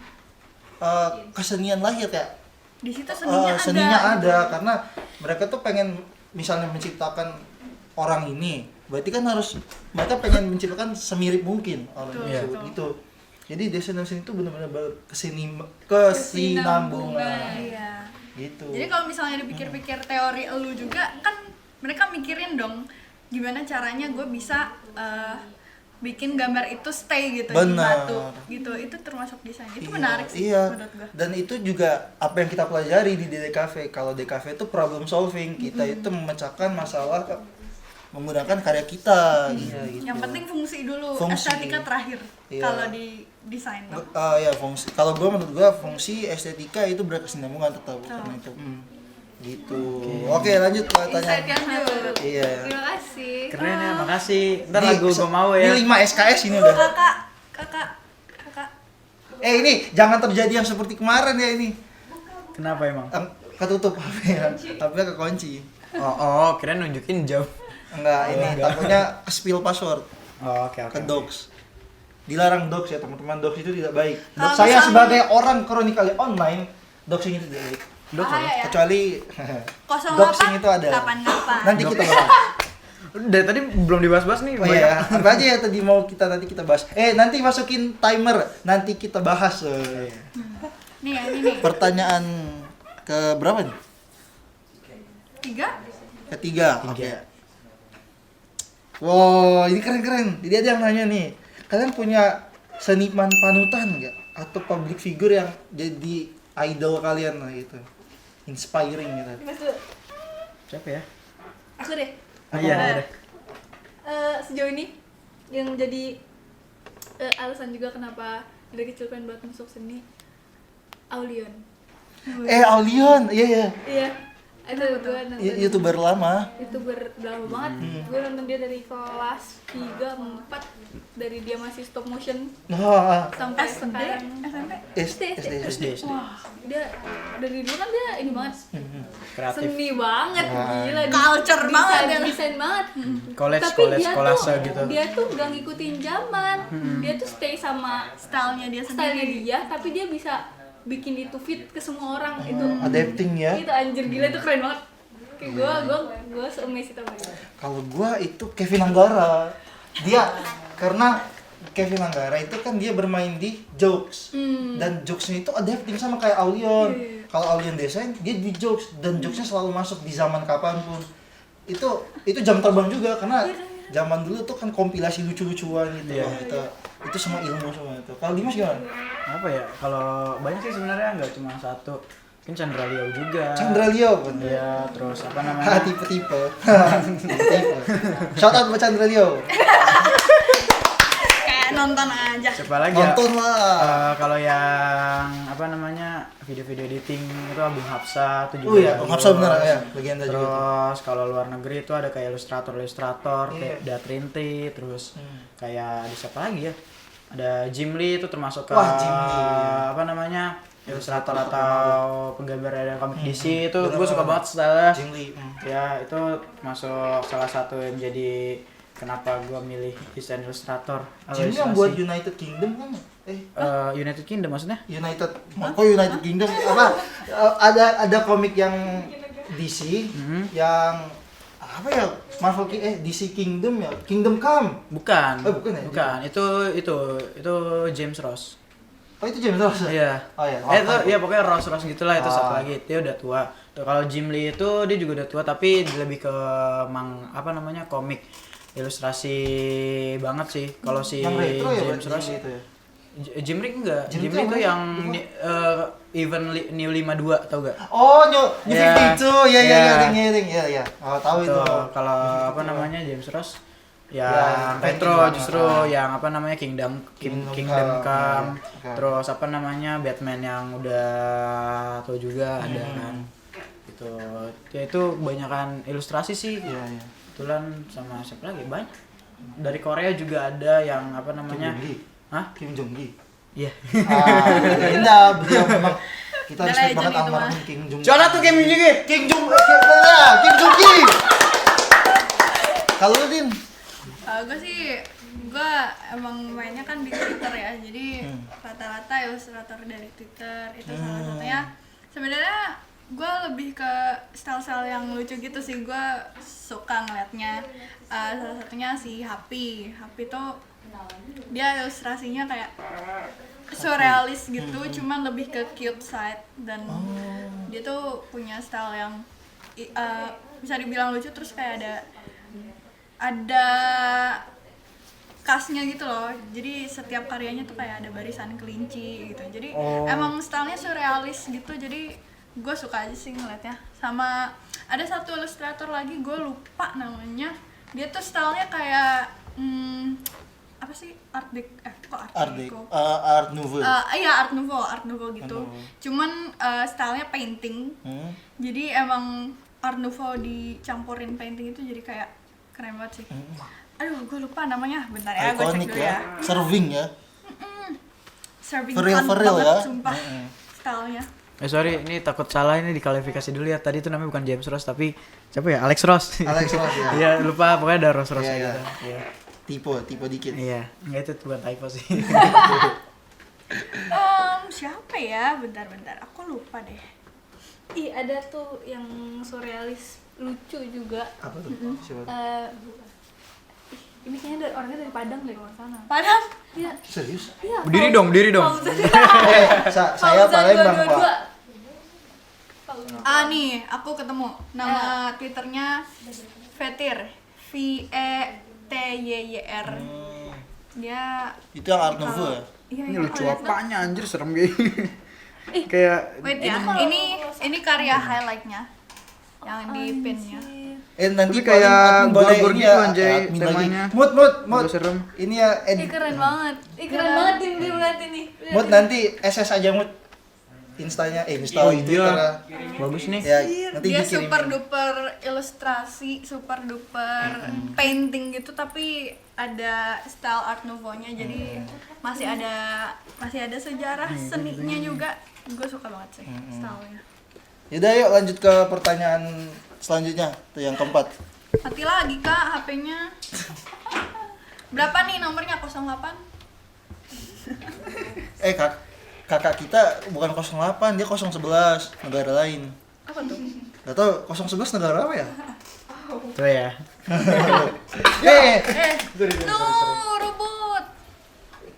A: kesenian lahir kayak
C: Di situ
A: seninya ada karena mereka tuh pengen misalnya menciptakan orang ini, berarti kan harus mereka pengen menciptakan semirip mungkin orang tersebut gitu. Jadi destinasi itu benar-benar kesinambungan.
C: Iya.
A: Gitu.
C: Jadi kalau misalnya dipikir-pikir teori elu juga kan mereka mikirin dong gimana caranya gue bisa bikin gambar itu stay gitu di batu gitu. Itu termasuk desain. Itu menarik sih menurut gue.
A: Dan itu juga apa yang kita pelajari di DKV. Kalau DKV itu problem solving, kita itu memecahkan masalah menggunakan karya kita gitu.
C: Yang penting fungsi dulu,
A: Fungsi.
C: estetika terakhir kalau di desain.
A: Ya fungsi. Kalau menurut gue fungsi estetika itu berkesinambungan tetap karena itu. Gitu. Oke, lanjut pertanyaan.
D: Insight yang baru.
A: Iya.
D: Terima kasih.
B: Keren ya, makasih. Ntar
A: Nih,
B: lagu gue mau ya.
A: Ini 5 SKS ini udah.
C: Kakak.
A: Ini jangan terjadi yang seperti kemarin ya ini.
B: Kenapa emang?
A: Ketutup HP-nya. HP-nya kekunci.
B: Oh, keren nunjukin jauh.
A: Enggak, ini takutnya ke-spill password
B: Oh, oke.
A: ke docs. Dilarang docs ya teman-teman, docs itu tidak baik.
C: Kalau
A: Saya
C: misalnya-
A: sebagai orang kronikali online, doxing itu tidak baik.
C: Bahaya ya.
A: Kecuali
C: 08
A: doxing itu ada.
C: kapan-kapan.
A: Nanti kita bahas.
B: Dari tadi belum dibahas-bahas nih.
A: Oh iya, apa aja ya tadi mau nanti kita bahas. Nanti masukin timer, nanti kita bahas.
C: Nih ya, ini nih.
A: Pertanyaan ke berapa nih?
C: 3.
A: Ketiga. Oke. Wow, ini keren-keren. Jadi ada yang nanya nih, kalian punya seniman panutan nggak? Atau public figure yang jadi idol kalian lah gitu? Inspiring gitu.
B: Siapa ya?
D: Aku deh.
B: Iya.
D: Sejauh ini yang jadi alasan juga kenapa dari kecil pengen banget masuk seni, Aulion.
A: Aulion, iya.
D: Iya. Itu gue nonton.
A: YouTuber lama.
D: YouTuber udah lama banget. Gue nonton dia dari kelas 3, 4, dari dia masih stop motion
A: Wah,
D: sampai
C: SD,
D: sekarang.
C: SMP.
B: SD.
D: Wah, dia dari dulu kan dia ini banget.
B: Kreatif.
D: Seni banget, gila.
C: Culture banget ya.
D: Desain banget.
B: College,
D: Tapi dia
B: kolase
D: tuh,
B: gitu.
D: dia tuh gak ngikutin zaman. Dia tuh stay sama
C: Stylenya dia
D: stylenya
C: sendiri.
D: dia, tapi dia bisa bikin itu fit ke semua orang. Itu
A: Adapting ya.
D: itu anjir gila, itu keren banget. Kayak gue se-amazed itu sama dia.
A: Kalau gua itu Kevin Anggara. Dia karena Kevin Anggara itu kan dia bermain di jokes. Dan jokesnya itu adapting sama kayak Aulion. Kalau Aulion desain, dia di jokes dan jokesnya selalu masuk di zaman kapanpun. Itu jam terbang juga karena zaman dulu tuh kan kompilasi lucu-lucuan gitu.
B: Iya.
A: Itu semua ilmu semua itu. Kalau Dimas gimana?
B: Apa ya? Kalau banyak sih sebenarnya nggak cuma satu. Mungkin Chandra Leo juga.
A: Chandra Leo kan.
B: Iya, terus apa namanya?
A: Tipe-tipe. Tipe. Shout out buat Chandra Leo.
C: Kayak nonton aja.
B: Siapa lagi ya?
A: Nonton lah.
B: Kalau yang apa namanya video-video editing itu Agung Hapsa itu juga.
A: Oh iya,
B: bagus.
A: Hapsa bener ya, legenda juga.
B: Terus kalau luar negeri itu ada kayak ilustrator
A: Iya.
B: kayak Datrinti, terus kayak ada siapa lagi ya? Ada Jim Lee itu termasuk ke
A: Wah, Jim Lee.
B: apa namanya? Ilustrator atau penggambar dari komik DC itu gue suka banget style.
A: Jim Lee.
B: Ya, itu masuk salah satu yang jadi kenapa gue milih desain ilustrator.
A: Jim Lee yang buat United Kingdom kan?
B: United Kingdom maksudnya?
A: United, kok United Kingdom apa? Ada komik yang DC, yang apa ya? Marvel DC Kingdom ya? Kingdom Come.
B: Bukan.
A: Oh, bukan ya?
B: Bukan. Itu James Ross.
A: Oh itu James Ross?
B: Iya.
A: Oh iya.
B: Itu ya pokoknya Ross gitulah itu satu
A: Ah.
B: lagi. Dia udah tua. Tuh, kalau Jim Lee itu dia juga udah tua tapi lebih ke komik ilustrasi banget sih. Kalau si
A: yang retro ya,
B: James Ross
A: itu ya.
B: Jim Lee enggak.
A: Jim
B: Jim
A: Lee
B: Lee itu
A: apa?
B: yang
A: Lupa.
B: New 52 tau gak?
A: Oh, New
B: Ya.
A: 52. Ya
B: Ya.
A: ya. Oh, tahu itu.
B: Kalau apa
A: 52.
B: namanya James Ross
A: Ya,
B: yang retro
A: banget.
B: justru yang apa namanya Kingdom
A: Kingdom
B: Come.
A: Come. Oke.
B: Terus apa namanya Batman yang udah tua juga ada kan. Gitu. Ya itu kebanyakan ilustrasi sih.
A: Iya, iya.
B: Kebetulan sama siapa lagi banyak. Dari Korea juga ada yang apa namanya?
A: Kim Jong-gi.
B: Hah?
A: Kim Jong-gi.
B: Iya.
A: Indah, beliau memang kita
C: The
A: respect
C: legend
A: banget
C: itu
A: almarhum
C: mah.
A: Kim Jong-gi.
B: Coba tuh Kim Jong-gi.
A: Kim Jong-gi. Kalau lu Din,
C: Gue sih, gue emang mainnya kan di Twitter ya, jadi rata-rata ilustrator dari Twitter itu salah satunya. Sebenarnya gue lebih ke style-style yang lucu gitu sih, gue suka ngeliatnya. Salah satunya si Happy tuh dia ilustrasinya kayak surrealis gitu, cuman lebih ke cute side dan dia tuh punya style yang bisa dibilang lucu, terus kayak ada khasnya gitu loh, jadi setiap karyanya tuh kayak ada barisan kelinci gitu, jadi emang stylenya surrealis gitu, jadi gue suka aja sih ngeliatnya. Sama ada satu ilustrator lagi, gue lupa namanya, dia tuh stylenya kayak apa sih, art nouveau. Iya art nouveau gitu, cuman stylenya painting, jadi emang art nouveau dicampurin painting itu jadi kayak keren banget sih. Aduh, gue lupa namanya. Bentar ya, gue cek
A: Iconic
C: dulu
A: ya.
C: ya.
A: Serving ya.
C: Serving
A: For real,
C: fun
A: for real
C: banget,
A: ya.
C: sumpah. Stylenya.
B: Sorry, ini takut salah, ini diklarifikasi dulu ya. Tadi itu namanya bukan James Ross tapi siapa ya? Alex Ross.
A: Alex Ross ya.
B: Iya, lupa pokoknya ada Ross
A: Iya,
B: gitu.
A: iya.
B: Iya.
A: Tipe dikit.
B: Iya, enggak itu bukan typo sih.
C: Siapa ya? Bentar. Aku lupa deh.
D: Ih, ada tuh yang surrealis lucu juga.
A: Apa tuh? Siapa?
D: Ini kayaknya orangnya dari Padang deh kalau nggak salah.
C: Padahal
D: Iya.
A: Serius?
D: Iya.
B: Berdiri dong.
A: Saya Palembang, Pak.
C: nih, aku ketemu. Nama Twitternya Vetyr. VETYYR. Dia
A: Itu yang art nouveau ya?
C: Iya,
B: Ini
C: iya,
B: lucu
C: lihat dong.
B: apanya anjir, serem gini. Kayak
C: Wait ya, ini karya highlightnya yang di pinnya.
A: Nanti
B: Tapi kayak
A: paling boleh
B: gor-gor
A: ini
B: gitu,
A: ya,
B: anjay,
A: admin lagi.
B: temanya.
A: Mut.
B: Agak serem.
A: Ini ya
C: Ih, keren banget.
D: Ih, keren banget dia ngeliat ini.
A: Mut nanti SS aja Mut. Insta
B: Oh
A: Twitter.
B: iya, bagus nih.
A: Ya, nanti
C: Dia
A: dikirimin.
C: super duper ilustrasi, super duper painting gitu, tapi ada style art nouveau-nya, jadi masih ada sejarah seninya juga. Gue suka banget sih stylenya.
A: Yaudah yuk lanjut ke pertanyaan selanjutnya, tuh yang keempat.
C: Mati lagi kak HP-nya. Berapa nih nomornya? 08?
A: Kakak kita bukan 08, dia 011, negara lain.
C: Apa tuh?
A: Gak tau 011 negara apa ya?
B: Tuh ya.
C: No, robot.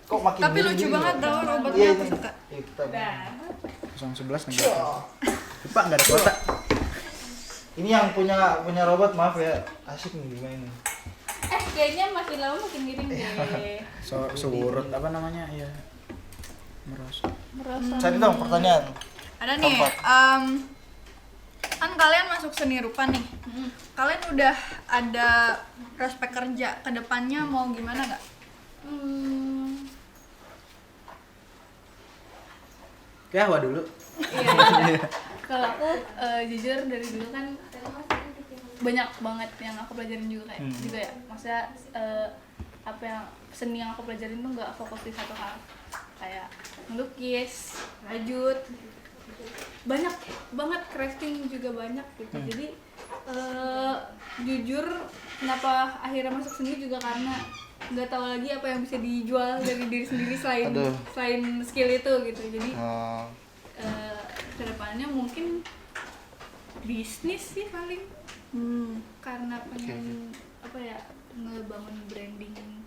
A: Kok makin
C: Tapi lucu
A: gini
C: banget
A: ya?
C: tau robotnya,
A: Iya,
C: aku
A: ini.
C: suka.
A: Yuk, kita
B: 011 negara. Lupa enggak ada kota.
A: Ini yang punya robot, maaf ya. Asik nih dimainin.
D: Kayaknya makin lama makin miring deh.
B: Surut apa namanya? Iya. Merosot.
A: Cari dong pertanyaan.
C: Ada nih,
A: Keempat.
C: kan kalian masuk seni rupa nih. Kalian udah ada prospek kerja ke depannya mau gimana nggak?
B: Ya, Wah dulu.
D: Iya. Kalau aku jujur dari dulu kan banyak banget yang aku pelajarin juga kayak juga ya. Maksudnya apa yang seni yang aku pelajarin tuh nggak fokus di satu hal. Kayak melukis, rajut, banyak banget, crafting juga banyak gitu. Jadi jujur kenapa akhirnya masuk seni juga karena nggak tahu lagi apa yang bisa dijual dari diri sendiri selain skill itu gitu. Jadi kedepannya mungkin bisnis sih paling, karena pengen apa ya, ngebangun branding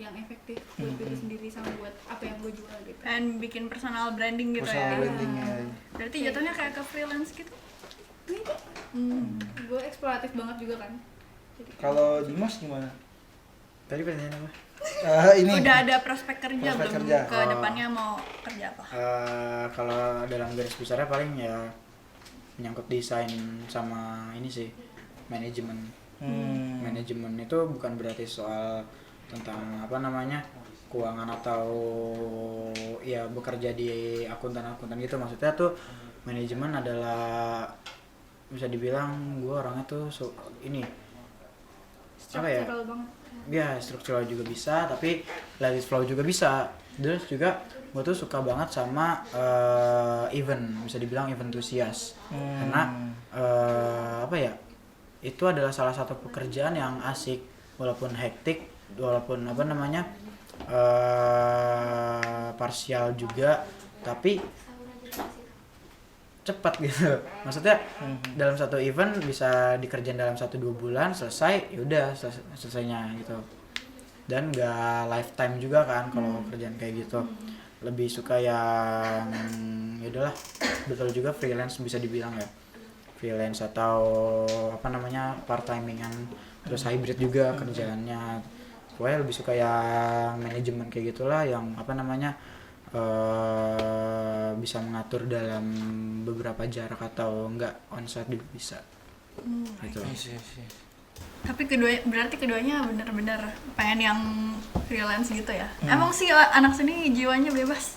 D: yang efektif buat diri sendiri sama buat apa yang gue jual gitu.
C: And bikin personal branding gitu
A: Personal
C: ya.
A: brandingnya.
C: Berarti jatuhnya kayak ke freelance gitu.
D: Gue eksploratif banget juga kan. Jadi
A: Kalau Dimas gimana?
B: Tadi pertanyaan apa?
A: Ini
C: Udah ada prospek kerja
A: Prospek
C: belum?
A: kerja.
C: Ke
B: Oh.
C: depannya mau kerja apa?
B: Kalau dalam garis besarnya paling ya menyangkut desain sama ini sih, manajemen. Manajemen itu bukan berarti soal tentang apa namanya keuangan atau ya bekerja di akuntan gitu. Maksudnya tuh manajemen adalah bisa dibilang gue orangnya tuh ini apa ya?
D: struktural banget.
B: Ya struktural juga bisa, tapi let it flow juga bisa. Terus juga gue tuh suka banget sama event, bisa dibilang event enthusiast. Karena apa ya, itu adalah salah satu pekerjaan yang asik, walaupun hektik, walaupun apa namanya parsial juga, tapi cepat gitu. Maksudnya dalam satu event bisa dikerjain dalam 1-2 bulan, selesai, yaudah selesainya gitu. Dan gak lifetime juga kan kalau kerjaan kayak gitu. Lebih suka yang yaudahlah, betul juga freelance bisa dibilang ya. Freelance atau apa namanya part timingan, terus hybrid juga kerjaannya. Pokoknya lebih suka yang manajemen kayak gitulah, yang apa namanya bisa mengatur dalam beberapa jarak atau enggak onsite juga bisa. Gitu.
C: Tapi berarti keduanya benar-benar pengen yang freelance gitu ya. Emang sih anak seni jiwanya bebas.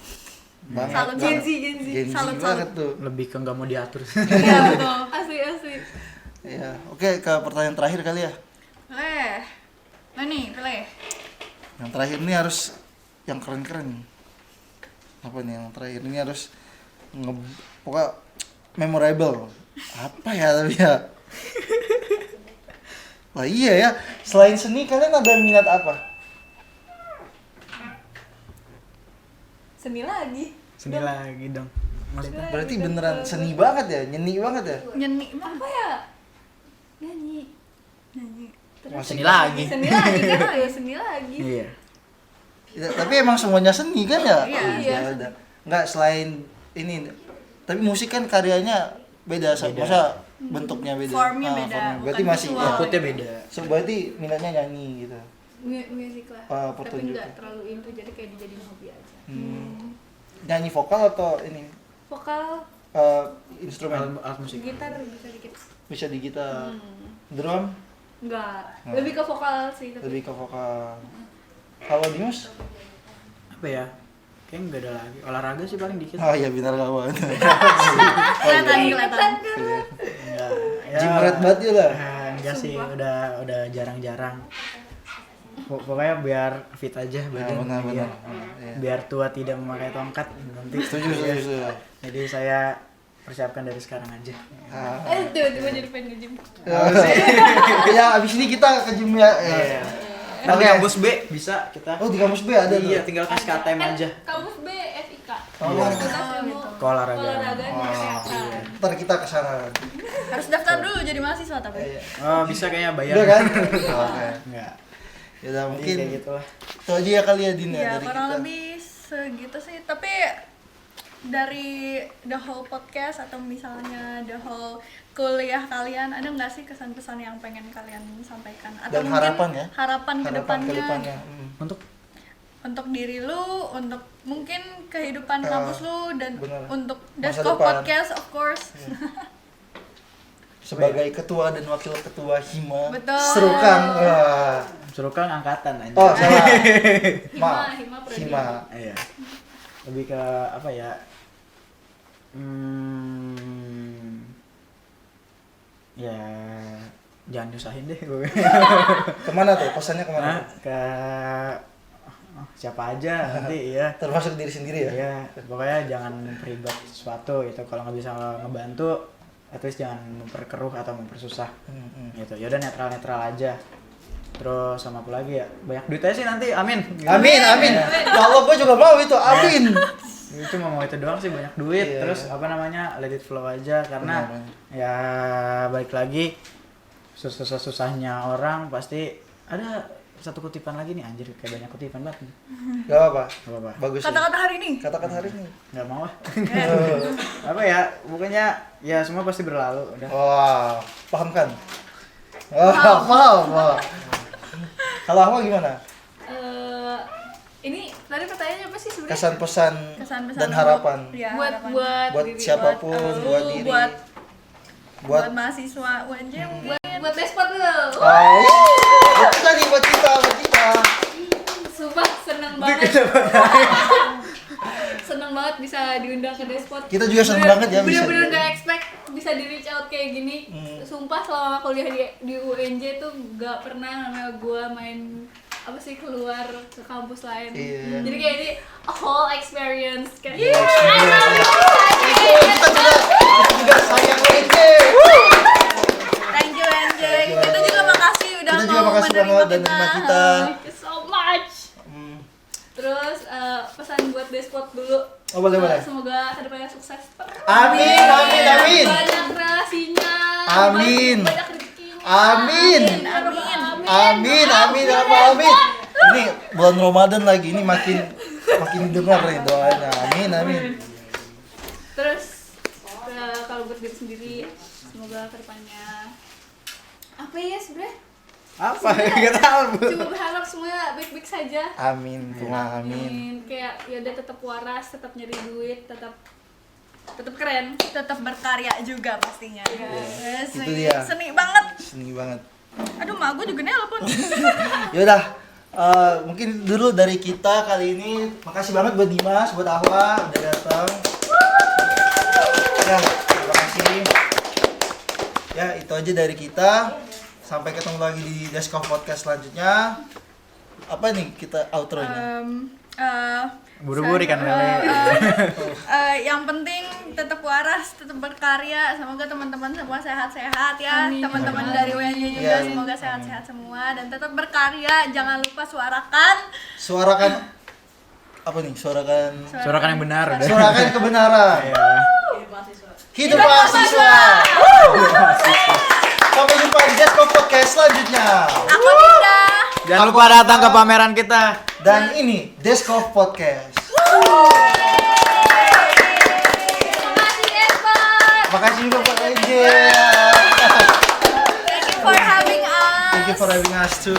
A: banget.
C: Salut
A: banget.
C: Gen Z.
A: Gen Z
C: Salut,
A: banget
C: salut.
A: tuh.
B: Lebih ke nggak mau diatur.
C: Iya betul.
D: Asli.
A: Ya, oke ke pertanyaan terakhir kali ya.
C: Nah nih, pilih.
A: Yang terakhir ini harus yang keren-keren. Apa nih yang terakhir ini harus pokoknya memorable. Apa ya tapi ya? Lah iya ya, selain seni kalian ada minat apa?
D: Seni lagi.
B: Seni lagi dong. Maksudnya
A: Berarti beneran seni banget ya, nyeni banget ya?
C: Nyeni mah
D: Apa ya? Nyanyi.
B: seni lagi.
D: Seni lagi kan ya seni lagi.
B: Iya.
A: Ya, tapi emang semuanya seni kan ya?
C: Iya.
A: Ya udah. Enggak selain ini. Tapi musik kan karyanya beda. Masa bentuknya beda.
C: Formnya beda,
A: Berarti
C: bukan
A: masih
C: visual.
B: Outputnya beda.
A: berarti minatnya nyanyi gitu.
D: Musik lah. Tapi
A: Pertunjukan.
D: nggak terlalu into, jadi kayak dijadiin hobi aja.
A: Nyanyi vokal atau ini
D: Vokal,
A: instrumen?
B: Alat musik.
D: gitar bisa dikit.
A: Bisa di gitar. Drum
D: Enggak, lebih ke vokal sih tapi.
A: lebih ke vokal. Kalau Dimas?
B: Apa ya? Kayaknya nggak ada lagi. Olahraga sih paling dikit.
A: Oh iya benar kawan.
C: kelihatan.
B: Enggak.
A: Gym rat banget ya lah.
B: Enggak sih, udah jarang-jarang. Pokoknya biar fit aja badan.
A: benar.
B: Iya. Biar tua tidak memakai tongkat nanti.
A: Setuju.
B: Jadi saya persiapkan dari sekarang aja.
D: Tiba-tiba jadi pengen nge-gym.
A: Ya abis ini kita ke gym ya.
B: Iya. Nah, di kampus B bisa kita.
A: Oh di kampus B ada tuh.
B: Iya, tinggal kasih KTM aja.
D: Kampus B FIK.
A: Oh.
D: Fakultas Ilmu
B: Olahraga.
D: Olahraga dan Kesehatan.
A: Ntar kita ke sana.
C: Harus daftar dulu jadi mahasiswa tapi.
B: Oh, bisa kayaknya bayar.
A: Udah kan? Oke.
B: Enggak.
A: Ya udah
B: Mungkin
A: mungkin
B: kayak gitu lah.
A: itu aja ya kali ya Din ya
C: Ya
A: dari
C: kurang
A: kita.
C: lebih segitu sih. Tapi dari the whole podcast atau misalnya the whole kuliah kalian, ada nggak sih kesan-pesan yang pengen kalian sampaikan? Atau
A: Dan
C: mungkin
A: harapan ya?
C: harapan ke depannya
B: Untuk
C: untuk diri lu, untuk mungkin kehidupan kampus lu, dan
A: benar.
C: untuk
A: Masa
C: Dasko
A: depan.
C: Podcast of course.
A: Sebagai ketua dan wakil ketua Hima.
C: Betul.
A: Serukang. Wah.
B: suruh kan angkatan aja.
A: Oh salah.
D: Hima
A: Maaf.
D: Prodi.
A: Hima.
B: Iya. Lebih ke apa ya? Ya jangan nyusahin deh gue.
A: Kemana tuh? Pesannya kemana?
B: Nah,
A: tuh?
B: ke siapa aja nanti ya.
A: Termasuk diri sendiri ya?
B: Iya, pokoknya jangan memperibad sesuatu gitu. Kalau nggak bisa ngebantu, at least jangan memperkeruh atau mempersusah. Gitu. Yaudah netral aja. Terus sama apa lagi ya? Banyak duit aja sih nanti. Amin.
A: Amin. Kalau gue juga mau itu. Amin.
B: Itu mau itu doang sih, banyak duit.
A: Iya.
B: Terus apa namanya? Let it flow aja karena
A: Benar.
B: ya balik lagi susah-susahnya orang pasti ada satu kutipan lagi nih, anjir kayak banyak kutipan banget nih.
A: Gak apa-apa.
B: Gak apa-apa.
A: Bagus. Ya.
C: Kata-kata hari ini.
A: Kata-kata hari ini.
B: Gak mau ah.
A: Oh.
B: Apa ya? Pokoknya ya semua pasti berlalu udah.
A: Wah, paham kan? Wah, paham. Wah. Kalau Ahwa gimana?
D: Ini tadi pertanyaannya apa sih sebenarnya?
A: Kesan pesan
C: Kesan-pesan
A: dan
C: lu.
A: harapan
C: Iya,
D: buat
C: harapan.
A: buat
D: diri,
A: siapapun,
C: lu,
A: buat diri,
C: buat mahasiswa UNJ
D: buat despot lu.
A: Oh, itu tadi buat kita.
D: Sumpah seneng banget. Seneng banget bisa diundang ke despot.
A: Kita juga seneng banget ya bisa.
D: Bener-bener gak expect bisa di reach out kayak gini. Sumpah selama kuliah di UNJ tuh gak pernah namanya gua main apa sih keluar ke kampus lain.
A: Iya.
D: Jadi kayak ini a whole experience kayak.
A: Iya, kita juga sayang UNJ.
C: Thank you UNJ. Kita juga makasih udah
A: Kita juga
C: mau
A: makasih
C: menerima
A: banget dan menerima kita.
D: Thank you so much. Terus pesan buat despot dulu.
A: Oh, boleh.
D: Semoga kedepannya sukses.
A: Amin.
D: Banyak relasinya.
A: Amin.
D: Banyak rezekinya.
A: Amin. Amin. Ini bulan Ramadan lagi, ini makin dengar nih doanya. Amin.
D: Terus kalau buat diri sendiri, semoga kedepannya apa ya sebenarnya?
B: Apa? Gak tahu.
D: Cuma berharap semuanya baik-baik saja.
A: Amin. Amin.
D: Kayak ya udah tetap waras, tetap nyari duit, tetap keren.
C: Tetap berkarya juga pastinya. Yes,
A: Itu dia.
C: Seni banget.
A: Seni banget.
C: Aduh, mak gue juga nelpon.
A: Yaudah, mungkin dulu dari kita kali ini. Makasih banget buat Dimas, buat Ahwa udah datang. Ya, terima kasih. Ya, itu aja dari kita. Sampai ketemu lagi di Desk of Podcast selanjutnya. Apa nih kita outro-nya?
B: Buru-buru kan Mele.
C: Yang penting tetap waras, tetap berkarya. Semoga teman-teman semua sehat-sehat ya.
D: Amin.
C: Teman-teman dari UNJ juga
A: Iya.
C: semoga sehat-sehat semua dan tetap berkarya. Jangan lupa suarakan
A: Apa nih? Suarakan
B: Suarakan yang benar udah.
A: Suarakan kebenaran.
B: Iya.
A: Hidup mahasiswa. Sampai jumpa di Desk of Podcast selanjutnya.
C: Aku Dinda.
B: Jangan lupa datang ke pameran kita.
A: Dan ini Desk of Podcast.
D: Makasih Evan.
A: Makasih juga Pak AJ.
C: Thank you for having us.
A: Thank you for having us too.